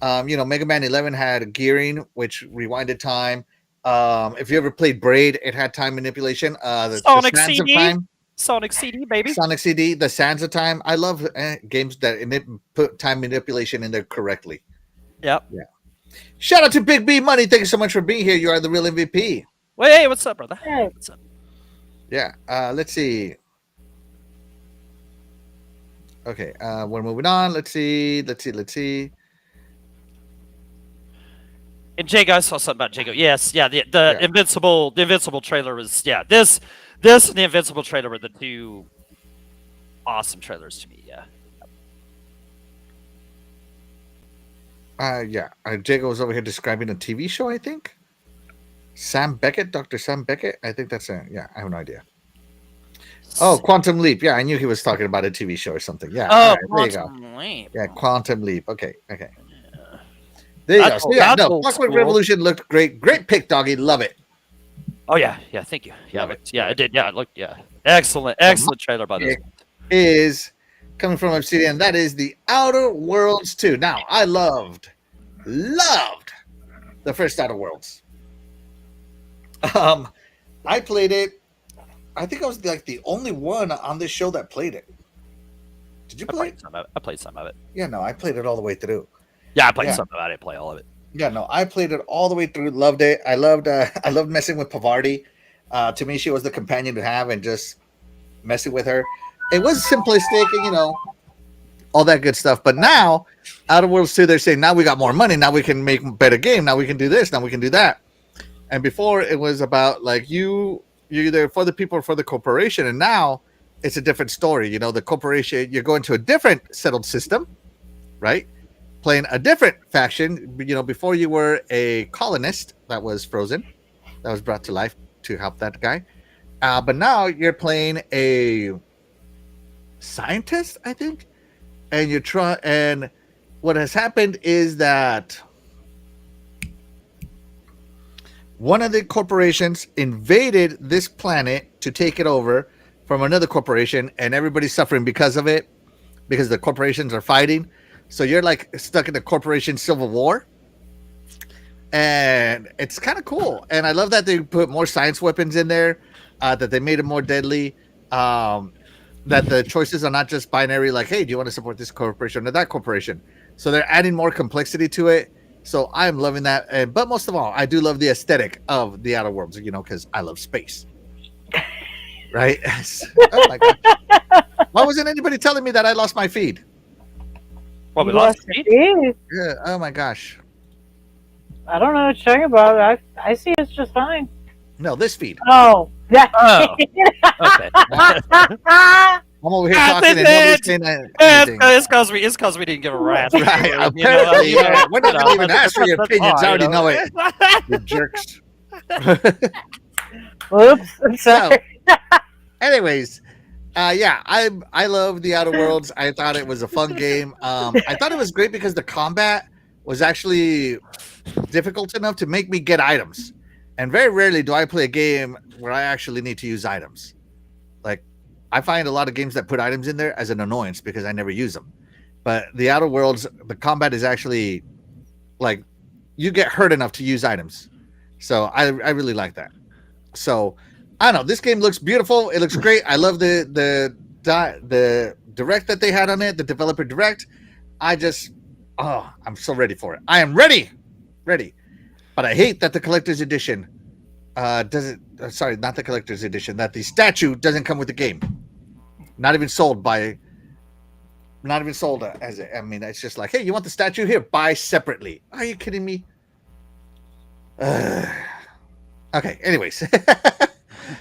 Mega Man 11 had gearing, which rewinded time. If you ever played Braid, it had time manipulation. The Sonic Sands of CD, Time, Sonic CD, baby. Sonic CD, the Sands of Time. I love games that put time manipulation in there correctly. Yep. Yeah. Shout out to Big B Money. Thank you so much for being here. You are the real MVP. Wait, hey, what's up, brother? Hey. What's up? Yeah. Let's see. Okay. We're moving on. Let's see. And Jago, I saw something about Jago. Yes, yeah. The Yeah. Invincible trailer was this and the Invincible trailer were the two awesome trailers to me. Yeah. Jago was over here describing a TV show, I think. Sam Beckett, Dr. Sam Beckett. I think that's I have no idea. Oh, Quantum Leap. Yeah, I knew he was talking about a TV show or something. Yeah. Oh, there you go. Quantum Leap. Yeah, Quantum Leap. Okay. Yeah. There you That's go. So, yeah, old- no, that's old Clockwork school. Revolution looked great. Great pick, doggy. Love it. Oh yeah, thank you. Yeah, Love it did. Yeah, it looked excellent trailer by this. pick is coming from Obsidian. That is the Outer Worlds 2. Now, I loved the first Outer Worlds. I played it. I think I was like the only one on this show that played it. Did you play it? I played some of it. Yeah, no, I played it all the way through. Yeah, I played Yeah. some of it. I didn't play all of it. Yeah, no, I played it all the way through. Loved it. I loved messing with Pavardi. To me, she was the companion to have, and just messing with her. It was simplistic, and all that good stuff. But now, Outer Worlds 2, they're saying now we got more money. Now we can make a better game. Now we can do this. Now we can do that. And before it was about like you're either for the people or for the corporation, and now it's a different story. The corporation, you're going to a different settled system, right? Playing a different faction. Before you were a colonist that was frozen, that was brought to life to help that guy. But now you're playing a scientist, I think, and and what has happened is that one of the corporations invaded this planet to take it over from another corporation, and everybody's suffering because of it, because the corporations are fighting. So you're like stuck in the corporation civil war, and it's kind of cool. And I love that they put more science weapons in there, that they made it more deadly, that the choices are not just binary, like, hey, do you want to support this corporation or that corporation? So they're adding more complexity to it. So I'm loving that. But most of all, I do love the aesthetic of the Outer Worlds, because I love space. Right? Oh my God. Why wasn't anybody telling me that I lost my feed? Well, we You lost lost the your feed? feed. Yeah. Oh my gosh. I don't know what you're talking about. I see it's just fine. No, this feed. Oh. Oh, okay. I'm over here talking and nobody's saying anything. It's because we didn't give a rat. Right, apparently, yeah. We're not gonna even ask for your opinions. I already know it. You jerks. Oops. I'm sorry. Anyways, I love the Outer Worlds. I thought it was a fun game. I thought it was great because the combat was actually difficult enough to make me get items. And very rarely do I play a game where I actually need to use items. Like, I find a lot of games that put items in there as an annoyance because I never use them. But the Outer Worlds, the combat is actually like you get hurt enough to use items. So I really like that. So I don't know. This game looks beautiful. It looks great. I love the direct that they had on it, the developer direct. I'm so ready for it. I am ready. But I hate that the collector's edition doesn't. Sorry, not the collector's edition. That the statue doesn't come with the game. Not even sold as I mean, it's just like, hey, you want the statue here? Buy separately. Are you kidding me? Okay. Anyways, so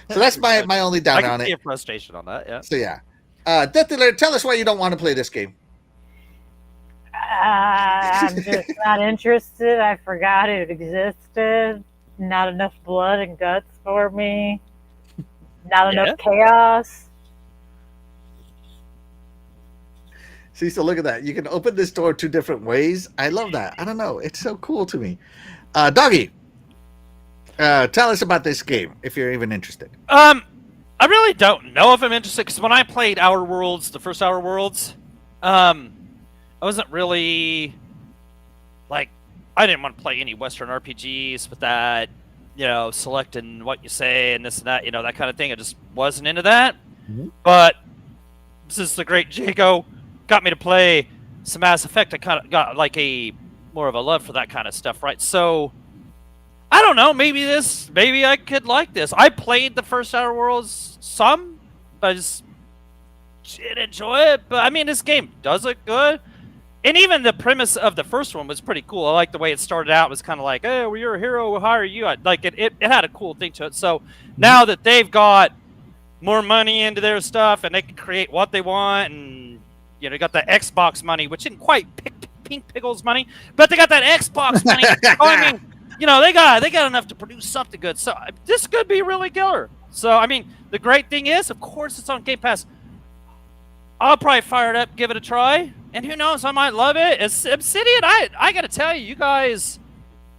that's my only I downer on can see it. your frustration on that. Yeah. So yeah, Death Dealer, tell us why you don't want to play this game. I'm just not interested. I forgot it existed. Not enough blood and guts for me. Not enough chaos. See, so look at that. You can open this door two different ways. I love that. I don't know. It's so cool to me. Doggy, tell us about this game if you're even interested. I really don't know if I'm interested because when I played Outer Worlds, the first Outer Worlds, I wasn't really like I didn't want to play any Western RPGs with that, selecting what you say and this and that, that kind of thing. I just wasn't into that. Mhm. But since the great Jago got me to play some Mass Effect, I kind of got like a more of a love for that kind of stuff, right? So I don't know. Maybe I could like this. I played the first Outer Worlds some, but I just didn't enjoy it. But I mean, this game does look good. And even the premise of the first one was pretty cool. I like the way it started out. It was kind of like, hey, well, you're a hero. We'll hire you. It had a cool thing to it. So now that they've got more money into their stuff and they can create what they want, and they got the Xbox money, which isn't quite Pink Pickle's money, but they got that Xbox money. I mean, they got enough to produce something good. So this could be really killer. So I mean, the great thing is, of course, it's on Game Pass. I'll probably fire it up, give it a try, and who knows, I might love it. It's Obsidian. I gotta tell you, you guys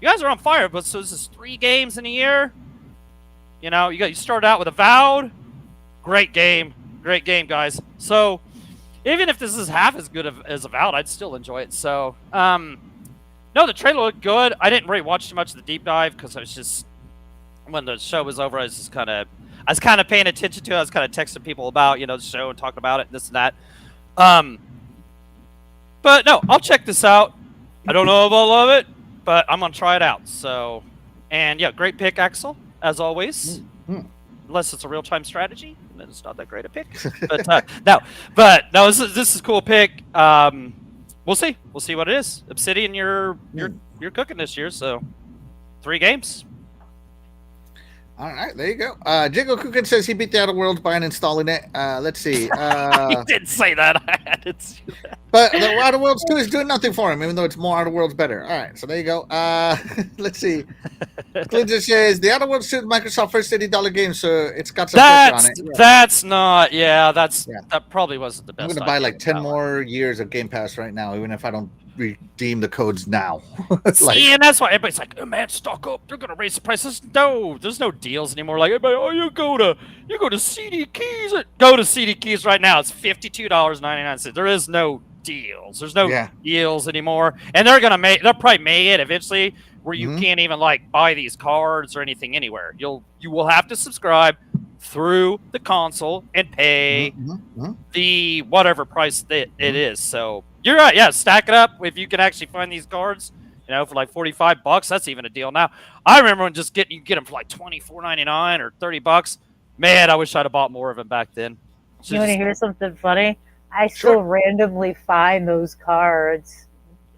are on fire. But so this is 3 games in a year. You started out with Avowed, great game, guys. So even if this is half as good as Avowed, I'd still enjoy it. So no, the trailer looked good. I didn't really watch too much of the deep dive because I was just when the show was over, I was kind of paying attention to it. I was kind of texting people about, the show and talking about it and this and that. But no, I'll check this out. I don't know if I'll love it, but I'm going to try it out. So, and yeah, great pick, Axel, as always. Unless it's a real-time strategy, then it's not that great a pick. But no, this is a cool pick. We'll see. We'll see what it is. Obsidian, you're cooking this year, so 3 games. All right, there you go. Jago Kukin says he beat the Outer Worlds by uninstalling it. Let's see. You did say that. I didn't see that. But the Outer Worlds 2 is doing nothing for him, even though it's more Outer Worlds better. All right, so there you go. Let's see. Clinton says the Outer Worlds 2 is Microsoft first $80 game, so it's got some pressure on it. That's not. Yeah, that probably wasn't the best. I'm going to buy like 10 more years of Game Pass right now, even if I don't redeem the codes now. See, and that's why everybody's like, oh man, stock up, they're gonna raise the prices. No, there's no deals anymore. Like everybody, you go to CD Keys. Go to CD Keys right now. It's $52.99. There is no deals. There's no deals anymore. And they'll probably make it eventually where you can't even like buy these cards or anything anywhere. You will have to subscribe through the console and pay the whatever price that it is. So you're right. Yeah, stack it up if you can actually find these cards. For like $45. That's even a deal now. I remember when you get them for like $24.99 or $30. Man, I wish I'd have bought more of them back then. You want to hear something funny? I still randomly find those cards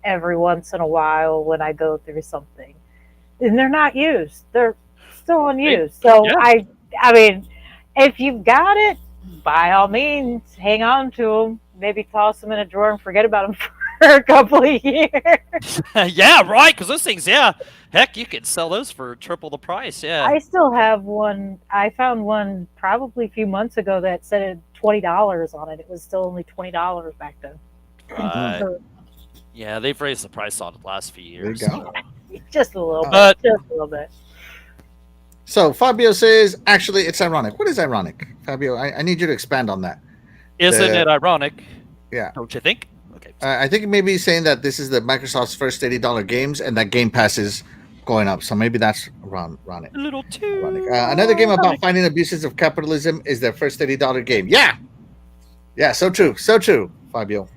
every once in a while when I go through something, and they're not used. They're still unused. So I mean, if you've got it, by all means, hang on to them. Maybe toss them in a drawer and forget about them for a couple of years. Yeah, right. Because those things, heck, you could sell those for triple the price. Yeah. I still have one. I found one probably a few months ago that said it had $20 on it. It was still only $20 back then. Yeah, they've raised the price on it the last few years. There you go. Just a little bit. Just a little bit. So Fabio says, actually, it's ironic. What is ironic, Fabio? I need you to expand on that. Isn't it ironic? Yeah. Don't you think? Okay. I think maybe he's saying that this is the Microsoft's first $80 games, and that Game Pass is going up. So maybe that's ironic. A little too. Ironic. Another game about finding abuses of capitalism is their first $80 game. Yeah. Yeah. So true. So true, Fabio.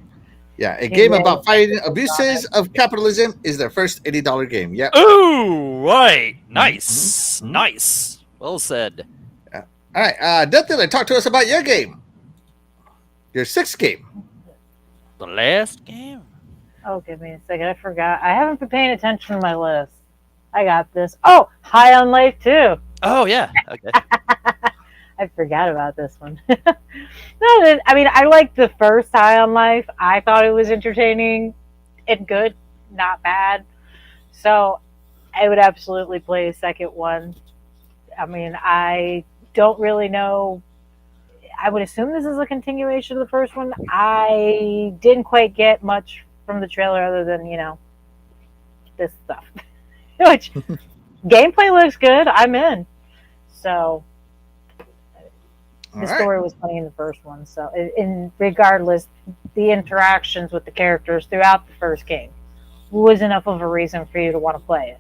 Yeah, a game about fighting abuses of capitalism is their first $80 game. Yeah. Ooh, right. Nice. Nice. Well said. Yeah. All right. Death Dealer, talk to us about your game. Your sixth game. The last game. Oh, give me a second. I forgot. I haven't been paying attention to my list. I got this. Oh, High on Life too. Oh yeah. Okay. I forgot about this one. No, I mean, I liked the first High on Life. I thought it was entertaining and good, not bad. So I would absolutely play a second one. I mean, I don't really know. I would assume this is a continuation of the first one. I didn't quite get much from the trailer other than, this stuff. Which gameplay looks good. I'm in. So All the right. story was funny in the first one. So, regardless, the interactions with the characters throughout the first game was enough of a reason for you to want to play it.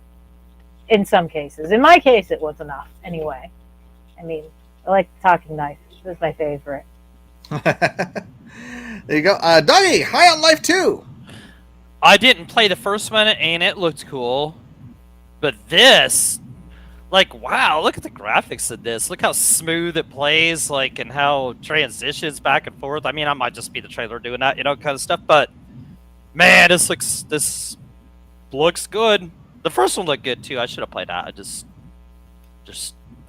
In some cases, in my case, it was enough. Anyway, I mean, I like the talking knife. This is my favorite. There you go. Doggy, High on Life 2. I didn't play the first one, and it looked cool. But this, like, wow! Look at the graphics of this. Look how smooth it plays, like, and how transitions back and forth. I mean, I might just be the trailer doing that, kind of stuff. But man, this looks good. The first one looked good too. I should have played that. I just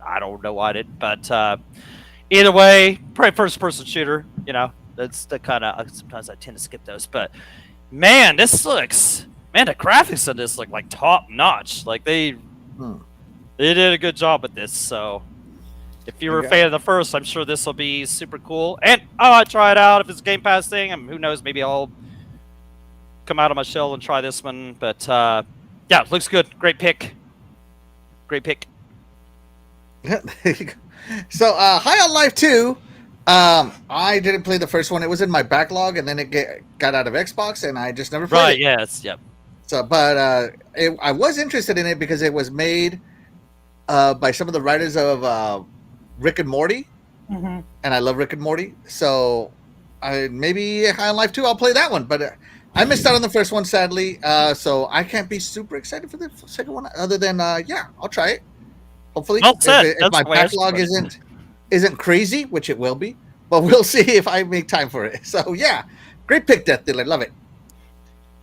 I don't know why I didn't. But either way, probably first-person shooter. That's the kind of sometimes I tend to skip those. But man, the graphics of this look like top notch. Like they did a good job with this. So if you were a fan of the first, I'm sure this will be super cool. And I'll try it out if it's a Game Pass thing. Who knows? Maybe I'll come out of my shell and try this one. But yeah, looks good. Great pick. There you go. So, High on Life 2, I didn't play the first one. It was in my backlog, and then it got out of Xbox, and I just never played Right, it. yes, yep. So, but I was interested in it because it was made by some of the writers of Rick and Morty, Mm-hmm. and I love Rick and Morty. So, maybe High on Life 2, I'll play that one. But I missed out on the first one, sadly. So, I can't be super excited for the second one, other than, yeah, I'll try it. Hopefully, Well said. if That's my the way I should backlog put it. isn't crazy, which it will be, but we'll see if I make time for it. So yeah, great pick, Death Dealer, love it.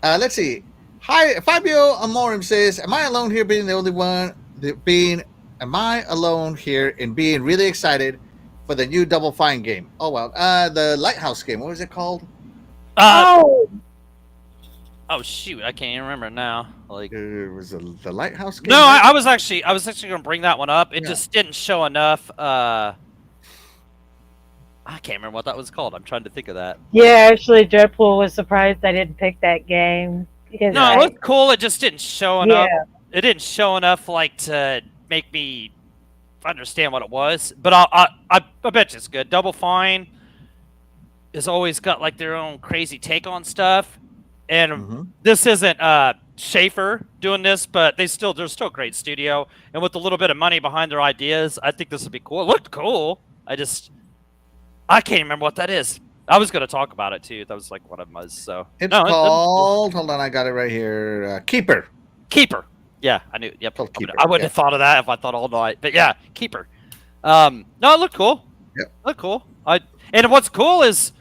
Let's see. Hi, Fabio Amorim says, "Am I alone here being the only one? Am I alone here in being really excited for the new Double Fine game? Oh well, the Lighthouse game. What was it called? Oh shoot, I can't even remember now. Like, It was the Lighthouse game. no, right? I was actually going to bring that one up. It Yeah. just didn't show enough. I can't remember what that was called. I'm trying to think of that. Yeah, actually, Deadpool was surprised I didn't pick that game because No, it looked cool. It just didn't show enough. yeah, It didn't show enough, like, to make me understand what it was. But I bet you it's good. Double Fine has always got like their own crazy take on stuff, and Mhm. this isn't Schaefer doing this, but they're still a great studio, and with a little bit of money behind their ideas, I think this would be cool. It looked cool. I can't remember what that is. I was going to talk about it too. That was like one of them was so. It's No, called. Hold on, I got it right here. Keeper. Keeper. Yeah, I knew. Yep. Called Keeper, I wouldn't have thought of that if I thought all night. But yeah, Keeper. No, it looked cool. Yep. It looked cool. And what's cool is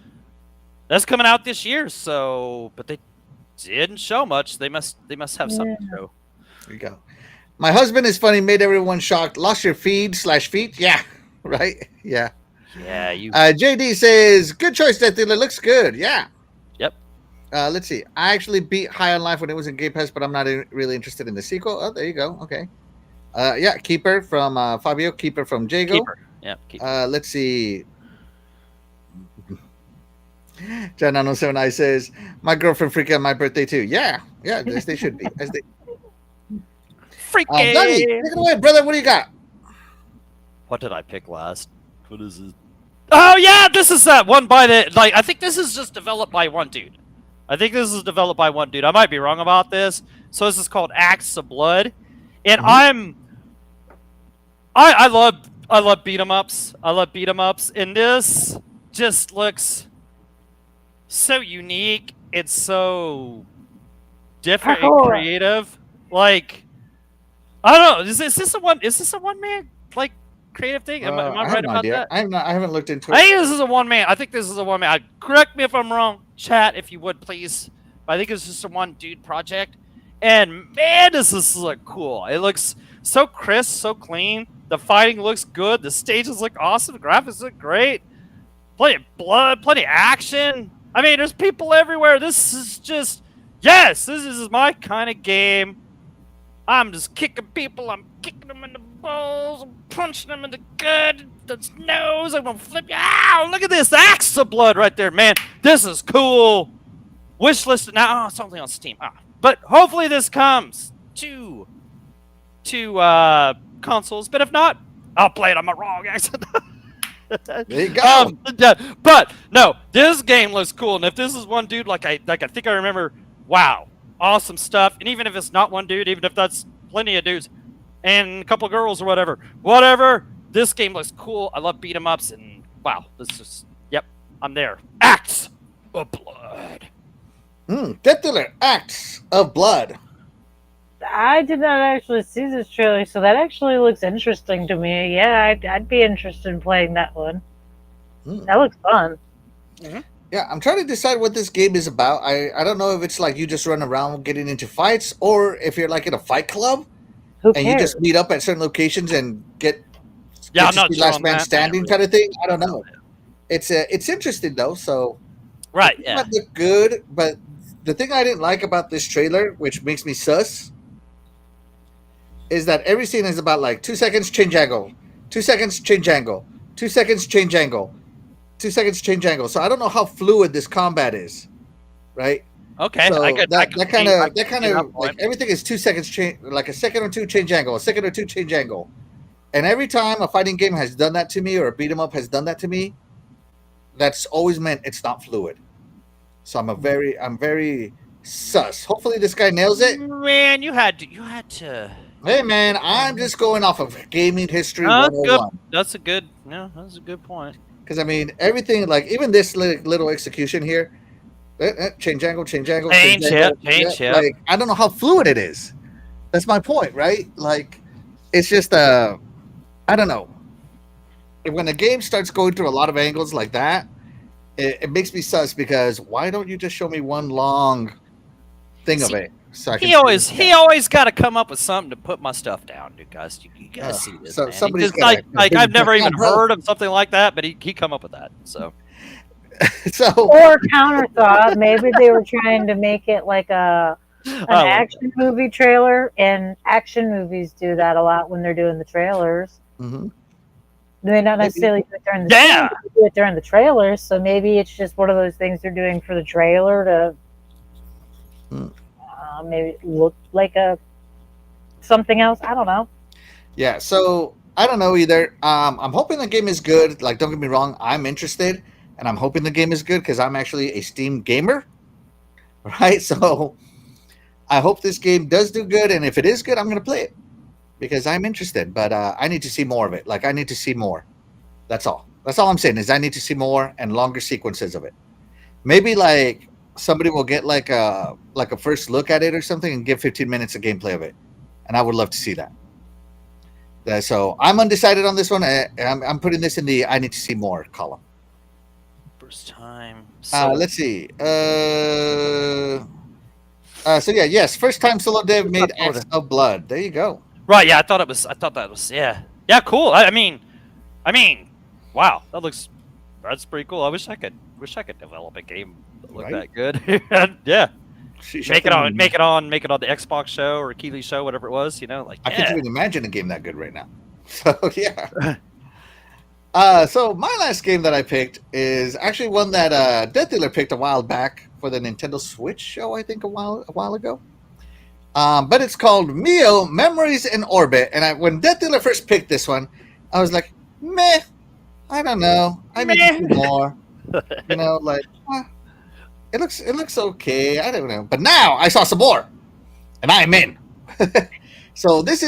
that's coming out this year. So, but they didn't show much. They must have something to show. There you go. My husband is funny. Made everyone shocked. Lost your feet/feet. Yeah, right. Yeah. Yeah, you. JD says, "Good choice, Death Dealer. Looks good." Yeah. Yep. Let's see. I actually beat High on Life when it was in Game Pass, but I'm not really interested in the sequel. Oh, there you go. Okay. Yeah, Keeper from Fabio. Keeper from Jago. Keeper. Yeah, Keeper. Let's see. Janano79 says, "My girlfriend freaked out on my birthday too." Yeah, as they should be. As they. Freaky. Dougie, take it away, brother. What do you got? What did I pick last? What is it? Oh yeah, this is that one by the I think this is just developed by one dude. I might be wrong about this. So this is called Acts of Blood, and I love beat 'em ups. And this just looks so unique. It's so different and creative. Like, I don't know. Is this a one man creative thing? Am I I have right no about idea. that? I haven't looked into I it. think this is a one man. I think this is a one man. Correct me if I'm wrong, chat, if you would please. But I think it's just a one dude project. And man, does this look cool! It looks so crisp, so clean. The fighting looks good. The stages look awesome. The graphics look great. Plenty of blood, plenty of action. I mean, there's people everywhere. This is just yes. This is my kind of game. I'm just kicking people. I'm kicking them in the balls. I'm punching them in the gut, the nose. I'm gonna flip you. Ow! Look at this axe of blood right there, man. This is cool. Wish list now. Oh, it's only on Steam. But hopefully this comes to consoles. But if not, I'll play it on my wrong accent. There you go. But no, this game looks cool. And if this is one dude, like I think I remember, wow, awesome stuff. And even if it's not one dude, even if that's plenty of dudes and a couple girls or whatever, this game looks cool. I love beat 'em ups, and wow, this is I'm there. Axe of blood. Death Dealer, Acts of Blood. I did not actually see this trailer, so that actually looks interesting to me. Yeah, I'd be interested in playing that one. That looks fun. Yeah, I'm trying to decide what this game is about. I don't know if it's like you just run around getting into fights, or if you're like in a fight club Who and you cares? just meet up at certain locations and get Yeah, I'm to not see sure last on man that. standing kind of thing. I don't know. It's interesting though. So Right, it yeah. might look good, but the thing I didn't like about this trailer, which makes me sus, is that every scene is about like 2 seconds change angle, 2 seconds change angle, 2 seconds change angle, 2 seconds change angle. So I don't know how fluid this combat is, right? Okay, So I could that kind of see that like point. everything is 2 seconds change, like a second or two change angle, a second or two change angle, and every time a fighting game has done that to me or a beat 'em up has done that to me, that's always meant it's not fluid. So I'm very sus. Hopefully this guy nails it. Man, you had to. Hey man, I'm just going off of gaming history Good. 101. That's a good point. Because I mean everything, like even this little execution here, change angle, change angle, Change, angle, yeah. Like I don't know how fluid it is. That's my point, right? Like it's just I don't know. When a game starts going through a lot of angles like that, it makes me sus, because why don't you just show me one long thing of See, it? So I can He always got to come up with something to put my stuff down, dude, guys. You gotta see this, so man. He somebody's just, gotta- like I've never Yeah, even bro. heard of something like that, but he come up with that. So So Or counter thought, maybe they were trying to make it like an action movie trailer, and action movies do that a lot when they're doing the trailers. mhm. They may not Maybe. necessarily do it during the Yeah. scene, they do it during the trailers. So maybe it's just one of those things they're doing for the trailer to Hmm. maybe look like something else. I don't know. Yeah, so I don't know either. I'm hoping the game is good. Like, don't get me wrong, I'm interested, and I'm hoping the game is good because I'm actually a Steam gamer, right? So I hope this game does do good, and if it is good, I'm gonna play it because I'm interested. But I need to see more of it. Like, I need to see more. That's all. That's all I'm saying is I need to see more and longer sequences of it. Maybe like somebody will get like a first look at it or something and give 15 minutes of gameplay of it, and I would love to see that. So I'm undecided on this one. I'm putting this in the I need to see more column. first time. So, Let's see. So yeah, yes, first time solo dev made Acts of Blood. There you go. right, yeah, I thought that was yeah, cool. I mean, wow, that's pretty cool. I wish I could develop a game that looked Right? that good. Yeah. Sheesh, Make I it couldn't- on the Xbox show or Keighley show, whatever it was, like I yeah. can't even imagine a game that good right now. So yeah. So my last game that I picked is actually one that Death Dealer picked a while back for the Nintendo Switch show, I think a while ago. But it's called Mio Memories in Orbit, and when Death Dealer first picked this one, I was like, meh, I don't know, I need to see more. Like it looks okay. I don't know, but now I saw some more, and I'm in. So this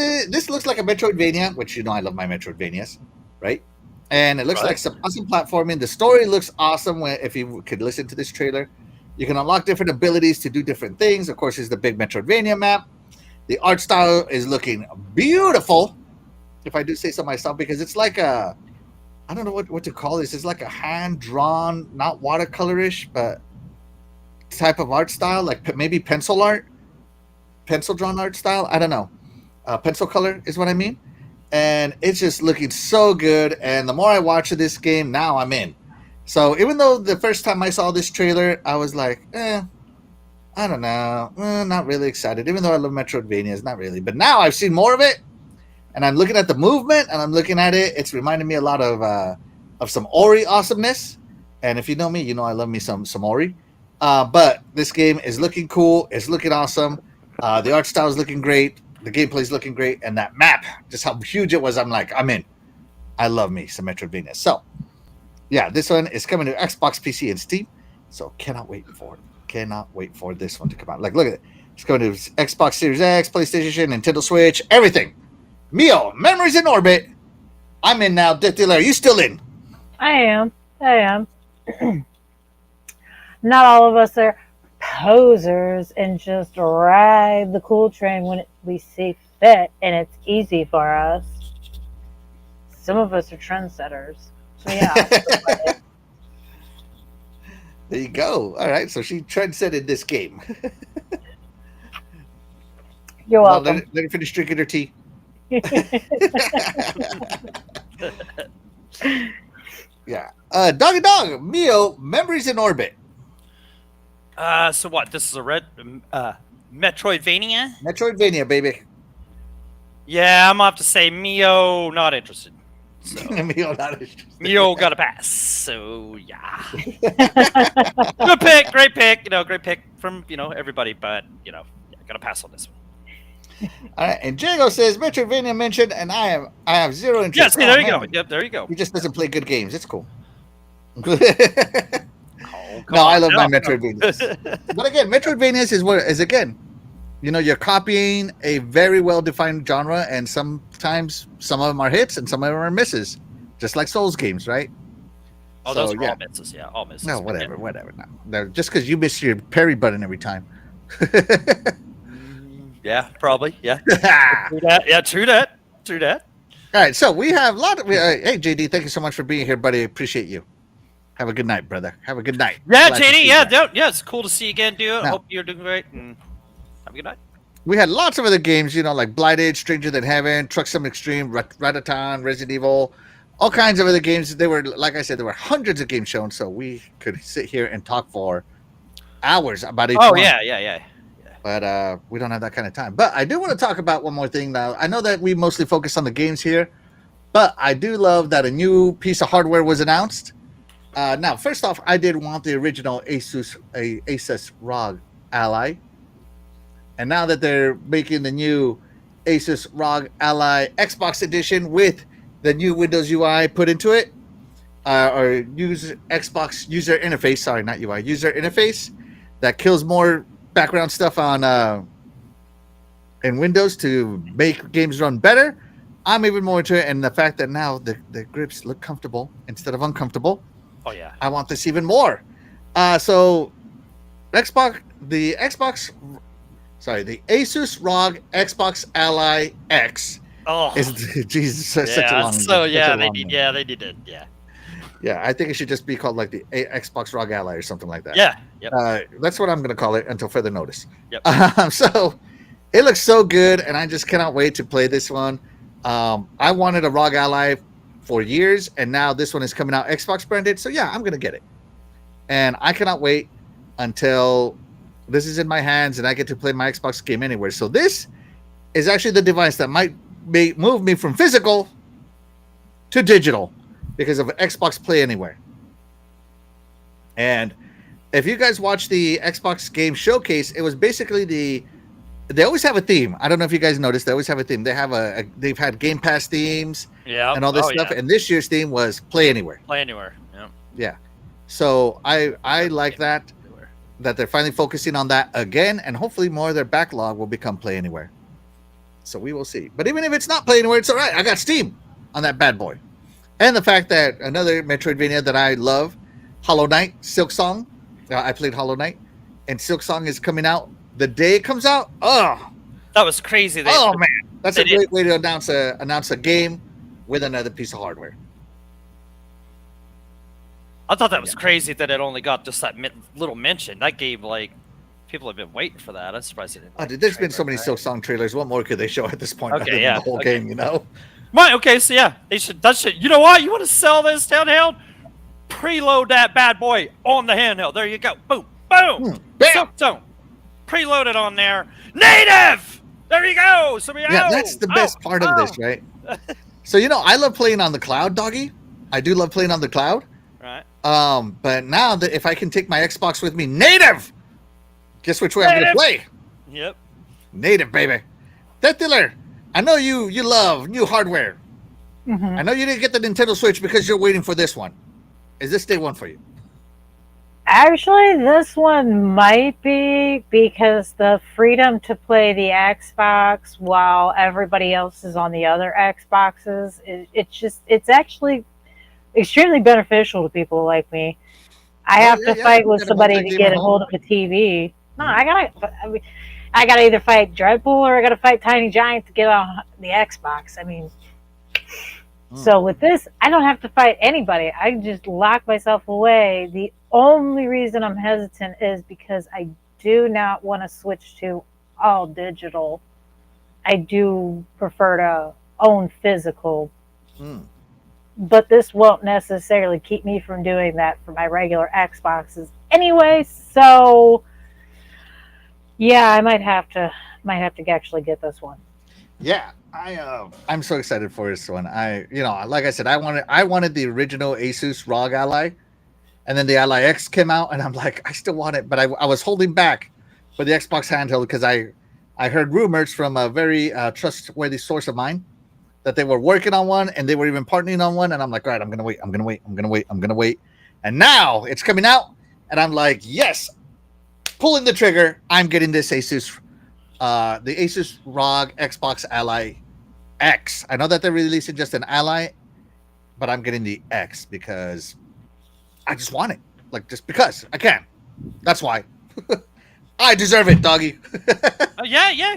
looks like a Metroidvania, which I love my Metroidvanias, right? And it looks Right. like some awesome platforming. The story looks awesome. If you could listen to this trailer, you can unlock different abilities to do different things. Of course, it's the big Metroidvania map. The art style is looking beautiful, if I do say so myself, because it's like I don't know what to call this. It's like a hand drawn, not watercolorish, but type of art style, like maybe pencil art, pencil drawn art style. I don't know. Pencil color is what I mean. And it's just looking so good. And the more I watch of this game, now I'm in. So even though the first time I saw this trailer, I was like, I don't know, not really excited. Even though I love Metroidvanias, not really. But now I've seen more of it, and I'm looking at the movement, and I'm looking at it. It's reminding me a lot of some Ori awesomeness. And if you know me, you know I love me some Ori. But this game is looking cool. It's looking awesome. The art style is looking great. The gameplay is looking great. And that map, just how huge it was, I'm like, I'm in. I love me some Metroidvania. So, yeah, this one is coming to Xbox, PC, and Steam. So, cannot wait for it. Cannot wait for this one to come out. Like, look at it. It's going to Xbox Series X, PlayStation, Nintendo Switch, everything. Mio, Memories in Orbit. I'm in now. Death Dealer, are you still in? I am. Not all of us are posers and just ride the cool train when we see fit and it's easy for us. Some of us are trendsetters. So yeah. There you go. All right, so she trendsetted this game. You're Well, welcome. let her finish drinking her tea. Yeah. Doggy Dog, Mio, Memories in Orbit. So what? This is a Metroidvania? Metroidvania, baby. Yeah, I'm gonna have to say Mio, not interested. So Mio, not interested. Mio got a pass. So yeah. Good pick, great pick. Great pick from everybody, but yeah, gotta pass on this one. All right, and Jago says Metroidvania mentioned, and I have zero interest. Yeah, see, there you go. Yep, there you go. He just doesn't play good games. It's cool. Oh, No, I love my now. Metroidvanias. But again, Metroidvanias is again, you're copying a very well-defined genre, and sometimes some of them are hits and some of them are misses, just like Souls games, right? Oh, So, those are yeah. all misses. Yeah, all misses. No, whatever. No, just because you miss your parry button every time. Yeah, probably. Yeah. All True that. Yeah, true that. True that. right, so we have a lot of. Hey, JD, thank you so much for being here, buddy. Appreciate you. Have a good night, brother. Have a good night. Yeah, Glad to JD. see Yeah, that. it's cool to see you again, dude. Now- Hope you're doing great and have a good night. We had lots of other games, like Blighted, Stranger Than Heaven, Truck Sim Extreme, Ratatan, Resident Evil, all kinds of other games. They were, like I said, there were hundreds of games shown, so we could sit here and talk for hours about each Oh one. yeah. But we don't have that kind of time. But I do want to talk about one more thing now. I know that we mostly focus on the games here, but I do love that a new piece of hardware was announced. Now, first off, I did want the original Asus ROG Ally. And now that they're making the new Asus ROG Ally Xbox Edition with the new Windows UI put into it, or Xbox user interface, sorry, not UI, user interface, that kills more background stuff on in Windows to make games run better, I'm even more into it. And the fact that now the grips look comfortable instead of uncomfortable, Oh yeah. I want this even more. So the Asus ROG Xbox Ally X Oh. is Jesus, such a Yeah. long. So such a yeah, long they name. did it. Yeah. Yeah, I think it should just be called like the Xbox ROG Ally or something like that. Yeah. Yep. That's what I'm going to call it until further notice. Yep. So it looks so good, and I just cannot wait to play this one. I wanted a ROG Ally for years, and now this one is coming out Xbox branded. So yeah, I'm going to get it, and I cannot wait until this is in my hands and I get to play my Xbox game anywhere. So this is actually the device that might move me from physical to digital because of Xbox Play Anywhere. And if you guys watch the Xbox Game Showcase, it was basically they always have a theme. I don't know if you guys noticed, they always have a theme. They have they've had Game Pass themes Yeah. and all this stuff. Yeah. And this year's theme was Play Anywhere. Play anywhere. Yeah. Yeah. So I like that they're finally focusing on that again, and hopefully more of their backlog will become Play Anywhere. So we will see. But even if it's not Play Anywhere, it's all right. I got Steam on that bad boy. And the fact that another Metroidvania that I love, Hollow Knight, Silk Song. I played Hollow Knight, and Silk Song is coming out the day it comes out. Oh, That was crazy. Oh man, that's a they great way to announce a game with another piece of hardware. I thought that was crazy that it only got just that little mention. That game, like, people have been waiting for that. I'm surprised it didn't. Oh, dude, there's been so many Silksong trailers. What more could they show at this point? Okay, other than yeah, the whole okay. game, you know. Okay, so yeah, they should. That should. You know what? You want to sell this handheld? Preload that bad boy on the handheld. There you go. Boom, boom. Bam! So, preload it on there. Native. There you go. So That's the best part of this, right? So I love playing on the cloud, doggy. I do love playing on the cloud. Right. But now that if I can take my Xbox with me native, guess which way I'm gonna play? Yep. Native, baby. Tetler, I know you love new hardware. Mhm. I know you didn't get the Nintendo Switch because you're waiting for this one. Is this day one for you? Actually, this one might be because the freedom to play the Xbox while everybody else is on the other Xboxes, it's actually extremely beneficial to people like me. I have to fight with somebody to get a hold of a TV. No, I gotta either fight Dreadpool or I gotta fight Tiny Giant to get on the Xbox. I mean, so with this, I don't have to fight anybody. I can just lock myself away. The only reason I'm hesitant is because I do not want to switch to all digital. I do prefer to own physical. But this won't necessarily keep me from doing that for my regular Xboxes anyway. So yeah, I might have to actually get this one. Yeah, I'm so excited for this one. Like I said, I wanted the original Asus ROG Ally, and then the Ally X came out, and I'm like, I still want it, but I was holding back for the Xbox handheld because I heard rumors from a very trustworthy source of mine that they were working on one and they were even partnering on one, and I'm like, all right, I'm gonna wait, and now it's coming out, and I'm like, yes, pulling the trigger. I'm getting this Asus. The Asus ROG Xbox Ally X. I know that they're releasing just an Ally, but I'm getting the X because I just want it. Like, just because I can. That's why. I deserve it, doggy. Yeah.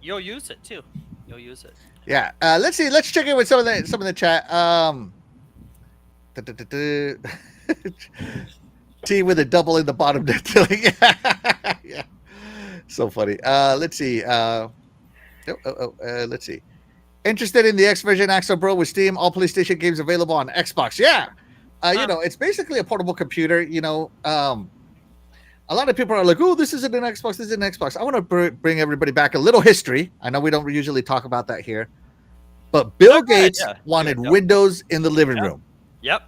You'll use it too. You'll use it. Yeah. Let's see. Let's check in with some of the chat. T with a double in the bottom. Yeah. So funny. Let's see. Let's see. Interested in the X version, Axel Bro, with Steam, all PlayStation games available on Xbox. Yeah. It's basically a portable computer. A lot of people are like, oh, this isn't an Xbox. This is an Xbox. I want to bring everybody back a little history. I know we don't usually talk about that here, but Bill Gates wanted Windows in the living room. Yep.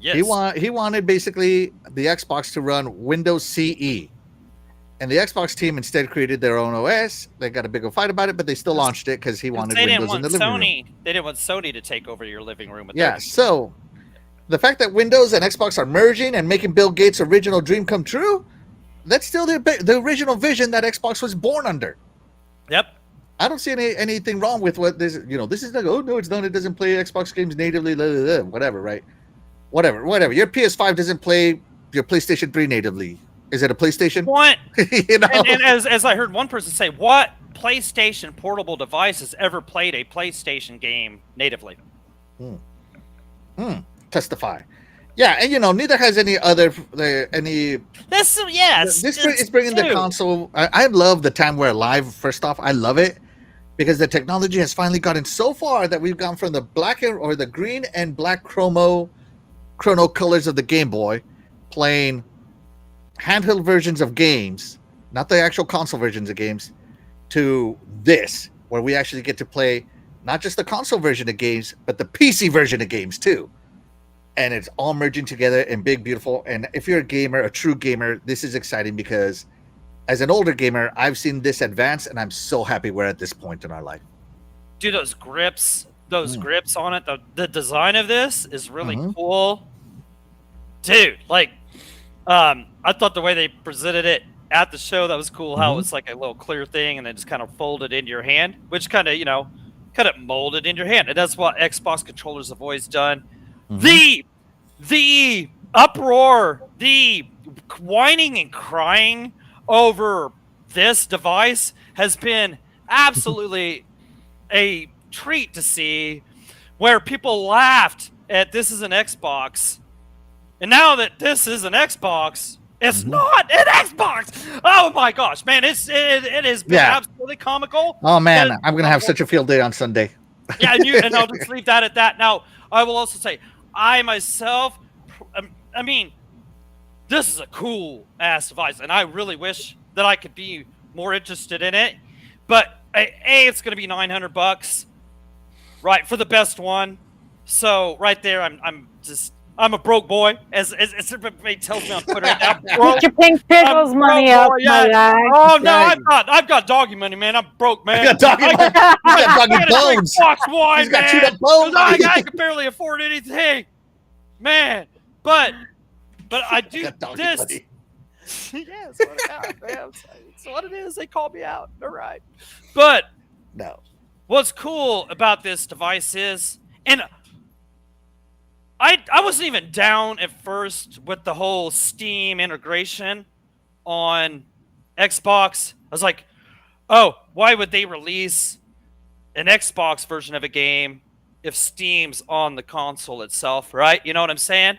Yes. He wanted basically the Xbox to run Windows CE. And the Xbox team instead created their own OS. They got a big fight about it, but they still launched it because he wanted Windows in the living room. They didn't want Sony to take over your living room. So the fact that Windows and Xbox are merging and making Bill Gates' original dream come true, that's still the original vision that Xbox was born under. Yep. I don't see anything wrong with what this. This is like, oh no, it's not. It doesn't play Xbox games natively. Blah, blah, blah, whatever, right? Whatever. Your PS5 doesn't play your PlayStation 3 natively. Is it a PlayStation? What? And as I heard one person say, what PlayStation portable device has ever played a PlayStation game natively? Testify. Yeah, and neither has any other any. This is bringing the console. I love the time we're alive. First off, I love it because the technology has finally gotten so far that we've gone from the black or the green and black chrono colors of the Game Boy, playing handheld versions of games, not the actual console versions of games, to this, where we actually get to play not just the console version of games, but the PC version of games too. And it's all merging together and big, beautiful. And if you're a gamer, a true gamer, this is exciting because as an older gamer, I've seen this advance, and I'm so happy we're at this point in our life. Dude, those grips on it, the design of this is really cool. Dude, I thought the way they presented it at the show, that was cool. How it's like a little clear thing and then just kind of folded into your hand, which kind of molded in your hand. And that's what Xbox controllers have always done. The uproar, the whining and crying over this device has been absolutely a treat to see, where people laughed at this is an Xbox, and now that this is an Xbox, it's not an Xbox. Oh my gosh, man, it has been absolutely comical. Oh man, I'm gonna have such a field day on Sunday. Yeah, and I'll just leave that at that. Now, I will also say, I myself, I mean, this is a cool ass device, and I really wish that I could be more interested in it. But it's going to be $900, right, for the best one. So right there, I'm a broke boy, as everybody tells me on Twitter right now. Get your pink pickles money up, my guy. Oh no, I've got doggy money, man. I'm broke, man. I got doggy bones. Fox wine, He's got man. chewed up bones. I can barely afford anything, man. But I do this. Buddy. Yes, that's what it is. They call me out. All right. But no, what's cool about this device is, and I wasn't even down at first with the whole Steam integration on Xbox. I was like, oh, why would they release an Xbox version of a game if Steam's on the console itself, right? You know what I'm saying?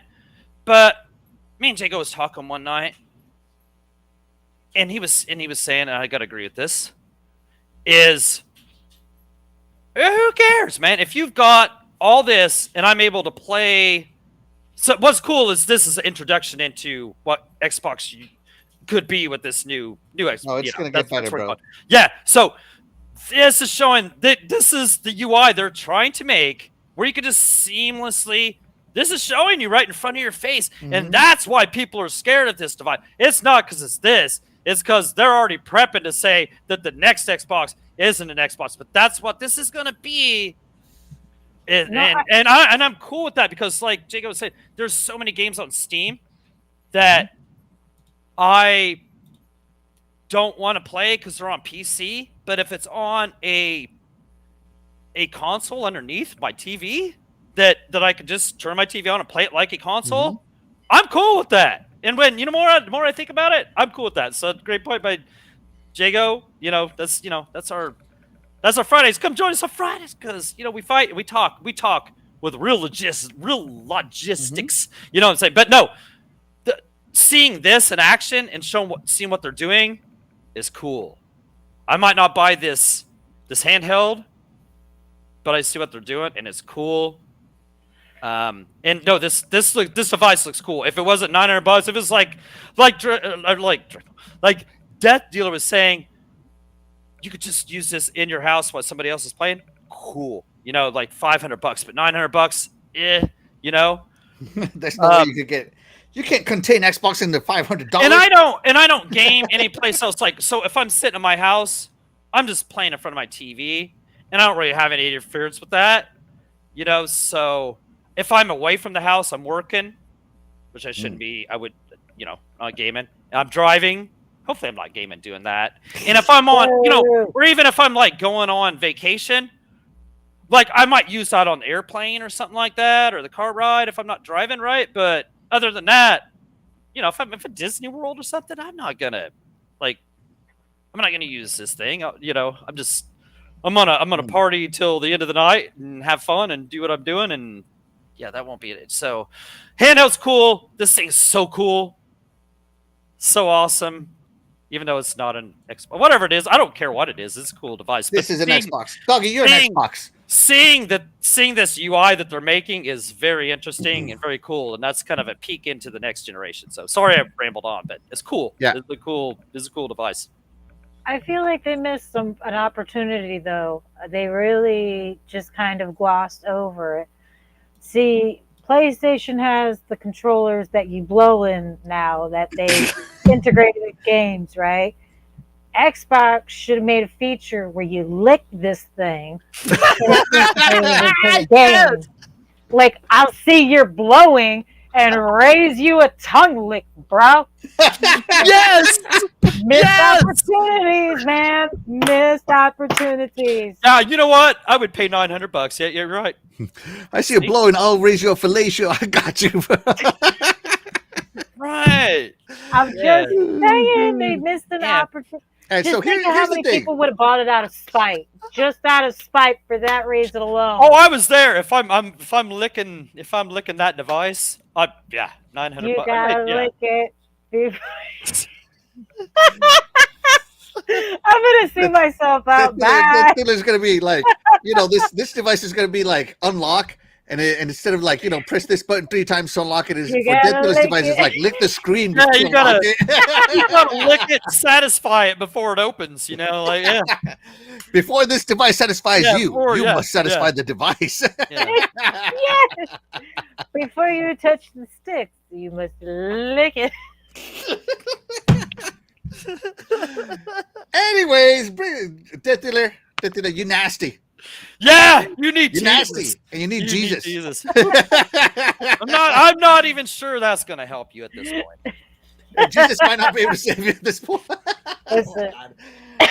But me and Jago was talking one night, and he was saying, and I gotta agree with this, is who cares, man? If you've got all this and I'm able to play, so what's cool is this is an introduction into what Xbox could be with this new Xbox. Oh, it's gonna get better, bro. Yeah, so this is showing that this is the UI they're trying to make, where you can just seamlessly. This is showing you right in front of your face, and that's why people are scared of this device. It's not because it's this; it's because they're already prepping to say that the next Xbox isn't an Xbox. But that's what this is going to be, and I'm cool with that, because, like Jacob was saying, there's so many games on Steam that I don't want to play because they're on PC. But if it's on a console underneath my TV, that I could just turn my TV on and play it like a console, I'm cool with that. And when the more I think about it, I'm cool with that. So great point by Jago. That's our Fridays. Come join us on Fridays, because we fight and we talk with real logistics. You know what I'm saying? But no, seeing this in action and seeing what they're doing is cool. I might not buy this handheld, but I see what they're doing and it's cool. And no, this device looks cool. If it wasn't $900, if it was like Death Dealer was saying, you could just use this in your house while somebody else is playing. Cool, like $500, but $900, There's no way you could get. You can't contain Xbox in the $500. And I don't game any place else. Like, so if I'm sitting in my house, I'm just playing in front of my TV, and I don't really have any interference with that. So if I'm away from the house, I'm working, which I shouldn't be. I would, not gaming. I'm driving. Hopefully I'm not gaming doing that. And if I'm on, or even if I'm like going on vacation, like I might use that on the airplane or something like that, or the car ride if I'm not driving right. But other than that, if I'm at Disney World or something, I'm not gonna use this thing. I'm gonna party till the end of the night and have fun and do what I'm doing, and yeah, that won't be it. So, handheld's cool. This thing's so cool, so awesome. Even though it's not an Xbox, whatever it is, I don't care what it is. It's a cool device. This is an Xbox. Doggy, you're an Xbox. Seeing this UI that they're making is very interesting and very cool, and that's kind of a peek into the next generation. So sorry I rambled on, but it's cool. Yeah, it's a cool device. I feel like they missed an opportunity, though. They really just kind of glossed over it. See, PlayStation has the controllers that you blow in now that they integrated with games, right? Xbox should have made a feature where you lick this thing. Yes! Like, I'll see you're blowing and raise you a tongue lick, bro. Yes! Missed opportunities, man. Missed opportunities. You know what? I would pay $900. Yeah, you're right. I see you blowing. I'll raise your fellatio. I got you. Right. I'm just saying they missed an opportunity. And Just so think of how here's the many thing. people would have bought it out of spite, just out of spite for that reason alone. Oh, I was there. If I'm licking that device, 900 you bucks. gotta Yeah. lick it. I'm gonna see myself out. Bye. There's gonna be like, this device is gonna be like unlock, and instead of like, press this button 3 times to unlock it, is You for gotta Death Dealer's lick device is it. like lick the screen. Yeah, to you unlock You it. gotta lick it, satisfy it before it opens. Like yeah. Before this device satisfies Yeah, you, before- you yeah, must satisfy yeah. the device. yeah. Yes. Before you touch the stick, you must lick it. Anyways, Death Dealer, you nasty. Yeah, you need You Jesus. nasty, and you need You Jesus. Need Jesus. I'm not even sure that's gonna help you at this point. Jesus might not be able to save you at this point. Listen.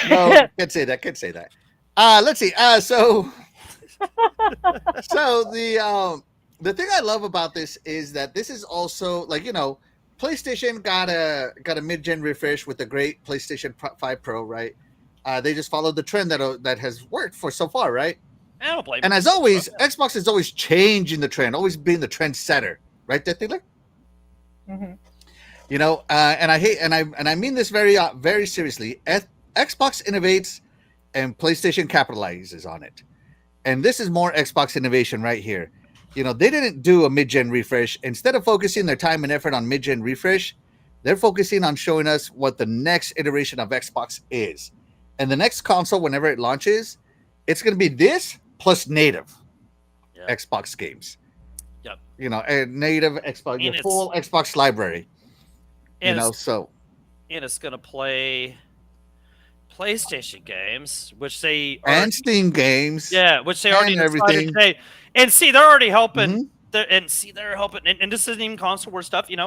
No, can't say that. Can't say that. Let's see. So the thing I love about this is that this is also like, PlayStation got a mid-gen refresh with the great PlayStation 5 Pro, right? They just followed the trend that has worked for so far, right? I don't blame And you. as always, Xbox is always changing the trend, always being the trend setter, right, Death Dealer? Mm-hmm. And I mean this very seriously. Xbox innovates, and PlayStation capitalizes on it. And this is more Xbox innovation right here. They didn't do a mid-gen refresh. Instead of focusing their time and effort on mid-gen refresh, they're focusing on showing us what the next iteration of Xbox is. And the next console, whenever it launches, it's going to be this plus native Xbox games. Yep. A native Xbox, your And full Xbox library. And And it's gonna play PlayStation games, which they Steam games. which they already and decided everything. today. And see, they're already helping. Mhm. They're helping. And this isn't even console war stuff. This They're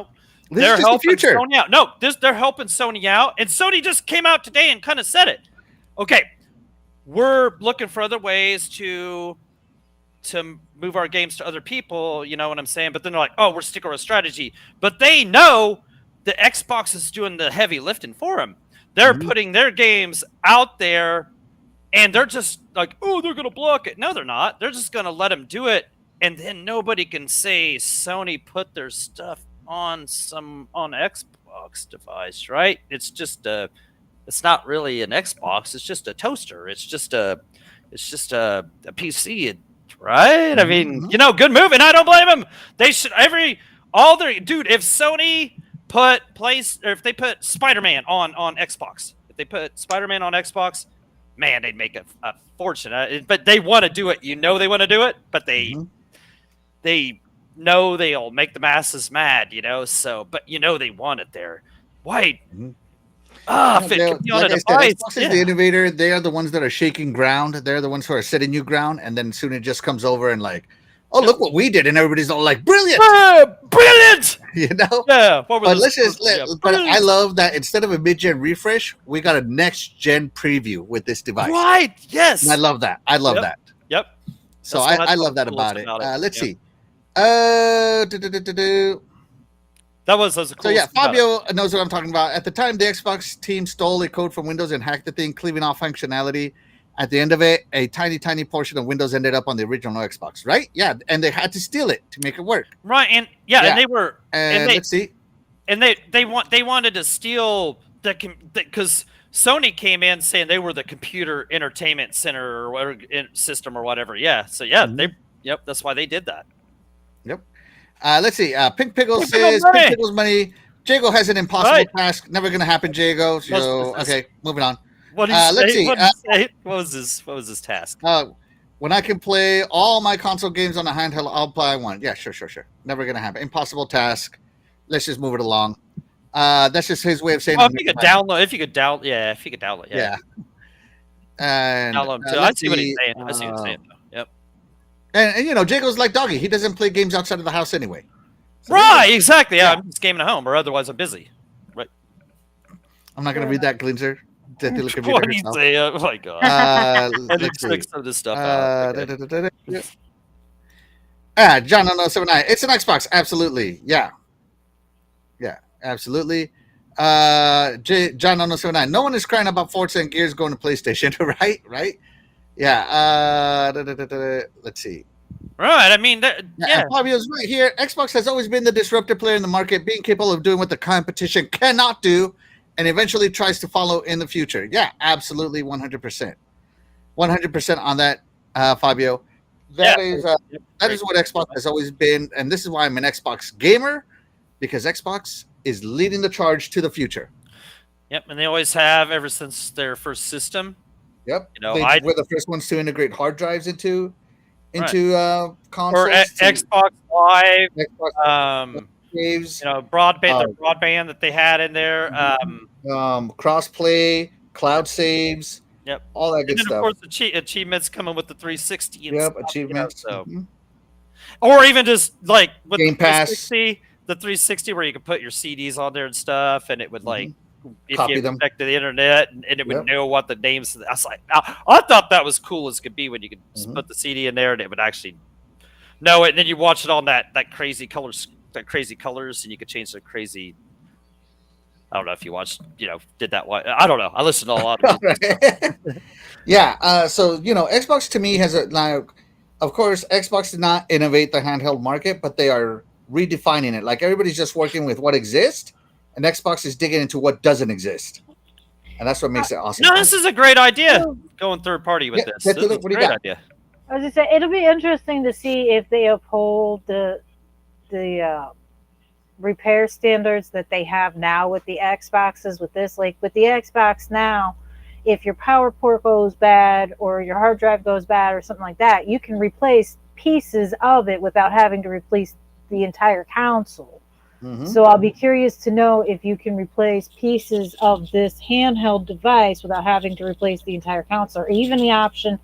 is just the helping future. Sony out. No, they're helping Sony out, and Sony just came out today and kind of said it. Okay, we're looking for other ways to move our games to other people. You know what I'm saying? But then they're like, oh, we're sticking with strategy. But they know the Xbox is doing the heavy lifting for them. They're Mhm. putting their games out there, and they're just like, oh, they're gonna block it. No, they're not. They're just gonna let them do it, and then nobody can say Sony put their stuff on Xbox device, right? It's just it's not really an Xbox. It's just a toaster. It's just a PC, right? I mean, Mhm. good move, and I don't blame them. They should if Sony put if they put Spider-Man on Xbox, man, they'd make a fortune. But they want to do it. They want to do it, but they know they'll make the masses mad. So, but they want it there. Why? Mhm. If it could be on a device, Xbox is the innovator. They are the ones that are shaking ground. They're the ones who are setting new ground, and then soon it just comes over and like, oh, look what we did, and everybody's all like, brilliant, brilliant. Yeah. But but I love that instead of a mid-gen refresh, we got a next-gen preview with this device. Right. Yes. And I love that. I love that. Yep. So That's what I I love thought that was about cool it. about it. Let's Yep. see. That was a cool. So yeah, Fabio knows what I'm talking about. At the time, the Xbox team stole a code from Windows and hacked the thing, cleaving off functionality. At the end of it, a tiny portion of Windows ended up on the original Xbox, right? Yeah, and they had to steal it to make it work. Right, and and they were, And let's see. and they wanted to steal because Sony came in saying they were the computer entertainment center or whatever system or whatever. Yeah, so that's why they did that. Yep. Let's see. Pink Pickle Pink Pickle says, money. Pink Pickle's money. Jago has an impossible Right. task. Never going to happen, Jago. So, That's- okay, moving on. What did you let's say? see, What did you say? What was his task? When I can play all my console games on a handheld, I'll buy one. Yeah, sure. Never going to happen. Impossible task. Let's just move it along. That's just his way of saying. Well, if you could download, Yeah. And download too. I let's see what he's see, saying. I see what he's saying. Though. Yep. And Jago's like Doggy. He doesn't play games outside of the house anyway. So Right, exactly. Yeah, Yeah. I'm just gaming at home, or otherwise I'm busy. I'm not going to read that, Glinzer. That they look at What do you herself. say? Oh my god! I need Let's to see. fix some of this stuff out. John 0079. It's an Xbox. Absolutely. Yeah, absolutely. John 079. No one is crying about Forza and Gears going to PlayStation, right? Right? Yeah. Let's see. Right. I mean, Yeah. And Fabio's right here. Xbox has always been the disruptive player in the market, being capable of doing what the competition cannot do, and eventually tries to follow in the future. Yeah, absolutely, 100%. 100% on that, Fabio. That is what Xbox has always been, and this is why I'm an Xbox gamer, because Xbox is leading the charge to the future. Yep, and they always have ever since their first system. Yep. You know, they were the first ones to integrate hard drives into consoles. Or Xbox Live, saves, you know, the broadband that they had in there. Crossplay, cloud saves. Yep. All that good and then, stuff. Of course, achievements coming with the 360. And yep, stuff, achievements. You know, so. Or even just like with Game Pass. the 360 where you could put your CDs on there and stuff, and it would like if copy you them connect to the internet, and it would know what the names. I was like, I thought that was cool as could be when you could just put the CD in there and it would actually know it, and then you watch it on that crazy colors, and you could change the crazy. I don't know if you watched, did that. I don't know. I listened to a lot of it. Yeah. So, Xbox to me has of course, Xbox did not innovate the handheld market, but they are redefining it. Like everybody's just working with what exists, and Xbox is digging into what doesn't exist. And that's what makes it awesome. No, this is a great idea. Going third party with this. This is a great idea. I was just saying, it'll be interesting to see if they uphold the repair standards that they have now with the Xboxes. With this, like with the Xbox now, if your power port goes bad or your hard drive goes bad or something like that, you can replace pieces of it without having to replace the entire console. So I'll be curious to know if you can replace pieces of this handheld device without having to replace the entire console, or even the option.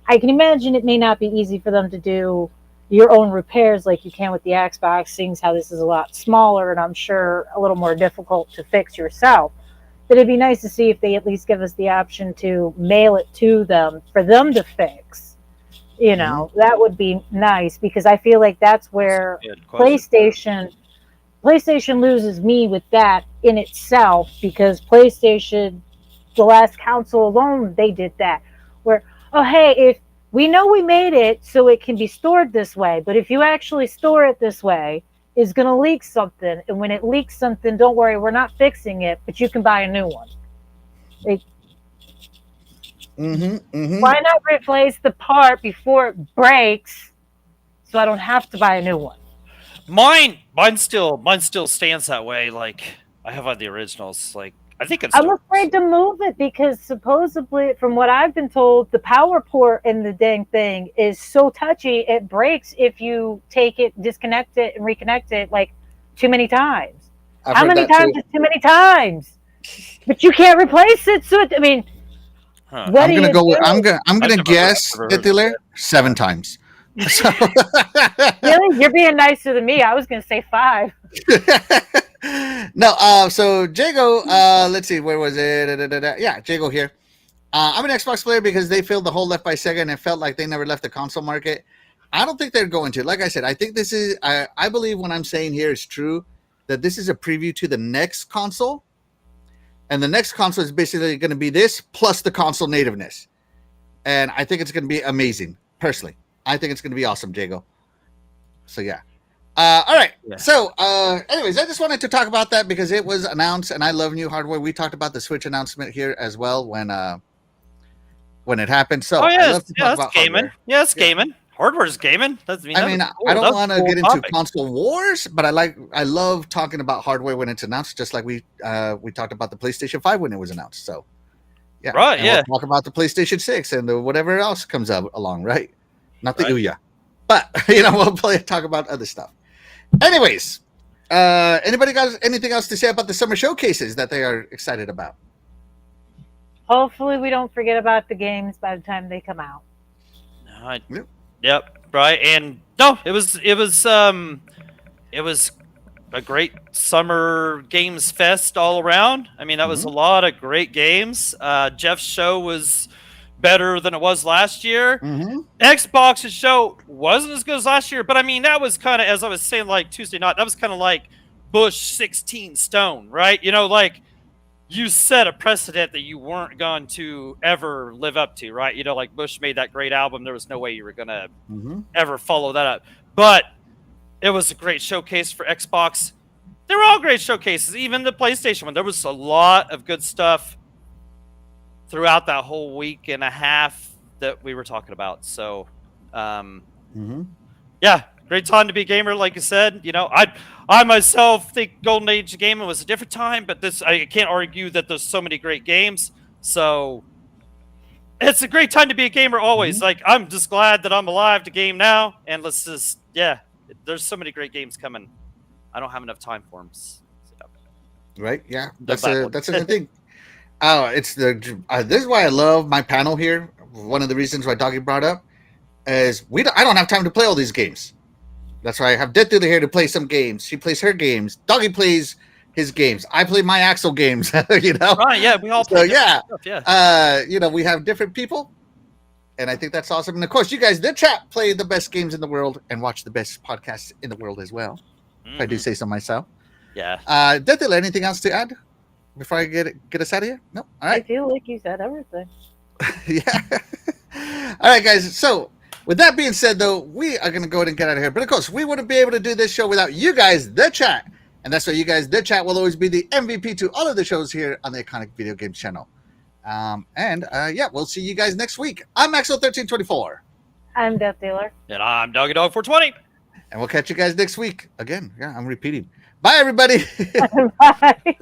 I can imagine it may not be easy for them to do your own repairs like you can with the Xbox, seeing how this is a lot smaller and I'm sure a little more difficult to fix yourself. But it'd be nice to see if they at least give us the option to mail it to them for them to fix. That would be nice, because I feel like that's where PlayStation loses me with that in itself, because PlayStation, the last console alone, they did that. Where, oh, hey, if we know we made it so it can be stored this way, but if you actually store it this way, it's going to leak something. And when it leaks something, don't worry, we're not fixing it, but you can buy a new one. Why not replace the part before it breaks so I don't have to buy a new one? Mine still stands that way. Like I have on the originals. Like I think I'm afraid to move it, because supposedly, from what I've been told, the power port in the dang thing is so touchy it breaks if you take it, disconnect it, and reconnect it like too many times. How many times is too many times? But you can't replace it. So I mean, I'm gonna go with I'm gonna guess Hitler 7 times. So really, you're being nicer than me. I was gonna say 5. No, so Jago, let's see, where was it? Yeah, Jago here. I'm an Xbox player because they filled the hole left by Sega, and it felt like they never left the console market. I don't think they're going to. Like I said, I think this is, I believe what I'm saying here is true, that this is a preview to the next console. And the next console is basically going to be this plus the console nativeness. And I think it's going to be amazing, personally. I think it's going to be awesome, Jago. So, yeah. All right. Yeah. So, anyways, I just wanted to talk about that because it was announced, and I love new hardware. We talked about the Switch announcement here as well when it happened. So, I love to talk about gaming. hardware. Yeah, it's gaming. Hardware's gaming. I don't want to get into console wars, but I love talking about hardware when it's announced, just like we talked about the PlayStation 5 when it was announced. So, yeah. Right. And we'll talk about the PlayStation 6 and whatever else comes up along, right? Not the Ouya. But, we'll talk about other stuff. Anyways, anybody got anything else to say about the summer showcases that they are excited about? Hopefully we don't forget about the games by the time they come out. Yep, right. And no, it was a great summer games fest all around. I mean, that was a lot of great games. Jeff's show was better than it was last year. Xbox's show wasn't as good as last year, but I mean, that was kind of, as I was saying, like Tuesday night, that was kind of like Bush 16 Stone, right? Like you set a precedent that you weren't going to ever live up to, right? Like Bush made that great album. There was no way you were going to ever follow that up. But it was a great showcase for Xbox. They were all great showcases, even the PlayStation one. There was a lot of good stuff throughout that whole week and a half that we were talking about. So, yeah, great time to be a gamer. Like I said, I myself think Golden Age of gaming was a different time, but I can't argue that there's so many great games. So it's a great time to be a gamer always. Like, I'm just glad that I'm alive to game now. And there's so many great games coming. I don't have enough time for them. So. Right? Yeah, that's another thing. Oh, this is why I love my panel here. One of the reasons why Doggy brought up is I don't have time to play all these games. That's why I have Death Dealer here to play some games. She plays her games. Doggy plays his games. I play my Axel games. Right? Yeah, we all play stuff. Yeah. We have different people, and I think that's awesome. And of course, you guys, the chat, play the best games in the world and watch the best podcasts in the world as well. If I do say so myself. Yeah. Death Dealer, anything else to add before I get us out of here? No. All right. I feel like you said everything. Yeah. All right, guys. So, with that being said, though, we are going to go ahead and get out of here. But of course, we wouldn't be able to do this show without you guys, the chat. And that's why you guys, the chat, will always be the MVP to all of the shows here on the Iconic Video Games channel. We'll see you guys next week. I'm Axel1324. I'm Death Dealer. And I'm Doggy Dog 420. And we'll catch you guys next week. Again, I'm repeating. Bye, everybody. Bye.